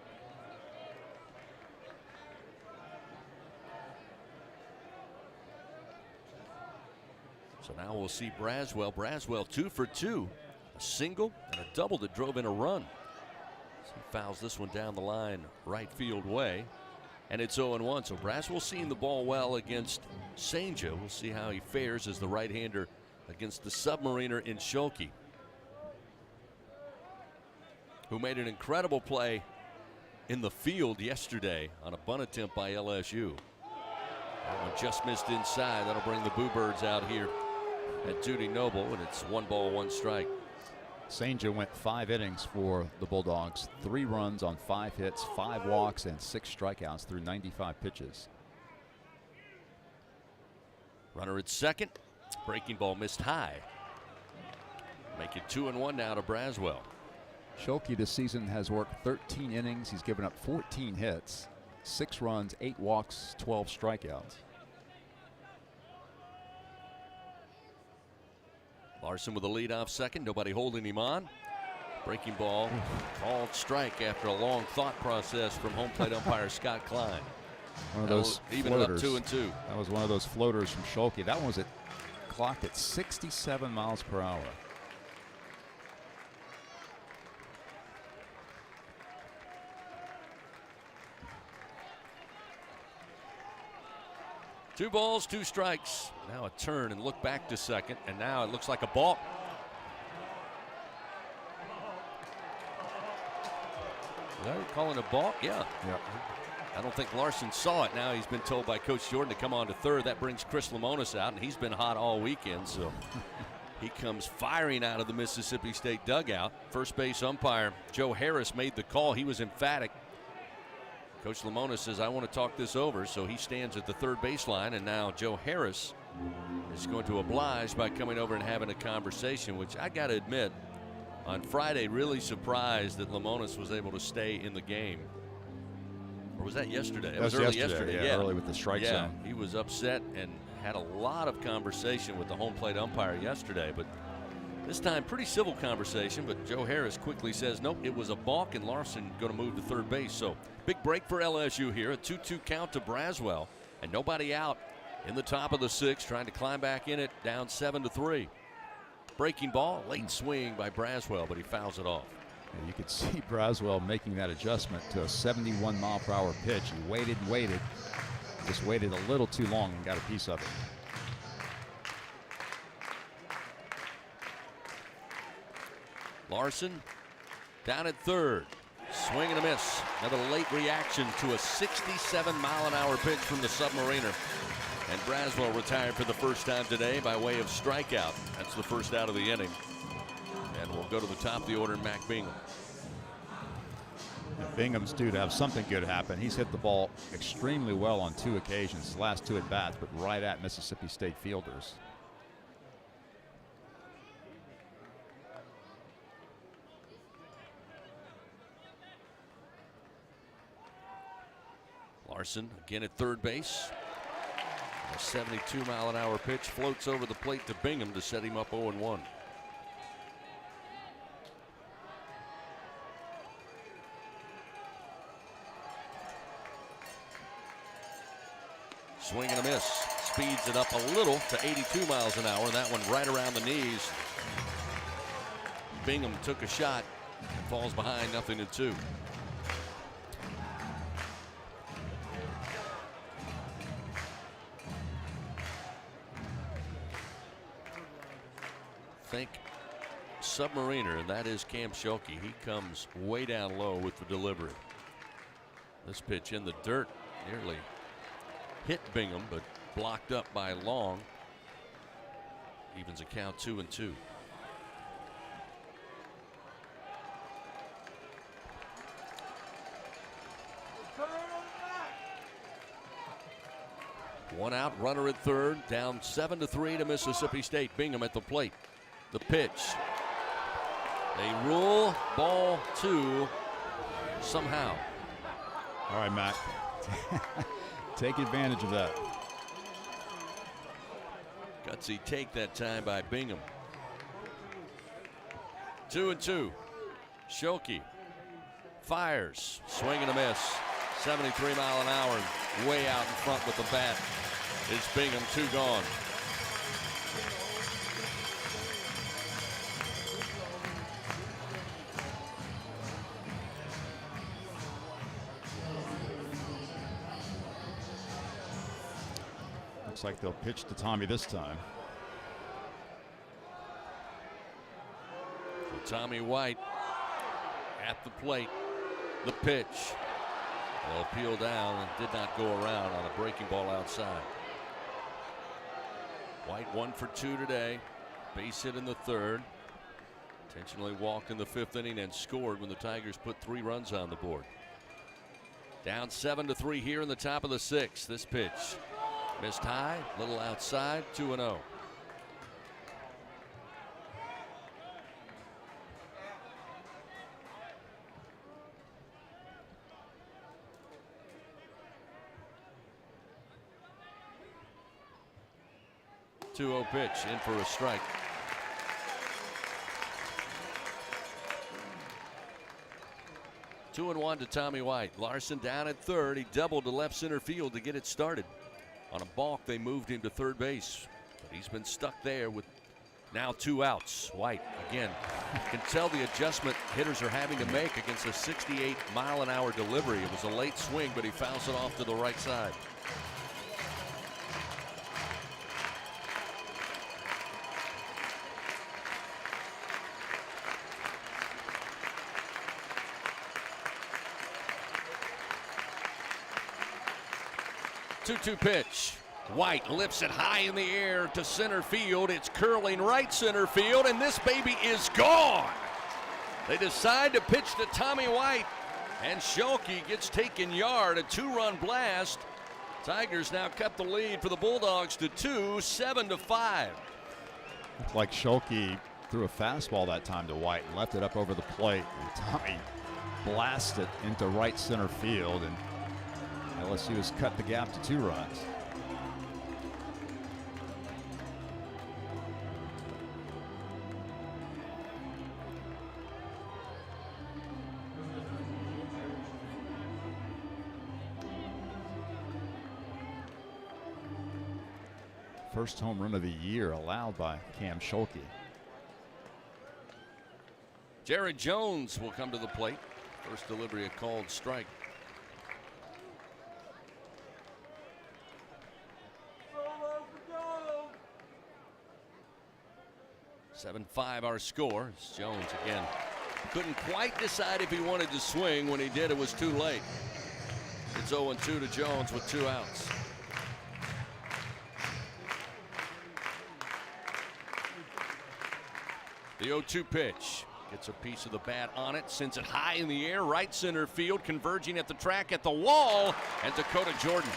So now we'll see Braswell. Braswell 2 for 2. A single and a double that drove in a run. So he fouls this one down the line right field way. And it's 0-1. So Braswell seeing the ball well against Senja. We'll see how he fares as the right-hander against the Submariner in Schulke, who made an incredible play in the field yesterday on a bunt attempt by LSU. That one just missed inside. That'll bring the Boo Birds out here at Dudy Noble, and it's 1 ball, 1 strike. Senja went 5 innings for the Bulldogs, 3 runs on 5 hits, 5 walks, and 6 strikeouts through 95 pitches. Runner at second. Breaking ball missed high. Make it 2-1 now to Braswell. Schulke this season has worked 13 innings. He's given up 14 hits, 6 runs, 8 walks, 12 strikeouts. Larson with a leadoff second. Nobody holding him on. Breaking ball called strike after a long thought process from home plate umpire Scott Klein. One of those even floaters. Up 2-2. That was one of those floaters from Schulke. That one was clocked at 67 miles per hour. Two balls, 2 strikes. Now a turn and look back to second, and now it looks like a ball. Is that calling a balk? Yeah. I don't think Larson saw it. Now he's been told by Coach Jordan to come on to third. That brings Chris Lemonis out, and he's been hot all weekend, so he comes firing out of the Mississippi State dugout. First base umpire Joe Harris made the call. He was emphatic. Coach Lemonis says, I want to talk this over, so he stands at the third baseline, and now Joe Harris is going to oblige by coming over and having a conversation, which I got to admit, on Friday, really surprised that Lemonis was able to stay in the game. Or was that yesterday? It was early yesterday. Yeah, early with the strike zone. He was upset and had a lot of conversation with the home plate umpire yesterday, but this time pretty civil conversation, but Joe Harris quickly says, nope, it was a balk, and Larson going to move to third base. So big break for LSU here, a 2-2 count to Braswell, and nobody out in the top of the 6th, trying to climb back in it, down 7-3. Breaking ball, late swing by Braswell, but he fouls it off. You could see Braswell making that adjustment to a 71 mile per hour pitch. He waited and waited, just waited a little too long and got a piece of it. Larson down at third. Swing and a miss. Another late reaction to a 67 mile an hour pitch from the Submariner. And Braswell retired for the first time today by way of strikeout. That's the first out of the inning. And we'll go to the top of the order, Mac Bingham. Bingham's due to have something good happen. He's hit the ball extremely well on 2 occasions, the last 2 at bats, but right at Mississippi State fielders. Larson again at third base. A 72 mile an hour pitch floats over the plate to Bingham to set him up 0-1. Swing and a miss. Speeds it up a little to 82 miles an hour. That one right around the knees. Bingham took a shot and falls behind 0-2. Think Submariner, and that is Cam Schulke. He comes way down low with the delivery. This pitch in the dirt nearly hit Bingham, but blocked up by Long. Evens a count 2-2. One out, runner at third, down 7-3 to Mississippi State. Bingham at the plate. The pitch. They rule ball 2 somehow. All right, Mac. Take advantage of that. Gutsy take that time by Bingham. 2-2. Schulke fires, swing and a miss. 73 mile an hour, way out in front with the bat is Bingham. 2 gone. Looks like they'll pitch to Tommy this time. So Tommy White at the plate. The pitch. They'll peel down and did not go around on a breaking ball outside. White 1 for 2 today. Base hit in the 3rd. Intentionally walked in the 5th inning and scored when the Tigers put 3 runs on the board. Down 7-3 here in the top of the 6th. This pitch missed high, little outside, 2-0. Pitch in for a strike. Two and one to Tommy White. Larson down at 3rd. He doubled to left center field to get it started. On a balk, they moved him to 3rd base, but he's been stuck there with now 2 outs. White again. You can tell the adjustment hitters are having to make against a 68 mile an hour delivery. It was a late swing, but he fouls it off to the right side. Two pitch. White lifts it high in the air to center field. It's curling right center field, and this baby is gone. They decide to pitch to Tommy White, and Schulke gets taken yard. A 2-run blast. Tigers now cut the lead for the Bulldogs to 2, 7-5. Looked like Schulke threw a fastball that time to White and left it up over the plate. And Tommy blasted into right center field, and LSU has cut the gap to 2 runs. First home run of the year allowed by Cam Schulke. Jared Jones will come to the plate. First delivery, a called strike. 7-5 our score. It's Jones again. Couldn't quite decide if he wanted to swing. When he did, it was too late. It's 0-2 to Jones with 2 outs. The 0-2 pitch. Gets a piece of the bat on it, sends it high in the air, right center field, converging at the track at the wall, and Dakota Jordan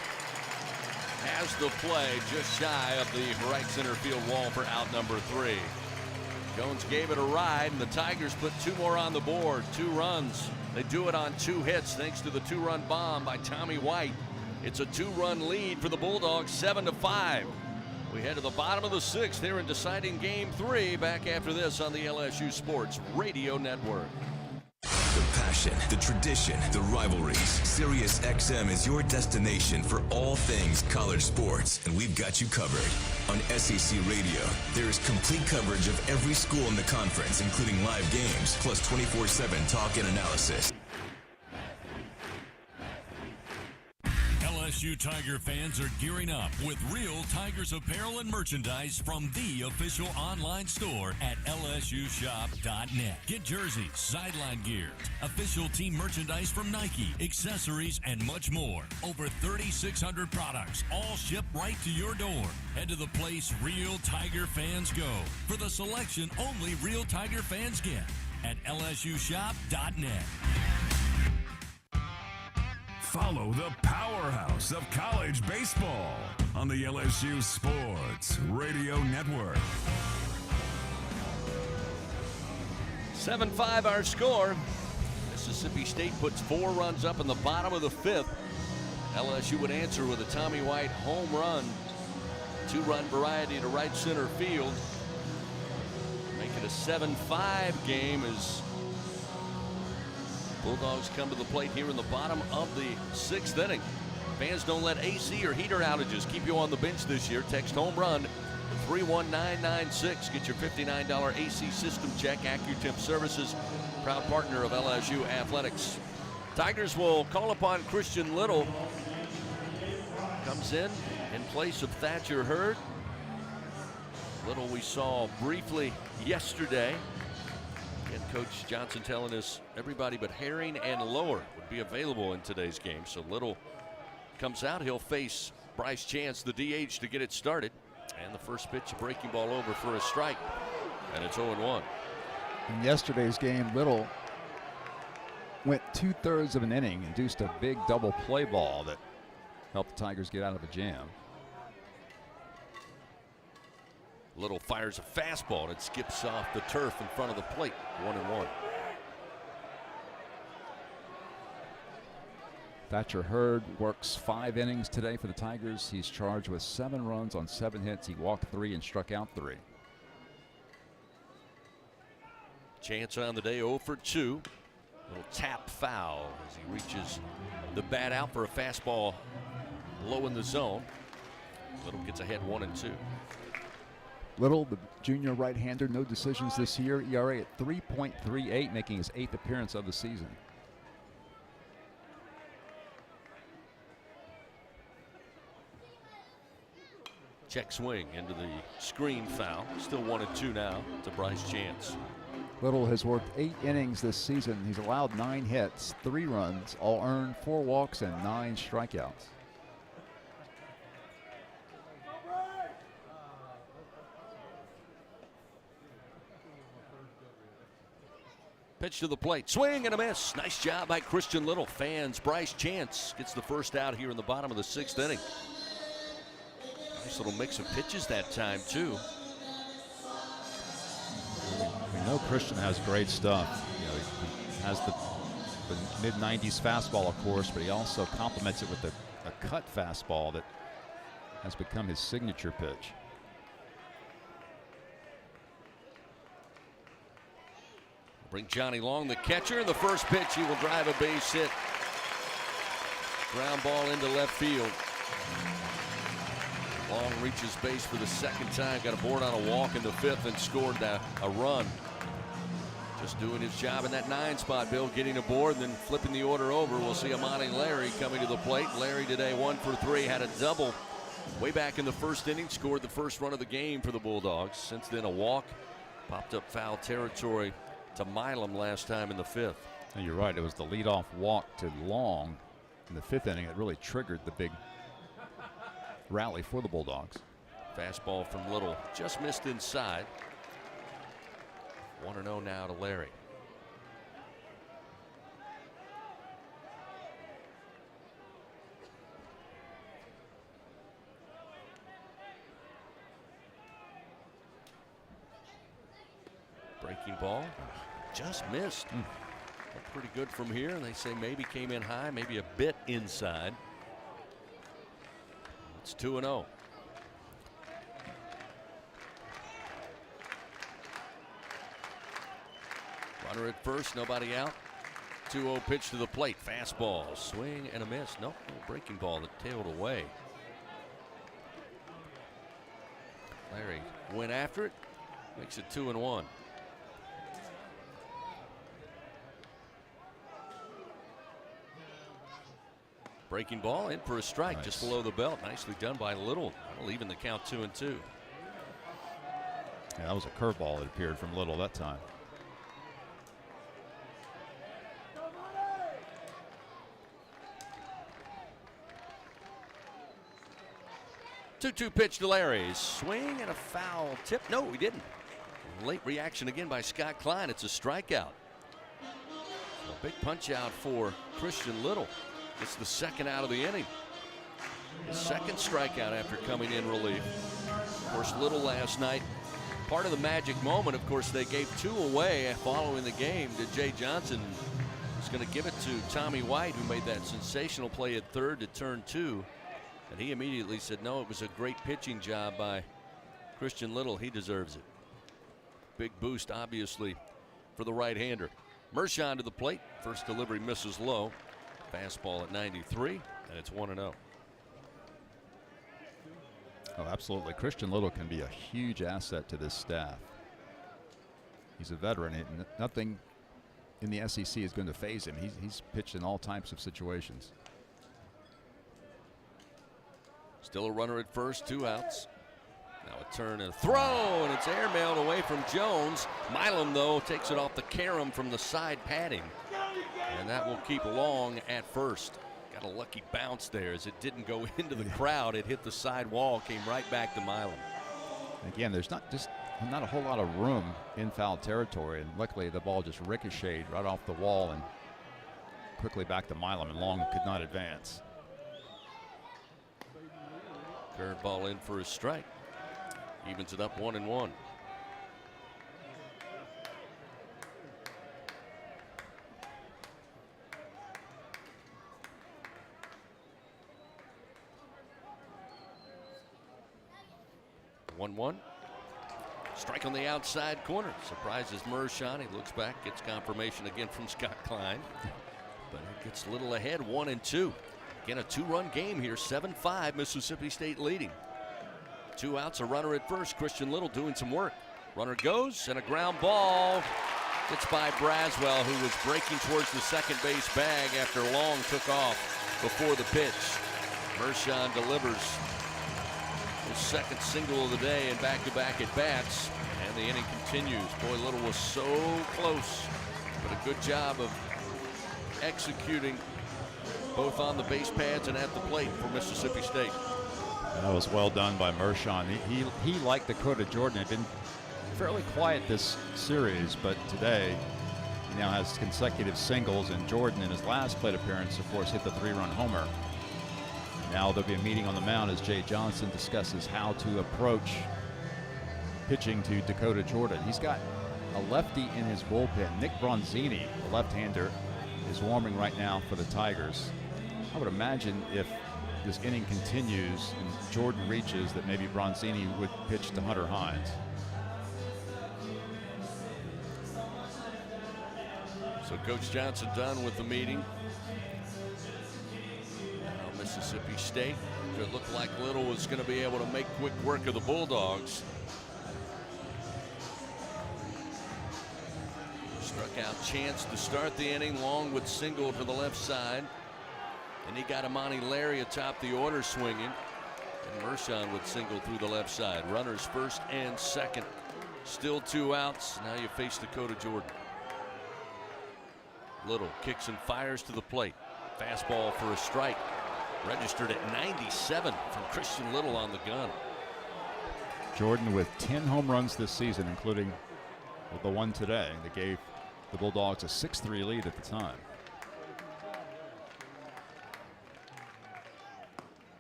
has the play just shy of the right center field wall for out number 3. Jones gave it a ride, and the Tigers put 2 more on the board, 2 runs. They do it on 2 hits thanks to the 2-run bomb by Tommy White. It's a 2-run lead for the Bulldogs, 7-5. We head to the bottom of the 6th here in deciding Game 3. Back after this on the LSU Sports Radio Network. The passion, the tradition, the rivalries. Sirius XM is your destination for all things college sports, and we've got you covered. On SEC Radio, there is complete coverage of every school in the conference, including live games, plus 24/7 talk and analysis. LSU Tiger fans are gearing up with real Tigers apparel and merchandise from the official online store at lsushop.net. Get jerseys, sideline gear, official team merchandise from Nike, accessories, and much more. Over 3,600 products, all shipped right to your door. Head to the place real Tiger fans go for the selection only real Tiger fans get at lsushop.net. Follow the powerhouse of college baseball on the LSU Sports Radio Network. 7-5 our score. Mississippi State puts 4 runs up in the bottom of the 5th. LSU would answer with a Tommy White home run. 2-run variety to right center field. Make it a 7-5 game as Bulldogs come to the plate here in the bottom of the 6th inning. Fans, don't let AC or heater outages keep you on the bench this year. Text home run to 31996. Get your $59 AC system check. AccuTemp Services, proud partner of LSU Athletics. Tigers will call upon Christian Little. Comes in place of Thatcher Hurd. Little we saw briefly yesterday. And Coach Johnson telling us everybody but Herring and Lower would be available in today's game. So Little comes out. He'll face Bryce Chance, the DH, to get it started. And the first pitch, a breaking ball over for a strike. And it's 0-1. In yesterday's game, Little went 2/3 of an inning, induced a big double play ball that helped the Tigers get out of a jam. Little fires a fastball that skips off the turf in front of the plate. 1-1. Thatcher Hurd works 5 innings today for the Tigers. He's charged with 7 runs on 7 hits. He walked 3 and struck out 3. Chance on the day 0 for 2. Little tap foul as he reaches the bat out for a fastball low in the zone. Little gets ahead 1-2. Little, the junior right-hander, no decisions this year. ERA at 3.38, making his 8th appearance of the season. Check swing into the screen foul. Still 1-2 now to Bryce Chance. Little has worked 8 innings this season. He's allowed 9 hits, 3 runs, all earned, 4 walks, and 9 strikeouts. Pitch to the plate. Swing and a miss. Nice job by Christian Little. Fans, Bryce Chance gets the first out here in the bottom of the 6th inning. Nice little mix of pitches that time, too. We know Christian has great stuff. You know, he has the mid-90s fastball, of course, but he also complements it with a cut fastball that has become his signature pitch. Bring Johnny Long, the catcher. The first pitch, he will drive a base hit. Ground ball into left field. Long reaches base for the 2nd time. Got a board on a walk in the 5th and scored a run. Just doing his job in that 9 spot, Bill, getting aboard and then flipping the order over. We'll see Amani Larry coming to the plate. Larry today 1 for 3, had a double way back in the 1st inning, scored the first run of the game for the Bulldogs. Since then, a walk, popped up foul territory to Milam last time in the 5th. And you're right, it was the leadoff walk to Long in the 5th inning that really triggered the big rally for the Bulldogs. Fastball from Little, just missed inside. 1-0 now to Larry. Breaking ball, just missed. Looked pretty good from here, and they say maybe came in high, maybe a bit inside. It's 2-0. Runner at first, nobody out. 2-0 pitch to the plate. Fastball, swing and a miss. Nope, breaking ball that tailed away. Larry went after it, makes it 2-1. Breaking ball in for a strike, nice. Just below the belt. Nicely done by Little. That'll even the count 2-2. Yeah, that was a curveball that appeared from Little that time. Two pitch to Larry. Swing and a foul tip. No, he didn't. Late reaction again by Scott Klein. It's a strikeout. So a big punch out for Christian Little. It's the 2nd out of the inning. His 2nd strikeout after coming in relief. Of course, Little last night, part of the magic moment, of course, they gave 2 away following the game to Jay Johnson. was going to give it to Tommy White, who made that sensational play at third to turn 2. And he immediately said, no, it was a great pitching job by Christian Little. He deserves it. Big boost, obviously, for the right-hander. Mershon to the plate. First delivery misses low. Fastball at 93, and it's 1-0. Oh, absolutely. Christian Little can be a huge asset to this staff. He's a veteran. Nothing in the SEC is going to phase him. He's pitched in all types of situations. Still a runner at first, 2 outs. Now a turn and a throw, and it's airmailed away from Jones. Milam, though, takes it off the carom from the side padding. And that will keep Long at first. Got a lucky bounce there as it didn't go into the crowd. It hit the side wall, came right back to Milam. Again, there's not a whole lot of room in foul territory, and luckily the ball just ricocheted right off the wall and quickly back to Milam, and Long could not advance. Curveball in for a strike. Evens it up 1-1. Strike on the outside corner. Surprises Mershon. He looks back, gets confirmation again from Scott Klein. But it gets Little ahead, 1-2. Again, a 2-run game here, 7-5, Mississippi State leading. 2 outs, a runner at first. Christian Little doing some work. Runner goes, and a ground ball. Gets by Braswell, who was breaking towards the second base bag after Long took off before the pitch. Mershon delivers his second single of the day and back-to-back at bats, and the inning continues. Boy, Little was so close, but a good job of executing both on the base pads and at the plate for Mississippi State. That was well done by Mershon. He like Dakota Jordan, had been fairly quiet this series, but today he now has consecutive singles, and Jordan in his last plate appearance, of course, hit the 3-run homer. Now there'll be a meeting on the mound as Jay Johnson discusses how to approach pitching to Dakota Jordan. He's got a lefty in his bullpen. Nick Bronzini, the left-hander, is warming right now for the Tigers. I would imagine if this inning continues and Jordan reaches, that maybe Bronzini would pitch to Hunter Hines. So Coach Johnson done with the meeting. Mississippi State. It looked like Little was going to be able to make quick work of the Bulldogs. Struck out Chance to start the inning. Long would single to the left side. And he got Amani Larry atop the order swinging. And Mershon would single through the left side. Runners first and second. Still 2 outs. Now you face Dakota Jordan. Little kicks and fires to the plate. Fastball for a strike. Registered at 97 from Christian Little on the gun. Jordan with 10 home runs this season, including the one today that gave the Bulldogs a 6-3 lead at the time.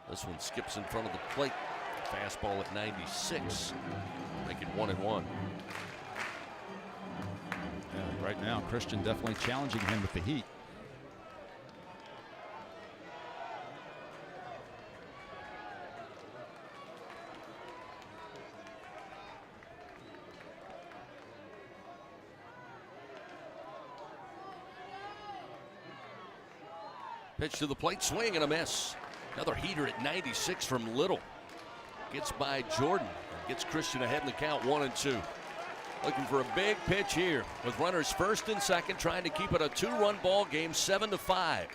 This one skips in front of the plate. Fastball at 96. Make it 1-1. Yeah, right now, Christian definitely challenging him with the heat. Pitch to the plate, swing and a miss. Another heater at 96 from Little. Gets by Jordan and gets Christian ahead in the count, 1-2. Looking for a big pitch here with runners first and second, trying to keep it a 2-run ball game, 7-5.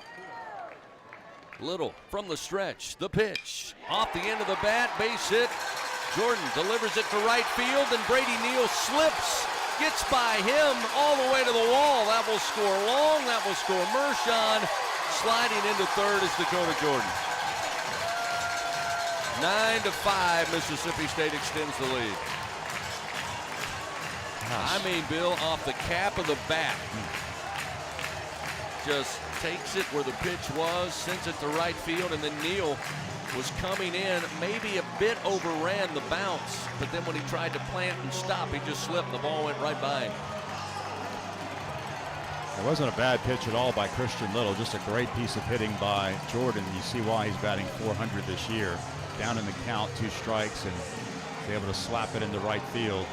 Little from the stretch, the pitch off the end of the bat, base hit. Jordan delivers it to right field, and Brady Neal slips, gets by him all the way to the wall. That will score Long, that will score Mershon. Sliding into third is Dakota Jordan. 9-5, Mississippi State extends the lead. I mean, Bill, off the cap of the bat. Just takes it where the pitch was, sends it to right field, and then Neal was coming in, maybe a bit overran the bounce, but then when he tried to plant and stop, he just slipped. The ball went right by him. It wasn't a bad pitch at all by Christian Little, just a great piece of hitting by Jordan. You see why he's batting .400 this year. Down in the count, 2 strikes, and be able to slap it into right field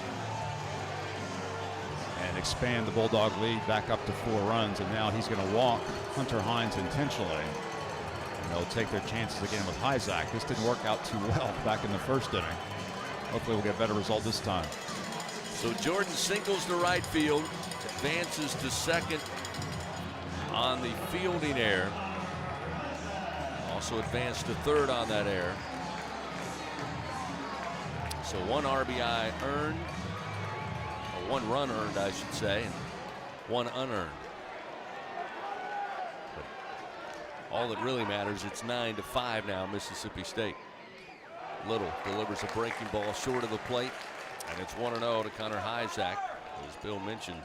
and expand the Bulldog lead back up to 4 runs. And now he's going to walk Hunter Hines intentionally. And they'll take their chances again with Hyzak. This didn't work out too well back in the first inning. Hopefully we'll get a better result this time. So Jordan singles to right field, advances to second on the fielding error. Also advanced to third on that error. So 1 RBI earned, or 1 run earned, I should say, and 1 unearned. But all that really matters, it's 9-5 now, Mississippi State. Little delivers a breaking ball short of the plate, and it's 1-0 to Connor Hyzak, as Bill mentioned.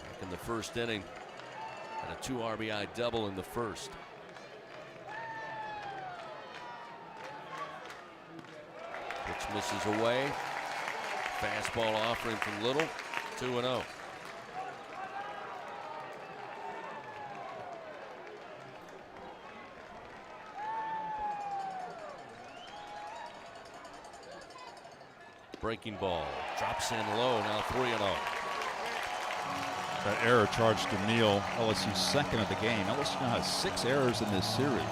Back in the first inning, and a 2 RBI double in the first. Pitch misses away. Fastball offering from Little, 2-0. Breaking ball, drops in low, now 3-0. That error charged to Neal, LSU's second of the game. LSU now has 6 errors in this series.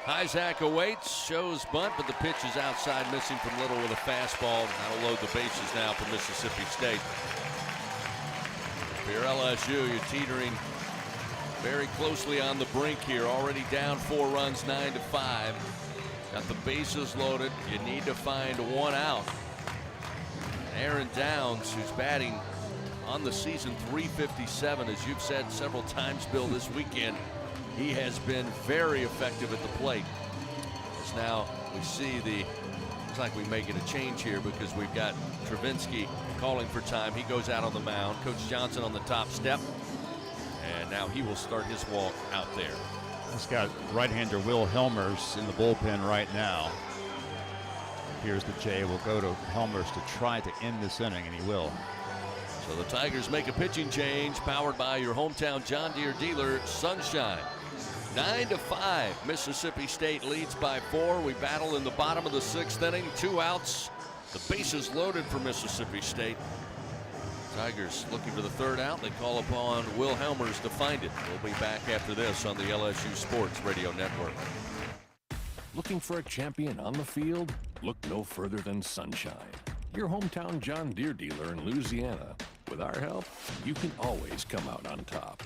Hyzak awaits, shows bunt, but the pitch is outside, missing from Little with a fastball. That'll load the bases now for Mississippi State. For your LSU, you're teetering very closely on the brink here. Already down 4 runs, 9-5. Got the bases loaded. You need to find 1 out. Aaron Downs, who's batting on the season .357, as you've said several times, Bill, this weekend, he has been very effective at the plate. As now we see looks like we may get a change here because we've got Travinsky calling for time. He goes out on the mound. Coach Johnson on the top step. And now he will start his walk out there. He's got right-hander Will Helmers in the bullpen right now. Appears that Jay will go to Helmers to try to end this inning, and he will. So the Tigers make a pitching change, powered by your hometown John Deere dealer, Sunshine. 9-5, Mississippi State leads by 4. We battle in the bottom of the 6th inning, 2 outs. The bases loaded for Mississippi State. Tigers looking for the 3rd out. They call upon Will Helmers to find it. We'll be back after this on the LSU Sports Radio Network. Looking for a champion on the field? Look no further than Sunshine, your hometown John Deere dealer in Louisiana. With our help, you can always come out on top.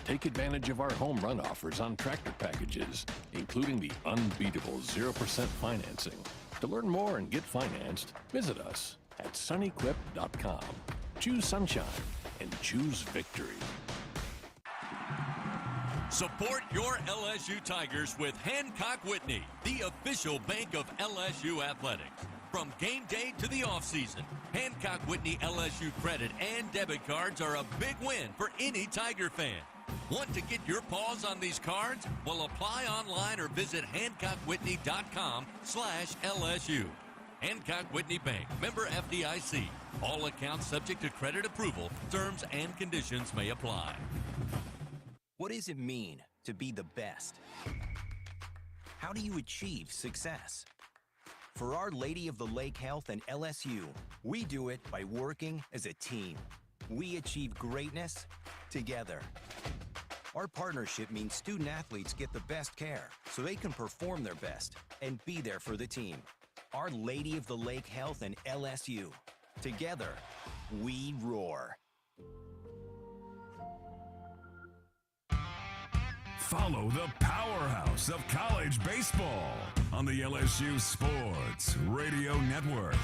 Take advantage of our home run offers on tractor packages, including the unbeatable 0% financing. To learn more and get financed, visit us at sunequip.com. Choose Sunshine and choose victory. Support your LSU Tigers with Hancock Whitney, the official bank of LSU Athletics. From game day to the offseason, Hancock Whitney LSU credit and debit cards are a big win for any Tiger fan. Want to get your paws on these cards? Well, apply online or visit HancockWhitney.com/LSU. Hancock Whitney Bank, member FDIC. All accounts subject to credit approval. Terms and conditions may apply. What does it mean to be the best? How do you achieve success? For Our Lady of the Lake Health and LSU, we do it by working as a team. We achieve greatness together. Our partnership means student athletes get the best care so they can perform their best and be there for the team. Our Lady of the Lake Health and LSU. Together, we roar. Follow the powerhouse of college baseball on the LSU Sports Radio Network.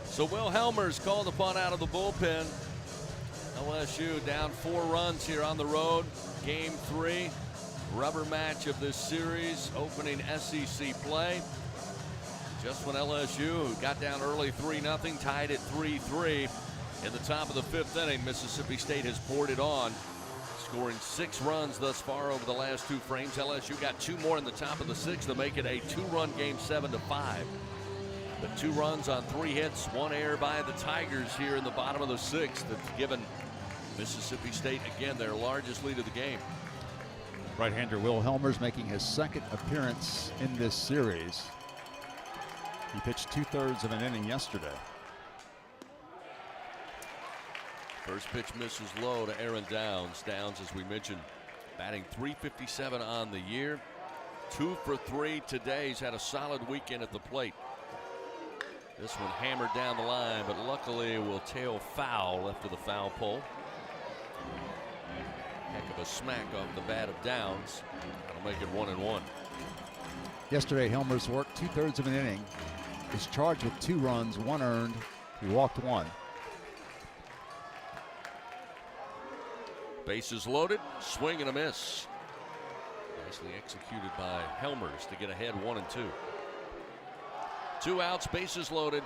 So Will Helmers called upon out of the bullpen. LSU down 4 runs here on the road. Game 3, rubber match of this series, opening SEC play. Just when LSU, who got down early 3-0, tied at 3-3, In the top of the 5th inning, Mississippi State has poured it on, scoring 6 runs thus far over the last 2 frames. LSU got 2 more in the top of the 6th to make it a 2-run game, 7-5. The 2 runs on 3 hits, 1 error by the Tigers here in the bottom of the 6th. That's given Mississippi State, again, their largest lead of the game. Right-hander Will Helmers making his 2nd appearance in this series. He pitched 2/3 of an inning yesterday. First pitch misses low to Aaron Downs. Downs, as we mentioned, batting .357 on the year. 2 for 3 today. He's had a solid weekend at the plate. This one hammered down the line, but luckily will tail foul left of the foul pole. Heck of a smack off the bat of Downs. That'll make it 1-1. Yesterday, Helmers worked 2/3 of an inning. He's charged with 2 runs, 1 earned. He walked 1. Bases loaded, swing and a miss. Nicely executed by Helmers to get ahead 1-2. 2 outs, bases loaded.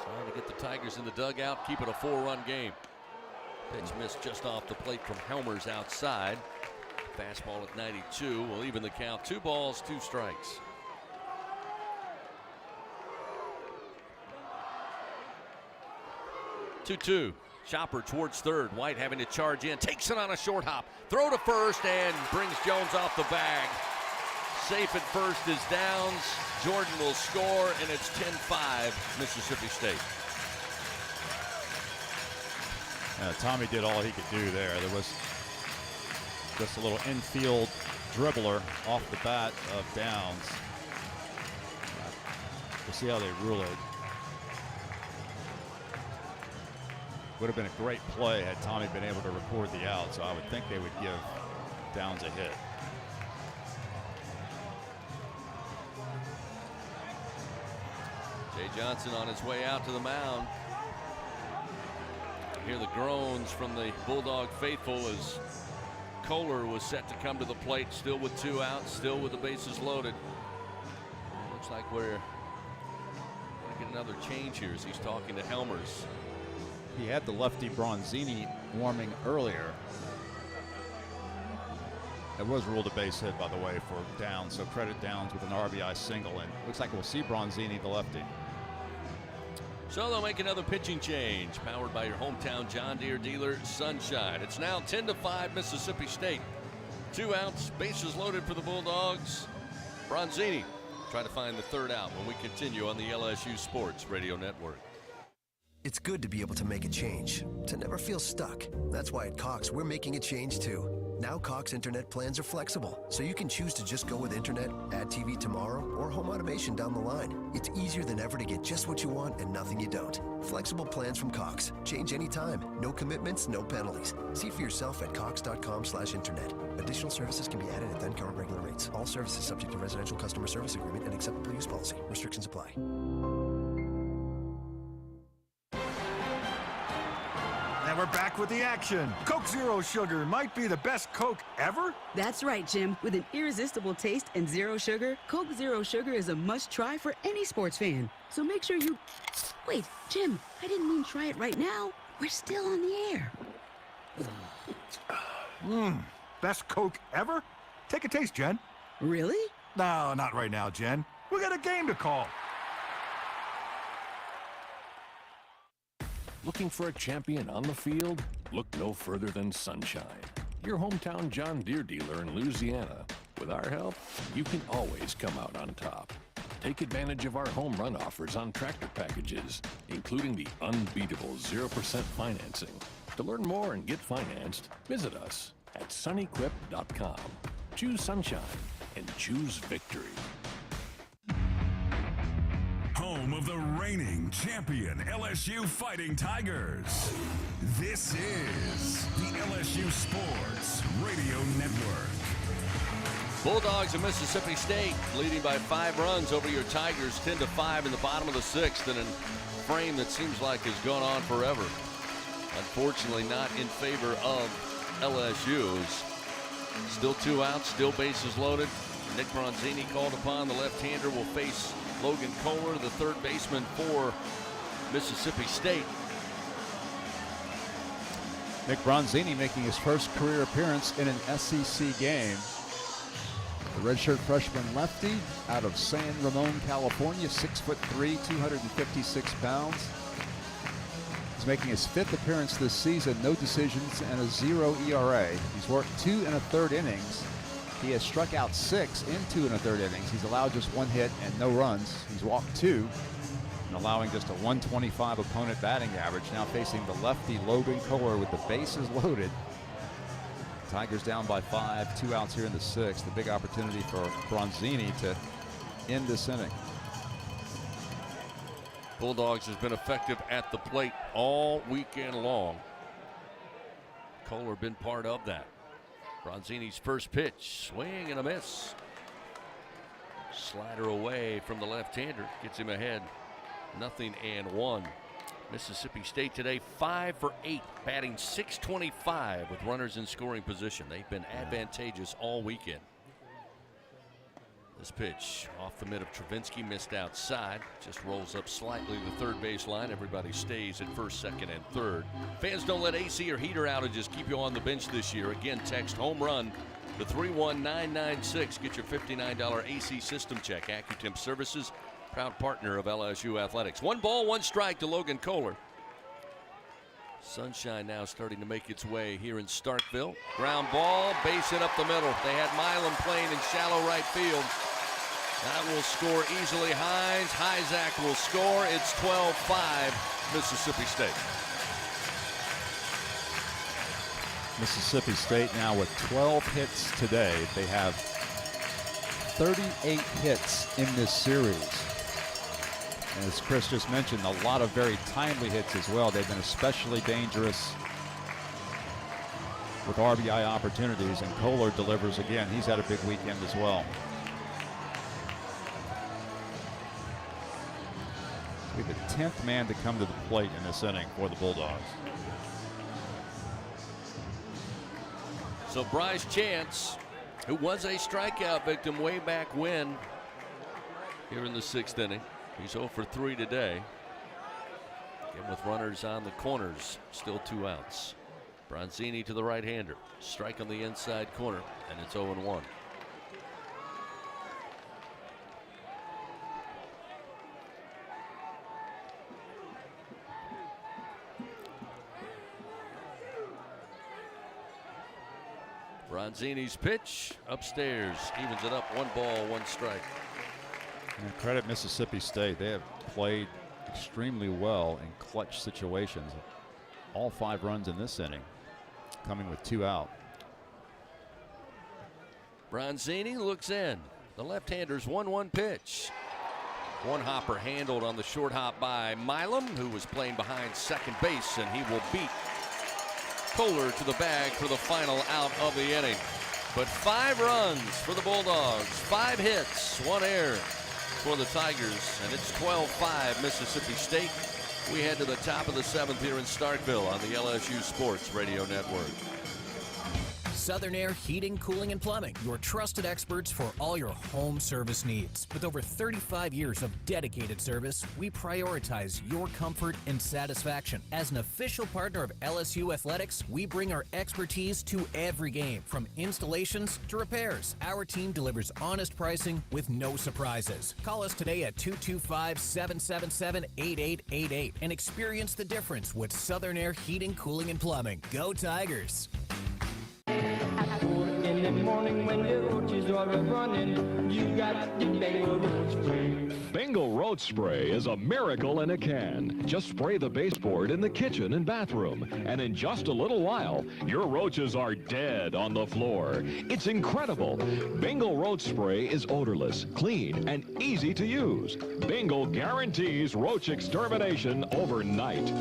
Trying to get the Tigers in the dugout, keep it a 4-run game. Pitch missed just off the plate from Helmers outside. Fastball at 92 will even the count. 2 balls, 2 strikes. Two. Chopper towards third. White having to charge in. Takes it on a short hop. Throw to first and brings Jones off the bag. Safe at first is Downs. Jordan will score, and it's 10-5 Mississippi State. Tommy did all he could do there. There was just a little infield dribbler off the bat of Downs. We'll see how they rule it. Would have been a great play had Tommy been able to record the out, so I would think they would give Downs a hit. Jay Johnson on his way out to the mound. You hear the groans from the Bulldog faithful as Kohler was set to come to the plate, still with 2 outs, still with the bases loaded. Looks like we're going to get another change here as he's talking to Helmers. He had the lefty Bronzini warming earlier. It was ruled a base hit, by the way, for Downs, so credit Downs with an RBI single, and looks like we'll see Bronzini, the lefty. So they'll make another pitching change, powered by your hometown John Deere dealer, Sunshine. It's now 10-5 Mississippi State. 2 outs, bases loaded for the Bulldogs. Bronzini trying to find the 3rd out when we continue on the LSU Sports Radio Network. It's good to be able to make a change, to never feel stuck. That's why at Cox, we're making a change too. Now Cox internet plans are flexible, so you can choose to just go with internet, add TV tomorrow, or home automation down the line. It's easier than ever to get just what you want and nothing you don't. Flexible plans from Cox. Change anytime. No commitments, no penalties. See for yourself at cox.com/internet. Additional services can be added at then current regular rates. All services subject to residential customer service agreement and acceptable use policy. Restrictions apply. And we're back with the action. Coke Zero Sugar might be the best Coke ever? That's right, Jim. With an irresistible taste and 0 sugar, Coke Zero Sugar is a must-try for any sports fan. So make sure you... Wait, Jim, I didn't mean try it right now. We're still on the air. Best Coke ever? Take a taste, Jen. Really? No, not right now, Jen. We got a game to call. Looking for a champion on the field? Look no further than Sunshine, your hometown John Deere dealer in Louisiana. With our help, you can always come out on top. Take advantage of our home run offers on tractor packages, including the unbeatable 0% financing. To learn more and get financed, visit us at sunnyquip.com. Choose Sunshine and choose victory. Home of the reigning champion LSU Fighting Tigers. This is the LSU Sports Radio Network. Bulldogs of Mississippi State leading by 5 runs over your Tigers, 10-5 in the bottom of the 6th, in a frame that seems like has gone on forever. Unfortunately, not in favor of LSU. Still 2 outs, still bases loaded. Nick Bronzini called upon. The left-hander will face Logan Kohler, the third baseman for Mississippi State. Nick Bronzini making his first career appearance in an SEC game. The redshirt freshman lefty out of San Ramon, California, 6'3", 256 pounds. He's making his fifth appearance this season, no decisions and a 0 ERA. He's worked 2 1/3 innings. He has struck out 6 in 2 1/3 innings. He's allowed just 1 hit and no runs. He's walked 2 and allowing just a 125 opponent batting average. Now facing the lefty Logan Kohler with the bases loaded. Tigers down by 5, 2 outs here in the 6th. The big opportunity for Bronzini to end this inning. Bulldogs has been effective at the plate all weekend long. Kohler been part of that. Bronzini's first pitch, swing and a miss. Slider away from the left-hander, gets him ahead. 0-1. Mississippi State today 5 for 8, batting .625 with runners in scoring position. They've been advantageous all weekend. This pitch off the mid of Travinsky, missed outside. Just rolls up slightly to the third base line. Everybody stays at first, second, and third. Fans, don't let AC or heater outages keep you on the bench this year. Again, text home run to 31996. Get your $59 AC system check. AccuTemp Services, proud partner of LSU Athletics. 1 ball, 1 strike to Logan Kohler. Sunshine now starting to make its way here in Starkville. Ground ball, base hit up the middle. They had Milam playing in shallow right field. That will score easily. Hyzak will score. It's 12-5 Mississippi State. Mississippi State now with 12 hits today. They have 38 hits in this series. As Chris just mentioned, a lot of very timely hits as well. They've been especially dangerous with RBI opportunities, and Kohler delivers again. He's had a big weekend as well. He's the 10th man to come to the plate in this inning for the Bulldogs. So Bryce Chance, who was a strikeout victim way back when, here in the 6th inning. He's 0 for 3 today. Again with runners on the corners, still 2 outs. Bronzini to the right-hander. Strike on the inside corner, and it's 0-1. Bronzini's pitch upstairs, evens it up. 1 ball, 1 strike. And credit Mississippi State. They have played extremely well in clutch situations. All 5 runs in this inning coming with 2 out. Bronzini looks in. The left-hander's 1-1 pitch. One hopper handled on the short hop by Milam, who was playing behind second base, and he will beat Kohler to the bag for the final out of the inning. But 5 runs for the Bulldogs, 5 hits, 1 error for the Tigers, and it's 12-5 Mississippi State. We head to the top of the 7th here in Starkville on the LSU Sports Radio Network. Southern Air Heating, Cooling, and Plumbing, your trusted experts for all your home service needs. With over 35 years of dedicated service, we prioritize your comfort and satisfaction. As an official partner of LSU Athletics, we bring our expertise to every game, from installations to repairs. Our team delivers honest pricing with no surprises. Call us today at 225-777-8888 and experience the difference with Southern Air Heating, Cooling, and Plumbing. Go Tigers! In the morning when the roaches are running, you got the Bengal roach spray. Bengal roach spray is a miracle in a can. Just spray the baseboard in the kitchen and bathroom, and in just a little while, your roaches are dead on the floor. It's incredible. Bengal roach spray is odorless, clean, and easy to use. Bengal guarantees roach extermination overnight.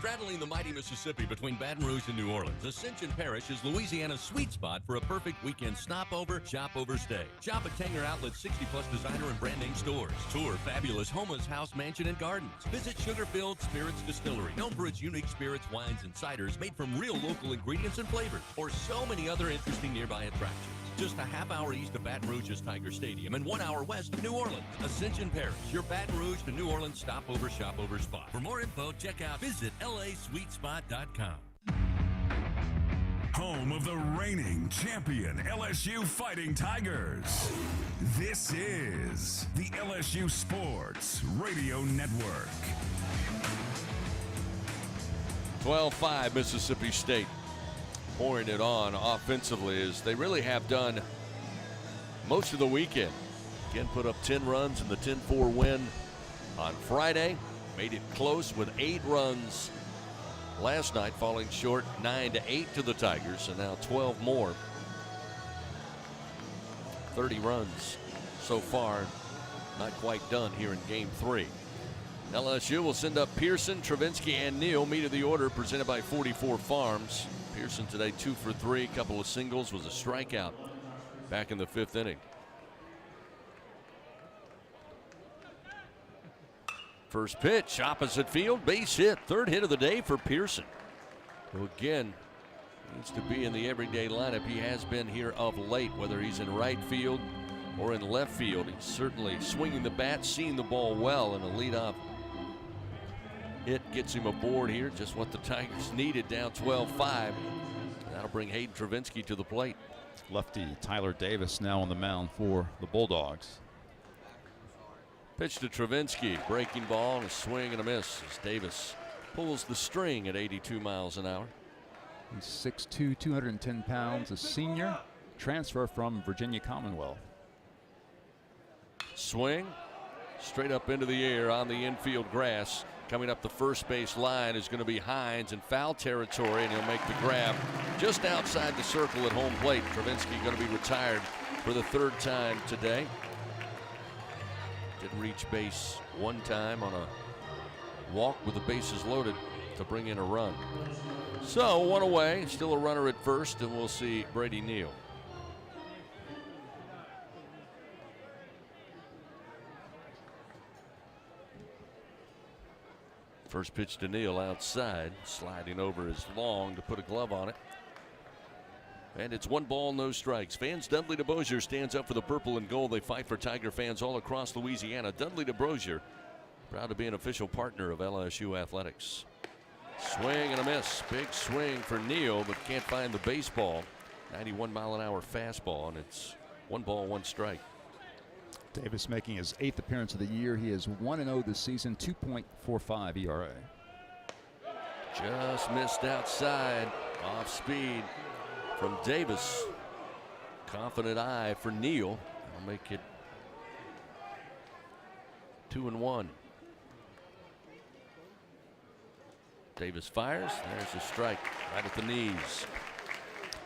Straddling the mighty Mississippi between Baton Rouge and New Orleans, Ascension Parish is Louisiana's sweet spot for a perfect weekend stopover, shop over, stay. Shop at Tanger Outlet's 60-plus designer and brand name stores. Tour fabulous Homa's House, Mansion, and Gardens. Visit Sugar-Filled Spirits Distillery, known for its unique spirits, wines, and ciders made from real local ingredients and flavors, or so many other interesting nearby attractions. Just a half-hour east of Baton Rouge's Tiger Stadium and 1 hour west of New Orleans. Ascension Parish, your Baton Rouge to New Orleans stopover, shop over spot. For more info, visit lasweetspot.com. Home of the reigning champion LSU Fighting Tigers. This is the LSU Sports Radio Network. 12-5 Mississippi State. Pouring it on offensively as they really have done most of the weekend. Again, put up 10 runs in the 10-4 win on Friday. Made it close with 8 runs last night, falling short 9-8 to the Tigers, and now 12 more. 30 runs so far, not quite done here in Game 3. LSU will send up Pearson, Travinsky, and Neal. Meat of the order presented by 44 Farms. Pearson today 2 for 3, couple of singles, was a strikeout back in the 5th inning. First pitch, opposite field, base hit, 3rd hit of the day for Pearson, who again needs to be in the everyday lineup. He has been here of late, whether he's in right field or in left field. He's certainly swinging the bat, seeing the ball well, and a leadoff hit gets him aboard here, just what the Tigers needed, down 12-5. That'll bring Hayden Travinsky to the plate. Lefty Tyler Davis now on the mound for the Bulldogs. Pitch to Travinsky, breaking ball, and a swing and a miss as Davis pulls the string at 82 miles an hour. He's 6'2", 210 pounds, a senior, transfer from Virginia Commonwealth. Swing, straight up into the air on the infield grass. Coming up the first base line is going to be Hines in foul territory, and he'll make the grab just outside the circle at home plate. Travinsky going to be retired for the 3rd time today. Did reach base one time on a walk with the bases loaded to bring in a run. So 1 away, still a runner at first, and we'll see Brady Neal. First pitch to Neal outside, sliding over is Long to put a glove on it. And it's 1 ball, no strikes. Fans, Dudley DeBosier stands up for the purple and gold. They fight for Tiger fans all across Louisiana. Dudley DeBosier, proud to be an official partner of LSU athletics. Swing and a miss. Big swing for Neal, but can't find the baseball. 91-mile-an-hour fastball, and it's 1 ball, 1 strike. Davis making his 8th appearance of the year. He is 1-0 this season, 2.45 ERA. Just missed outside, off speed from Davis. Confident eye for Neal. I'll make it 2-1. Davis fires. There's a strike right at the knees.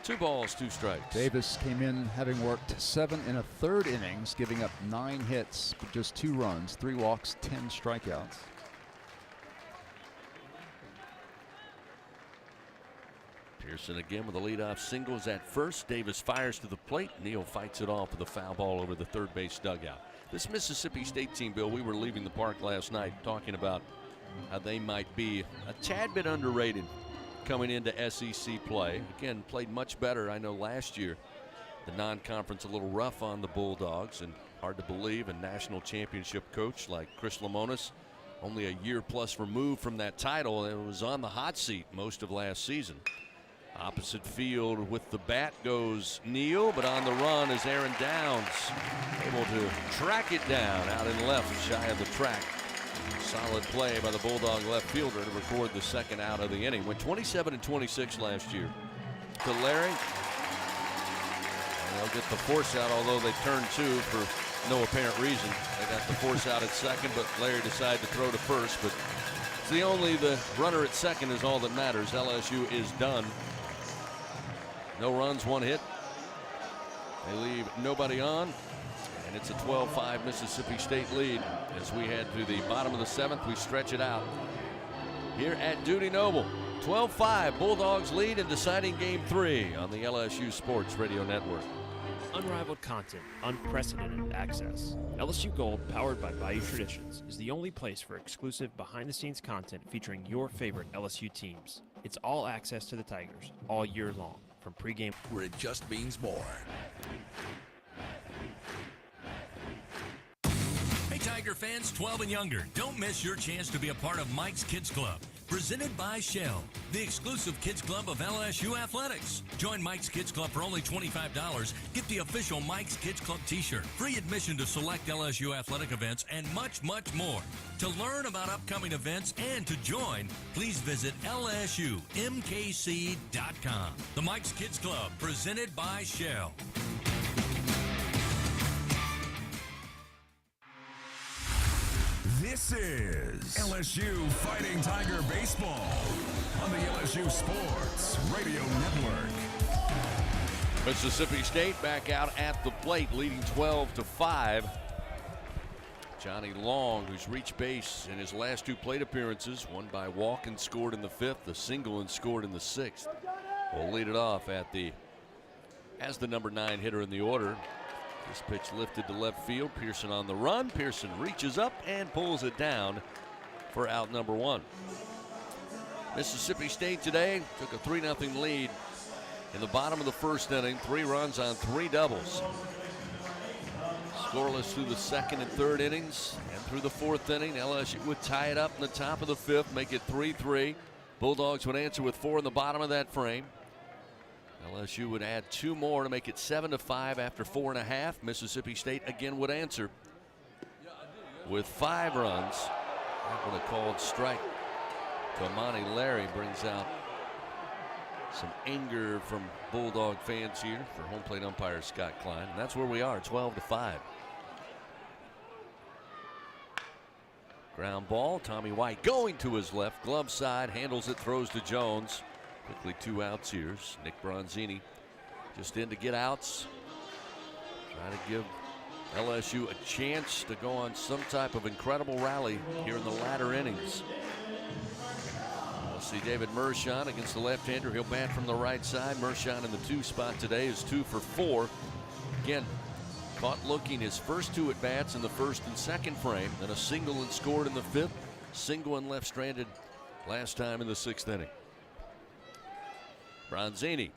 2 balls, 2 strikes. Davis came in having worked 7 1/3 innings, giving up 9 hits, but just 2 runs, 3 walks, 10 strikeouts. Pearson again with a leadoff singles at first. Davis fires to the plate. Neal fights it off with a foul ball over the 3rd base dugout. This Mississippi State team, Bill, we were leaving the park last night talking about how they might be a tad bit underrated coming into SEC play. Again, played much better. I know last year the non-conference a little rough on the Bulldogs, and hard to believe a national championship coach like Chris Lemonis, only a year plus removed from that title, and was on the hot seat most of last season. Opposite field with the bat goes Neal, but on the run is Aaron Downs, able to track it down out in left, shy of the track. Solid play by the Bulldog left fielder to record the 2nd out of the inning. Went 27-26 last year. To Larry. And they'll get the force out, although they turned 2 for no apparent reason. They got the force out at 2nd, but Larry decided to throw to 1st. But it's the runner at 2nd is all that matters. LSU is done. No runs, 1 hit. They leave nobody on. And it's a 12-5 Mississippi State lead. As we head to the bottom of the 7th, we stretch it out. here at Dudy Noble. 12-5, Bulldogs lead in deciding Game 3 on the LSU Sports Radio Network. Unrivaled content, unprecedented access. LSU Gold, powered by Bayou Traditions, is the only place for exclusive behind-the-scenes content featuring your favorite LSU teams. It's all access to the Tigers all year long, from pregame where it just means more. Hey Tiger fans 12 and younger, don't miss your chance to be a part of Mike's Kids Club. Presented by Shell, the exclusive kids club of LSU Athletics. Join Mike's Kids Club for only $25. Get the official Mike's Kids Club t-shirt, free admission to select LSU athletic events, and much, much more. To learn about upcoming events and to join, please visit LSUMKC.com. The Mike's Kids Club, presented by Shell. This is LSU Fighting Tiger Baseball on the LSU Sports Radio Network. Mississippi State back out at the plate, leading 12-5. Johnny Long, who's reached base in his last 2 plate appearances, one by walk and scored in the 5th, a single and scored in the 6th. Will lead it off as the number 9 hitter in the order. This pitch lifted to left field. Pearson on the run. Pearson reaches up and pulls it down for out number 1. Mississippi State today took a 3-0 lead in the bottom of the 1st inning. 3 runs on 3 doubles. Scoreless through the 2nd and 3rd innings and through the 4th inning. LSU would tie it up in the top of the 5th, make it 3-3. Bulldogs would answer with 4 in the bottom of that frame. LSU would add 2 more to make it 7-5 after 4.5. Mississippi State again would answer with 5 runs. That one a called strike to Amani Larry brings out some anger from Bulldog fans here for home plate umpire Scott Klein. And that's where we are, 12-5. Ground ball, Tommy White going to his left, glove side, handles it, throws to Jones. Quickly 2 outs here. Nick Bronzini just in to get outs. Trying to give LSU a chance to go on some type of incredible rally here in the latter innings. We'll see David Mershon against the left-hander. He'll bat from the right side. Mershon in the 2 spot today is 2 for 4. Again, caught looking his first 2 at-bats in the 1st and 2nd frame. Then a single and scored in the 5th. Single and left stranded last time in the 6th inning. Bronzini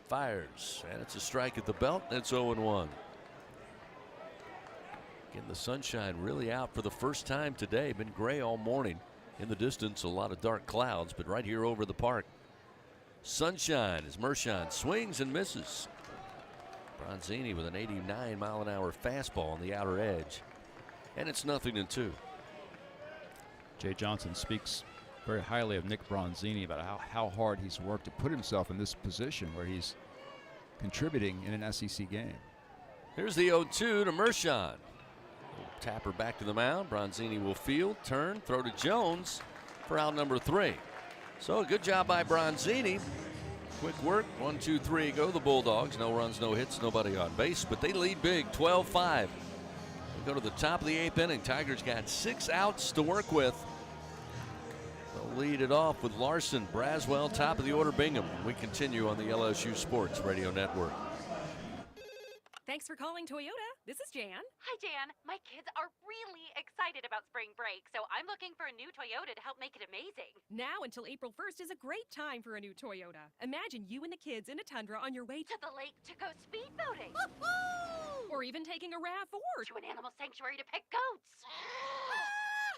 fires, and it's a strike at the belt, and it's 0-1. Again, the sunshine really out for the first time today. Been gray all morning. In the distance, a lot of dark clouds, but right here over the park, sunshine as Mershon swings and misses. Bronzini with an 89-mile-an-hour fastball on the outer edge, and it's 0-2. Jay Johnson speaks very highly of Nick Bronzini about how hard he's worked to put himself in this position where he's contributing in an SEC game. Here's the 0-2 to Mershon. Tapper back to the mound. Bronzini will field, turn, throw to Jones for out number 3. So a good job by Bronzini. Quick work. 1, 2, 3 go the Bulldogs. No runs, no hits, nobody on base, but they lead big, 12-5. We go to the top of the 8th inning. Tigers got 6 outs to work with. They'll lead it off with Larson, Braswell, top of the order, Bingham. We continue on the LSU Sports Radio Network. Thanks for calling Toyota. This is Jan. Hi, Jan. My kids are really excited about spring break, so I'm looking for a new Toyota to help make it amazing. Now until April 1st is a great time for a new Toyota. Imagine you and the kids in a Tundra on your way to the lake to go speedboating. Or even taking a RAV4 to an animal sanctuary to pet goats.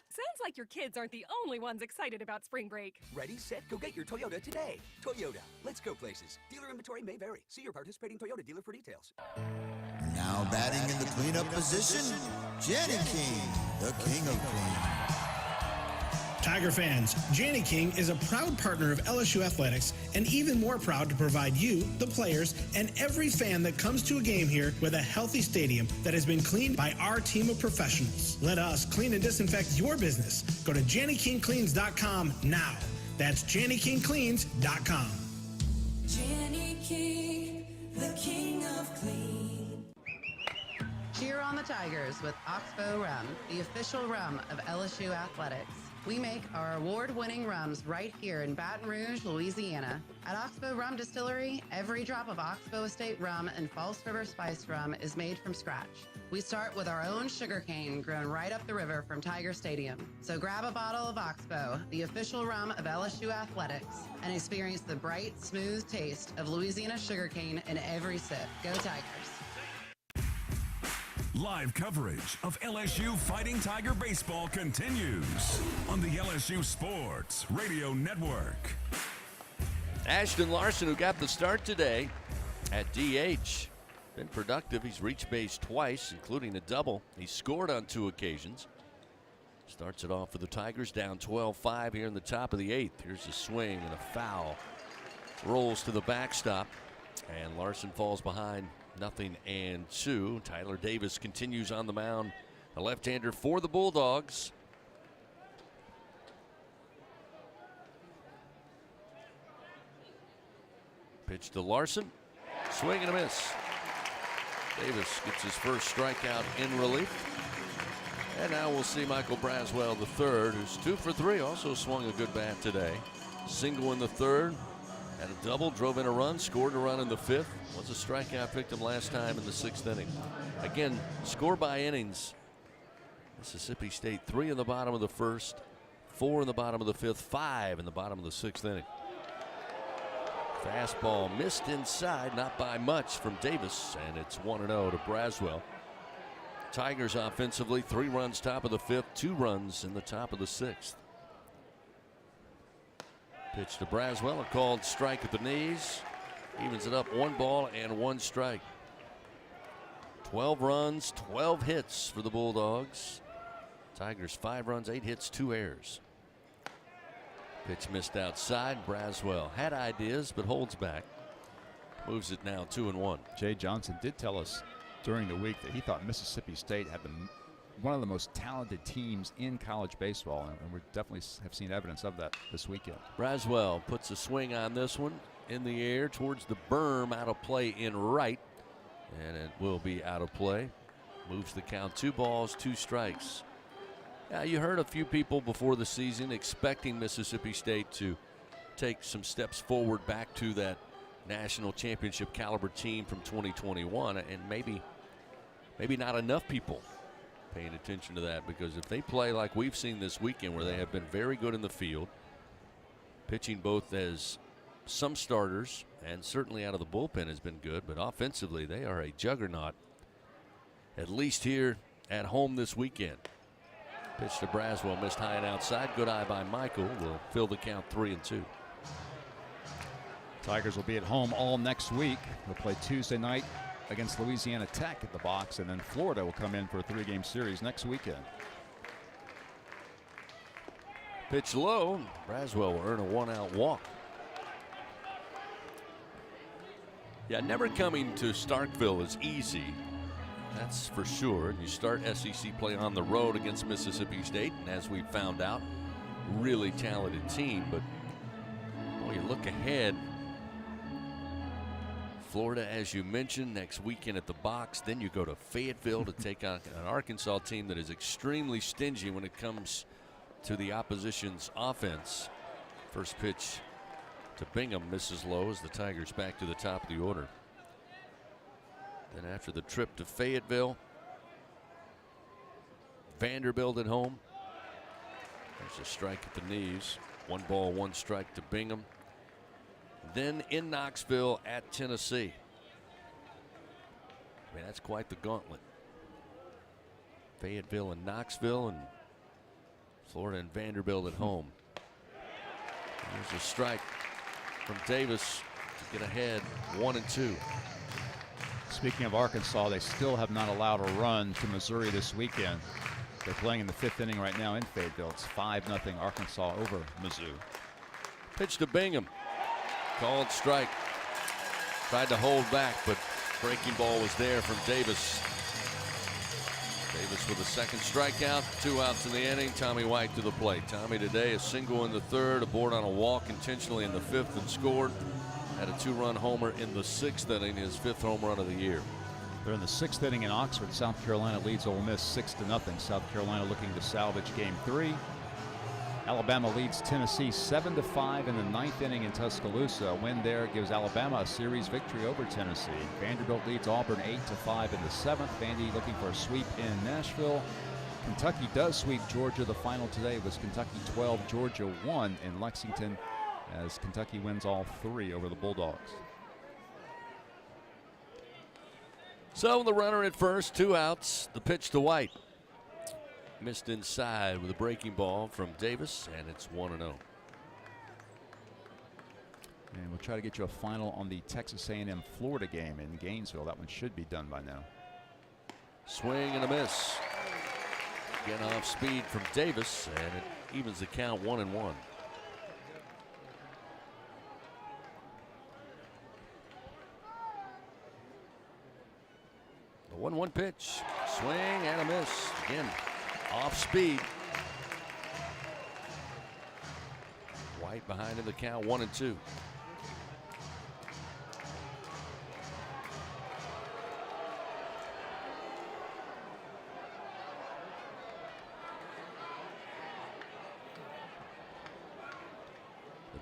Sounds like your kids aren't the only ones excited about spring break. Ready, set, go get your Toyota today. Toyota, let's go places. Dealer inventory may vary. See your participating Toyota dealer for details. Now batting in the cleanup position, Jenny King, the king of clean. Tiger fans, Janny King is a proud partner of LSU Athletics and even more proud to provide you, the players, and every fan that comes to a game here with a healthy stadium that has been cleaned by our team of professionals. Let us clean and disinfect your business. Go to JannyKingCleans.com now. That's JannyKingCleans.com. Janny King, the king of clean. Cheer on the Tigers with Oxbow Rum, the official rum of LSU Athletics. We make our award-winning rums right here in Baton Rouge, Louisiana. At Oxbow Rum Distillery, every drop of Oxbow Estate rum and False River Spice rum is made from scratch. We start with our own sugarcane grown right up the river from Tiger Stadium. So grab a bottle of Oxbow, the official rum of LSU Athletics, and experience the bright, smooth taste of Louisiana sugarcane in every sip. Go Tigers. Live coverage of LSU Fighting Tiger baseball continues on the LSU Sports Radio Network. Ashton Larson, who got the start today at DH, been productive. He's reached base twice, including a double. He scored on 2 occasions. Starts it off for the Tigers, down 12-5 here in the top of the 8th. Here's a swing and a foul. Rolls to the backstop, and Larson falls behind 0-2. Tyler Davis continues on the mound, a left-hander for the Bulldogs. Pitch to Larson, swing and a miss. Davis gets his first strikeout in relief. And now we'll see Michael Braswell III, who's 2 for 3, also swung a good bat today. Single in the 3rd, had a double, drove in a run, scored a run in the 5th. Was a strikeout, picked him last time in the 6th inning. Again, score by innings. Mississippi State 3 in the bottom of the 1st, 4 in the bottom of the 5th, 5 in the bottom of the 6th inning. Fastball missed inside, not by much from Davis, and it's 1-0 to Braswell. Tigers offensively, 3 runs top of the 5th, 2 runs in the top of the 6th. Pitch to Braswell, a called strike at the knees. Evens it up, 1 ball and 1 strike. 12 runs, 12 hits for the Bulldogs. Tigers 5 runs, 8 hits, 2 errors. Pitch missed outside. Braswell had ideas but holds back. Moves it now 2-1. Jay Johnson did tell us during the week that he thought Mississippi State had one of the most talented teams in college baseball, and we definitely have seen evidence of that this weekend. Braswell puts a swing on this one in the air towards the berm, out of play in right, and it will be out of play. Moves the count 2 balls, 2 strikes. Now, you heard a few people before the season expecting Mississippi State to take some steps forward back to that national championship caliber team from 2021, and maybe not enough people paying attention to that, because if they play like we've seen this weekend, where they have been very good in the field, pitching both as some starters and certainly out of the bullpen has been good, but offensively they are a juggernaut, at least here at home this weekend. Pitch to Braswell, missed high and outside. Good eye by Michael. Will fill the count 3-2. Tigers will be at home all next week. They'll play Tuesday night against Louisiana Tech at the box, and then Florida will come in for a 3-game series next weekend. Pitch low. Braswell will earn a 1-out walk. Yeah, never coming to Starkville is easy. That's for sure. You start SEC play on the road against Mississippi State, and as we found out, really talented team. But boy, you look ahead. Florida, as you mentioned, next weekend at the box. Then you go to Fayetteville to take on an Arkansas team that is extremely stingy when it comes to the opposition's offense. First pitch to Bingham misses low as the Tigers back to the top of the order. Then after the trip to Fayetteville, Vanderbilt at home. There's a strike at the knees. 1 ball, 1 strike to Bingham. Then in Knoxville at Tennessee. I mean, that's quite the gauntlet. Fayetteville and Knoxville, and Florida and Vanderbilt at home. There's a strike from Davis to get ahead, 1-2. Speaking of Arkansas, they still have not allowed a run to Missouri this weekend. They're playing in the 5th inning right now in Fayetteville. It's 5-0 Arkansas over Mizzou. Pitch to Bingham. Called strike. Tried to hold back, but breaking ball was there from Davis. Davis with a 2nd strikeout, 2 outs in the inning. Tommy White to the plate. Tommy today a single in the 3rd, aboard on a walk intentionally in the 5th, and scored. Had a 2-run homer in the 6th inning, his 5th home run of the year. They're in the 6th inning in Oxford. South Carolina leads Ole Miss 6-0. South Carolina looking to salvage game 3. Alabama leads Tennessee 7-5 in the ninth inning in Tuscaloosa. A win there gives Alabama a series victory over Tennessee. Vanderbilt leads Auburn 8-5 in the seventh. Vandy looking for a sweep in Nashville. Kentucky does sweep Georgia. The final today was Kentucky 12, Georgia 1 in Lexington, as Kentucky wins all three over the Bulldogs. So the runner at first, 2 outs. The pitch to White. Missed inside with a breaking ball from Davis, and it's 1-0. And we'll try to get you a final on the Texas A&M Florida game in Gainesville. That one should be done by now. Swing and a miss. Again off speed from Davis, and it evens the count 1-1. The 1-1 pitch. Swing and a miss. Again, off speed. White behind in the count 1-2. The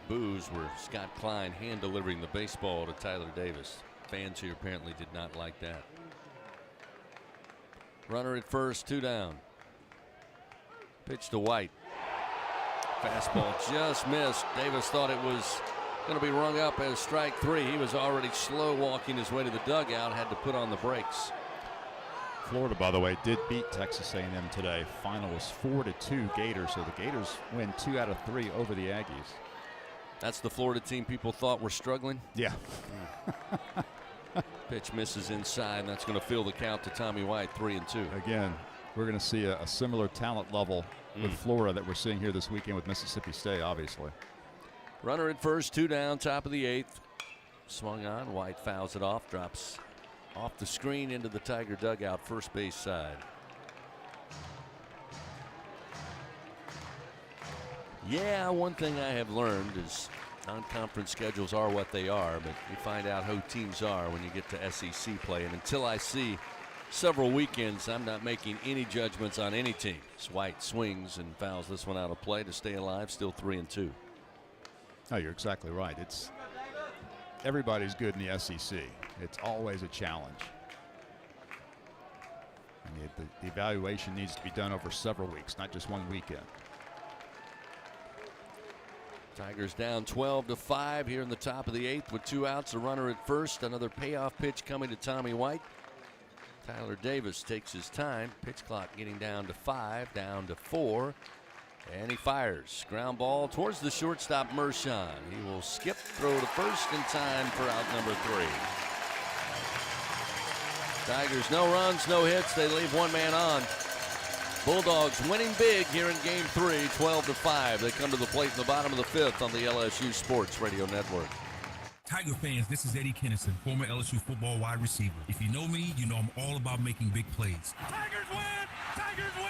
boos were Scott Klein hand delivering the baseball to Tyler Davis. Fans here apparently did not like that. Runner at first, 2 down. Pitch to White. Fastball just missed. Davis thought it was going to be rung up as strike 3. He was already slow walking his way to the dugout, had to put on the brakes. Florida, by the way, did beat Texas A&M today. Final was 4-2 Gators, so the Gators win 2 out of 3 over the Aggies. That's the Florida team people thought were struggling? Yeah. Pitch misses inside, and that's going to fill the count to Tommy White, 3-2. Again, we're going to see a similar talent level with Florida that we're seeing here this weekend with Mississippi State, obviously. Runner at first, 2 down, top of the 8th. Swung on, White fouls it off, drops off the screen into the Tiger dugout, first base side. Yeah, one thing I have learned is non-conference schedules are what they are, but you find out who teams are when you get to SEC play. And until I see several weekends, I'm not making any judgments on any team. White swings and fouls this one out of play to stay alive, still 3-2. Oh, you're exactly right. Everybody's good in the SEC. It's always a challenge. And the evaluation needs to be done over several weeks, not just one weekend. Tigers down 12-5 here in the top of the 8th with 2 outs, a runner at first. Another payoff pitch coming to Tommy White. Tyler Davis takes his time. Pitch clock getting down to 5, down to 4. And he fires. Ground ball towards the shortstop, Mershon. He will skip, throw to first in time for out number 3. Tigers, no runs, no hits. They leave one man on. Bulldogs winning big here in Game 3, 12-5. They come to the plate in the bottom of the 5th on the LSU Sports Radio Network. Tiger fans, this is Eddie Kennison, former LSU football wide receiver. If you know me, you know I'm all about making big plays. Tigers win! Tigers win!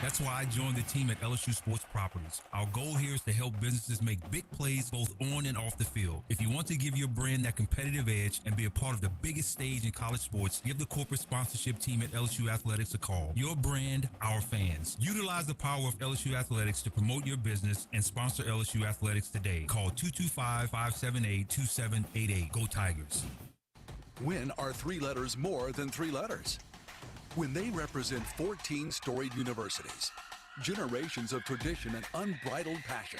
That's why I joined the team at LSU Sports Properties. Our goal here is to help businesses make big plays both on and off the field. If you want to give your brand that competitive edge and be a part of the biggest stage in college sports, give the corporate sponsorship team at LSU Athletics a call. Your brand, our fans. Utilize the power of LSU Athletics to promote your business and sponsor LSU Athletics today. Call 225-578-2788. Go Tigers. When are 3 letters more than 3 letters? When they represent 14 storied universities, generations of tradition and unbridled passion,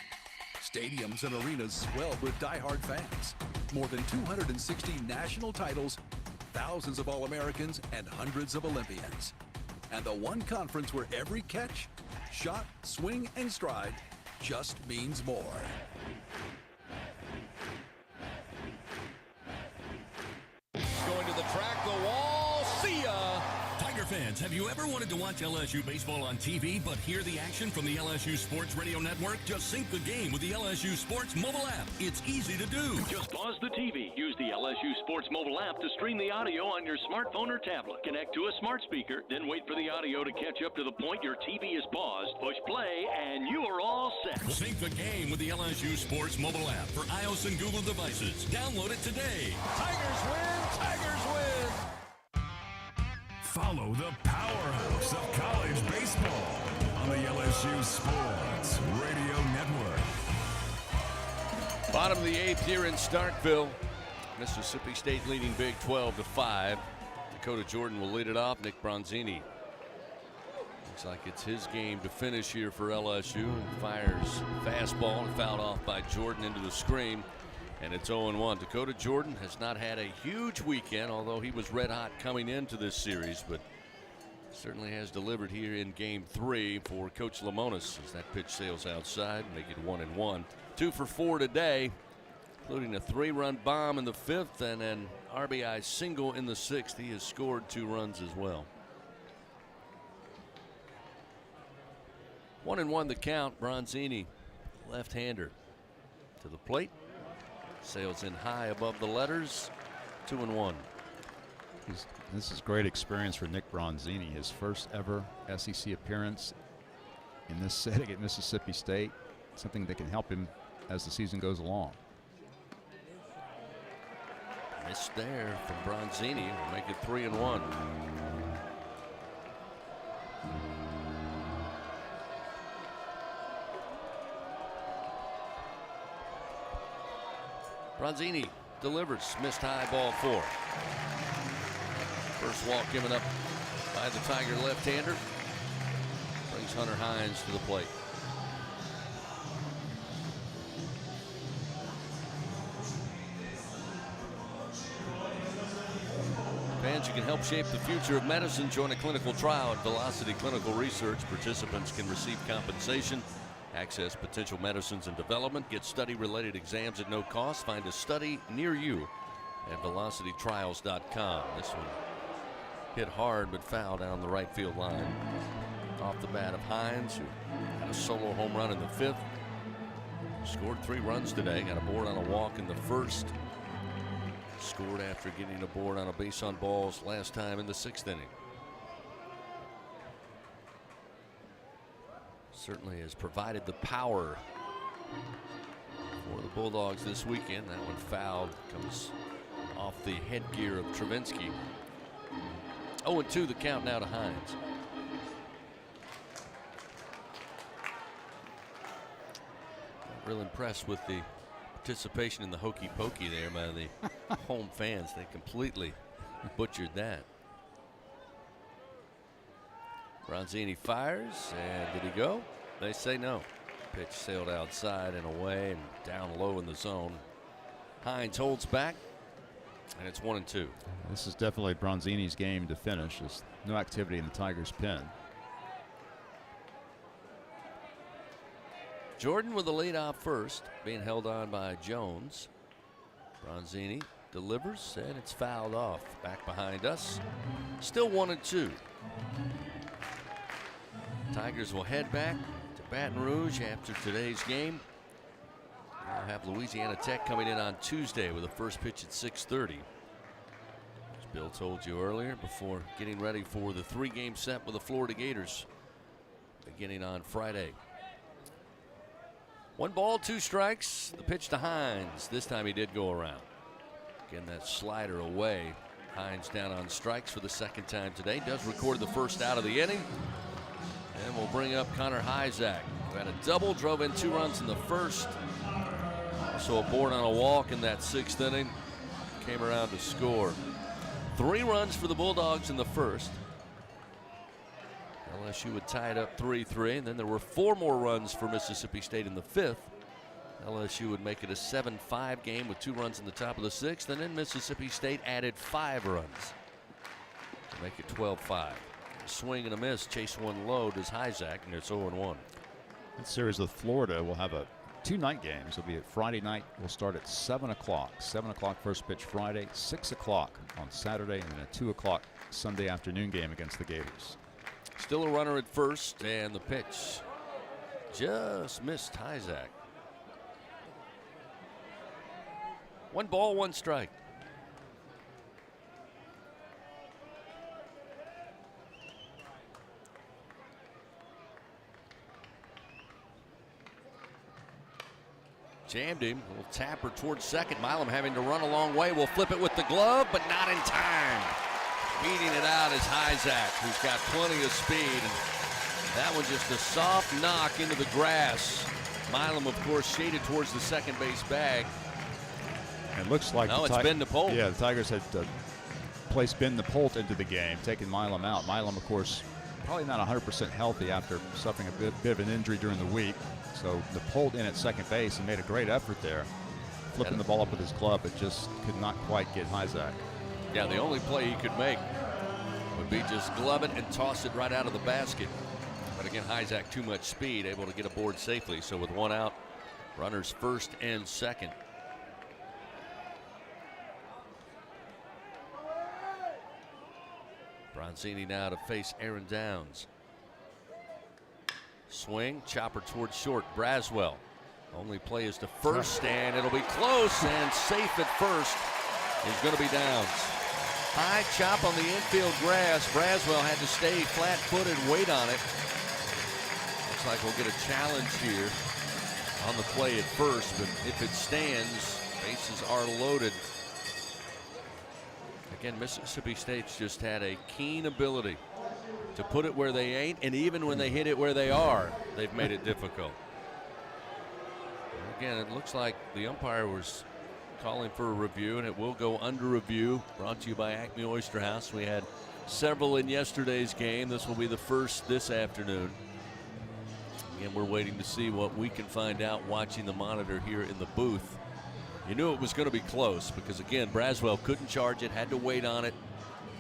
stadiums and arenas swelled with diehard fans, more than 260 national titles, thousands of All-Americans, and hundreds of Olympians. And the one conference where every catch, shot, swing, and stride just means more. Going to the track, the wall, see ya! Tiger fans, have you ever wanted to watch LSU baseball on TV but hear the action from the LSU Sports Radio Network? Just sync the game with the LSU Sports mobile app. It's easy to do. Just pause the TV. Use the LSU Sports mobile app to stream the audio on your smartphone or tablet. Connect to a smart speaker, then wait for the audio to catch up to the point your TV is paused. Push play, and you are all set. Sync the game with the LSU Sports mobile app for iOS and Google devices. Download it today. Tigers win! Tigers win! Follow the powerhouse of college baseball on the LSU Sports Radio Network. Bottom of the 8th here in Starkville. Mississippi State leading big 12-5. Dakota Jordan will lead it off. Nick Bronzini. Looks like it's his game to finish here for LSU. Fires fastball and fouled off by Jordan into the screen. And it's 0-1. Dakota Jordan has not had a huge weekend, although he was red hot coming into this series, but certainly has delivered here in game 3 for Coach Lemonis as that pitch sails outside, make it 1-1. 2 for 4 today, including a 3-run bomb in the 5th and an RBI single in the 6th. He has scored 2 runs as well. 1-1 the count. Bronzini, left-hander, to the plate. Sails in high above the letters. 2-1. This is great experience for Nick Bronzini. His first ever SEC appearance in this setting at Mississippi State. Something that can help him as the season goes along. Missed there from Bronzini. Will make it 3-1. Bronzini delivers, missed high, ball 4. First walk given up by the Tiger left-hander. Brings Hunter Hines to the plate. Fans, you can help shape the future of medicine. Join a clinical trial at Velocity Clinical Research. Participants can receive compensation, access potential medicines in development, get study-related exams at no cost. Find a study near you at velocitytrials.com. This one hit hard but foul down the right field line. Off the bat of Hines, who had a solo home run in the 5th. Scored 3 runs today. Got a board on a walk in the 1st. Scored after getting a board on a base on balls last time in the 6th inning. Certainly has provided the power for the Bulldogs this weekend. That one fouled, comes off the headgear of Travinsky. 0-2 the count now to Hines. Not real impressed with the participation in the hokey pokey there by the home fans. They completely butchered that. Bronzini fires, and did he go? They say no. Pitch sailed outside and away and down low in the zone. Hines holds back, and it's 1-2. This is definitely Bronzini's game to finish. There's no activity in the Tigers' pen. Jordan with the lead off first, being held on by Jones. Bronzini delivers, and it's fouled off. Back behind us. Still 1-2. Tigers will head back to Baton Rouge after today's game. We'll have Louisiana Tech coming in on Tuesday with a first pitch at 6:30. As Bill told you earlier, before getting ready for the 3-game set with the Florida Gators beginning on Friday. 1 ball, 2 strikes. The pitch to Hines. This time he did go around. Again, that slider away. Hines down on strikes for the 2nd time today. Does record the first out of the inning. And we'll bring up Connor Hyzak, who had a double, drove in 2 runs in the 1st. Also a board on a walk in that 6th inning. Came around to score. 3 runs for the Bulldogs in the 1st. LSU would tie it up 3-3, and then there were 4 more runs for Mississippi State in the 5th. LSU would make it a 7-5 game with 2 runs in the top of the 6th, and then Mississippi State added 5 runs to make it 12-5. Swing and a miss, chase one low does Hyzak, and it's 0-1. That series with Florida will have 2 night games. It'll be at Friday night. We'll start at 7 o'clock. 7 o'clock first pitch Friday, 6 o'clock on Saturday, and then a 2 o'clock Sunday afternoon game against the Gators. Still a runner at first, and the pitch just missed Hyzak. 1 ball, 1 strike. Jammed him. A little tapper towards second. Milam having to run a long way. Will flip it with the glove, but not in time. Beating it out is Hyzak, who's got plenty of speed and That one just a soft knock into the grass. Milam, of course, shaded towards the second base bag. It looks like it's Ben DePolt. Yeah, the Tigers had placed Ben DePolt into the game, taking Milam out. Milam, of course, probably not 100% healthy after suffering a bit of an injury during the week. So DePolt in at second base and made a great effort there, flipping the ball up with his glove, but just could not quite get Hyzak. Yeah, the only play he could make would be just glove it and toss it right out of the basket. But again, Hyzak too much speed, able to get aboard safely. So with one out, runners first and second. Bronzini now to face Aaron Downs. Swing, chopper towards short. Braswell. Only play is to first, and it'll be close and safe at first is going to be Downs. High chop on the infield grass. Braswell had to stay flat-footed, wait on it. Looks like we'll get a challenge here on the play at first, but if it stands, bases are loaded. Again, Mississippi State's just had a keen ability to put it where they ain't, and even when they hit it where they are, they've made it difficult. Again, it looks like the umpire was calling for a review, and it will go under review. Brought to you by Acme Oyster House. We had several in yesterday's game. This will be the first this afternoon. Again, we're waiting to see what we can find out watching the monitor here in the booth. You knew it was going to be close because, again, Braswell couldn't charge it, had to wait on it.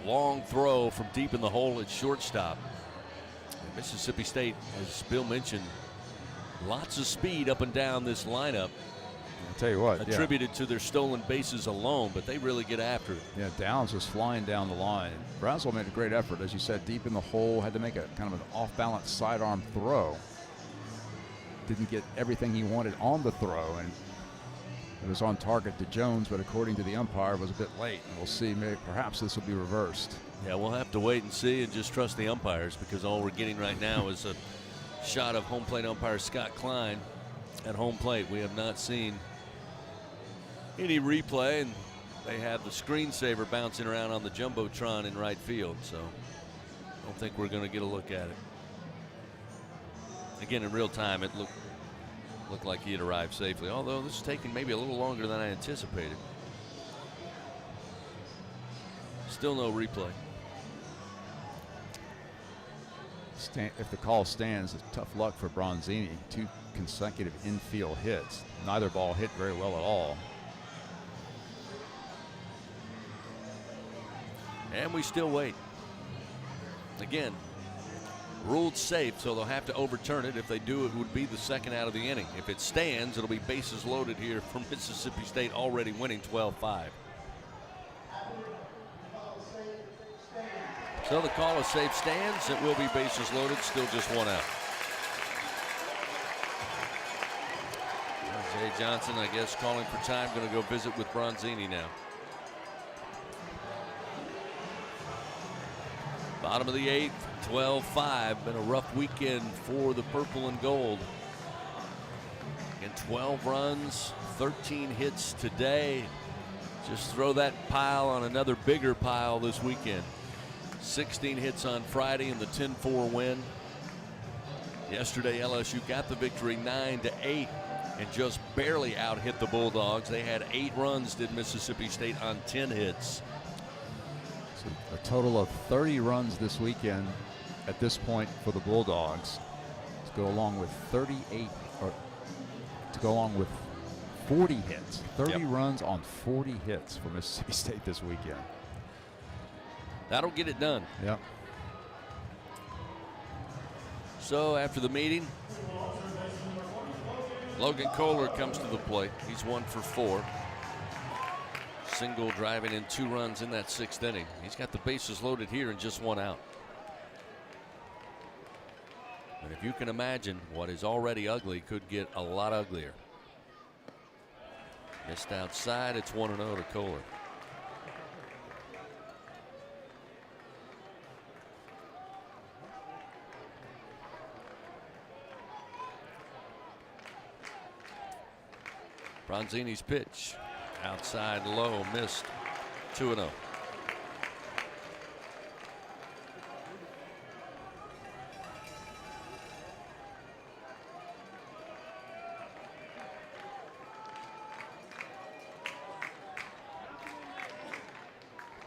Long throw from deep in the hole at shortstop. And Mississippi State, as Bill mentioned, lots of speed up and down this lineup. I'll tell you what, attributed to their stolen bases alone, but they really get after it. Yeah, Downs was flying down the line. Braswell made a great effort, as you said, deep in the hole, had to make a kind of an off-balance sidearm throw. Didn't get everything he wanted on the throw, and it was on target to Jones, but according to the umpire, was a bit late. And we'll see, maybe perhaps this will be reversed. Yeah, we'll have to wait and see and just trust the umpires, because all we're getting right now is a shot of home plate umpire Scott Klein at home plate. We have not seen any replay, and they have the screensaver bouncing around on the Jumbotron in right field, so I don't think we're going to get a look at it. Again, in real time, it looked like he had arrived safely, although this is taking maybe a little longer than I anticipated. Still no replay. If the call stands, it's tough luck for Bronzini. 2 consecutive infield hits. Neither ball hit very well at all. And we still wait. Again, ruled safe, so they'll have to overturn it. If they do, it would be the second out of the inning. If it stands, it'll be bases loaded here from Mississippi State, already winning 12-5. So the call of safe stands. It will be bases loaded, still just one out. Jay Johnson, I guess, calling for time, going to go visit with Bronzini now. Bottom of the 8th, 12-5. Been a rough weekend for the purple and gold. And 12 runs, 13 hits today. Just throw that pile on another bigger pile this weekend. 16 hits on Friday in the 10-4 win. Yesterday, LSU got the victory 9-8 and just barely out-hit the Bulldogs. They had 8 runs, did Mississippi State, on 10 hits. A total of 30 runs this weekend at this point for the Bulldogs, to go along with 40 hits. 30 runs on 40 hits for Mississippi State this weekend. That'll get it done. Yep. So after the meeting, Logan Kohler comes to the plate. He's 1 for 4. Single, driving in 2 runs in that 6th inning. He's got the bases loaded here and just 1 out. And if you can imagine, what is already ugly could get a lot uglier. Missed outside. It's 1-0 to Kohler. Bronzini's pitch. Outside low, missed. 2-0.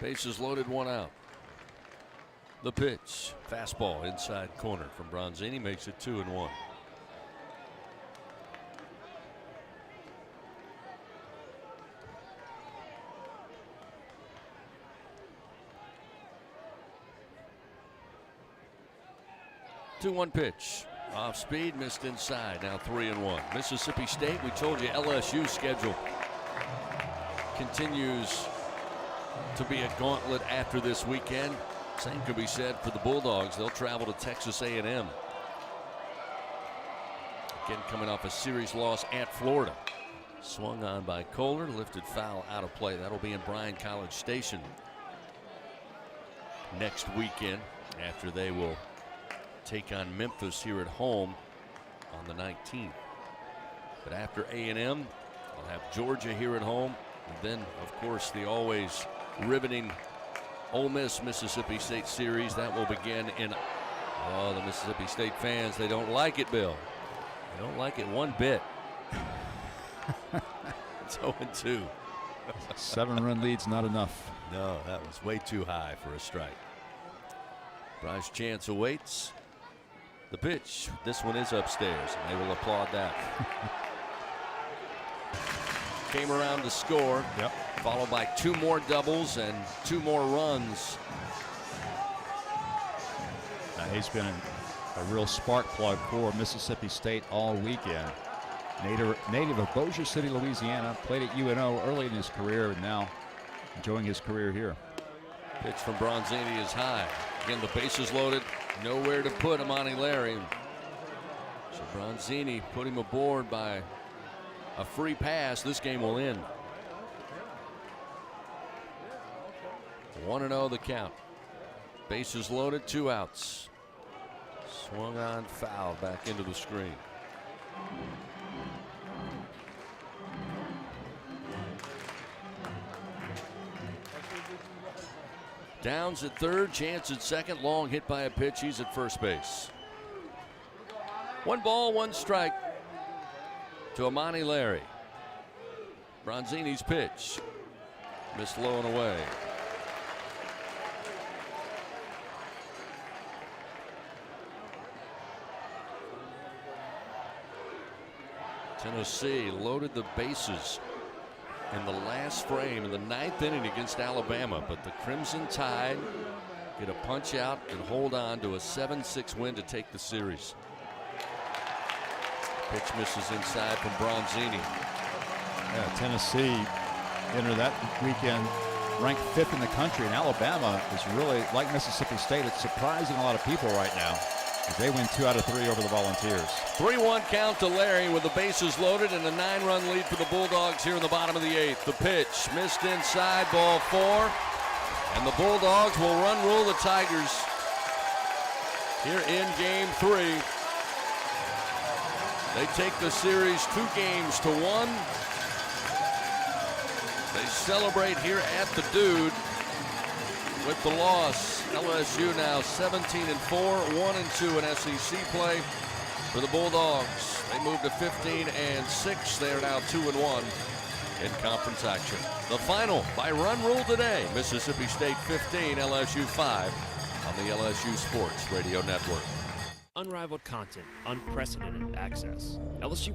Bases loaded, 1 out. The pitch, fastball inside corner from Bronzini, makes it 2-1. Two-one pitch. Off speed, missed inside. Now 3-1. Mississippi State, we told you LSU schedule continues to be a gauntlet after this weekend. Same could be said for the Bulldogs. They'll travel to Texas A&M. Again, coming off a series loss at Florida. Swung on by Kohler, lifted foul, out of play. That'll be in Bryan College Station next weekend, after they will take on Memphis here at home on the 19th. But after A&M, they'll have Georgia here at home, and then of course the always riveting Ole Miss Mississippi State series. That will begin in, the Mississippi State fans, they don't like it, Bill. They don't like it one bit. It's 0-2. 7-run lead's not enough. No, that was way too high for a strike. Bryce Chance awaits. The pitch, this one is upstairs, and they will applaud that. Came around to score, followed by 2 more doubles and 2 more runs. Now he's been a real spark plug for Mississippi State all weekend. Native of Bossier City, Louisiana, played at UNO early in his career, and now enjoying his career here. Pitch from Bronzini is high. Again, the bases loaded. Nowhere to put Amani Larry. So Bronzini put him aboard by a free pass. This game will end. 1-0 the count. Bases loaded, 2 outs. Swung on, foul back into the screen. Downs at third, Chance at second. Long hit by a pitch. He's at first base. 1 ball, 1 strike to Amani Larry. Bronzini's pitch. Missed low and away. Tennessee loaded the bases in the last frame in the 9th inning against Alabama, but the Crimson Tide get a punch out and hold on to a 7-6 win to take the series. Pitch misses inside from Bronzini. Yeah, Tennessee entered that weekend ranked 5th in the country, and Alabama is really, like Mississippi State, it's surprising a lot of people right now as they win 2 out of 3 over the Volunteers. 3-1 count to Larry with the bases loaded and a 9-run lead for the Bulldogs here in the bottom of the 8th. The pitch missed inside, ball 4, and the Bulldogs will run rule the Tigers here in game 3. They take the series 2-1. They celebrate here at the Dude with the loss. LSU now 17-4, 1-2 in SEC play for the Bulldogs. They move to 15-6. They are now 2-1 in conference action. The final by run rule today: Mississippi State 15, LSU 5 on the LSU Sports Radio Network. Unrivaled content, unprecedented access. LSU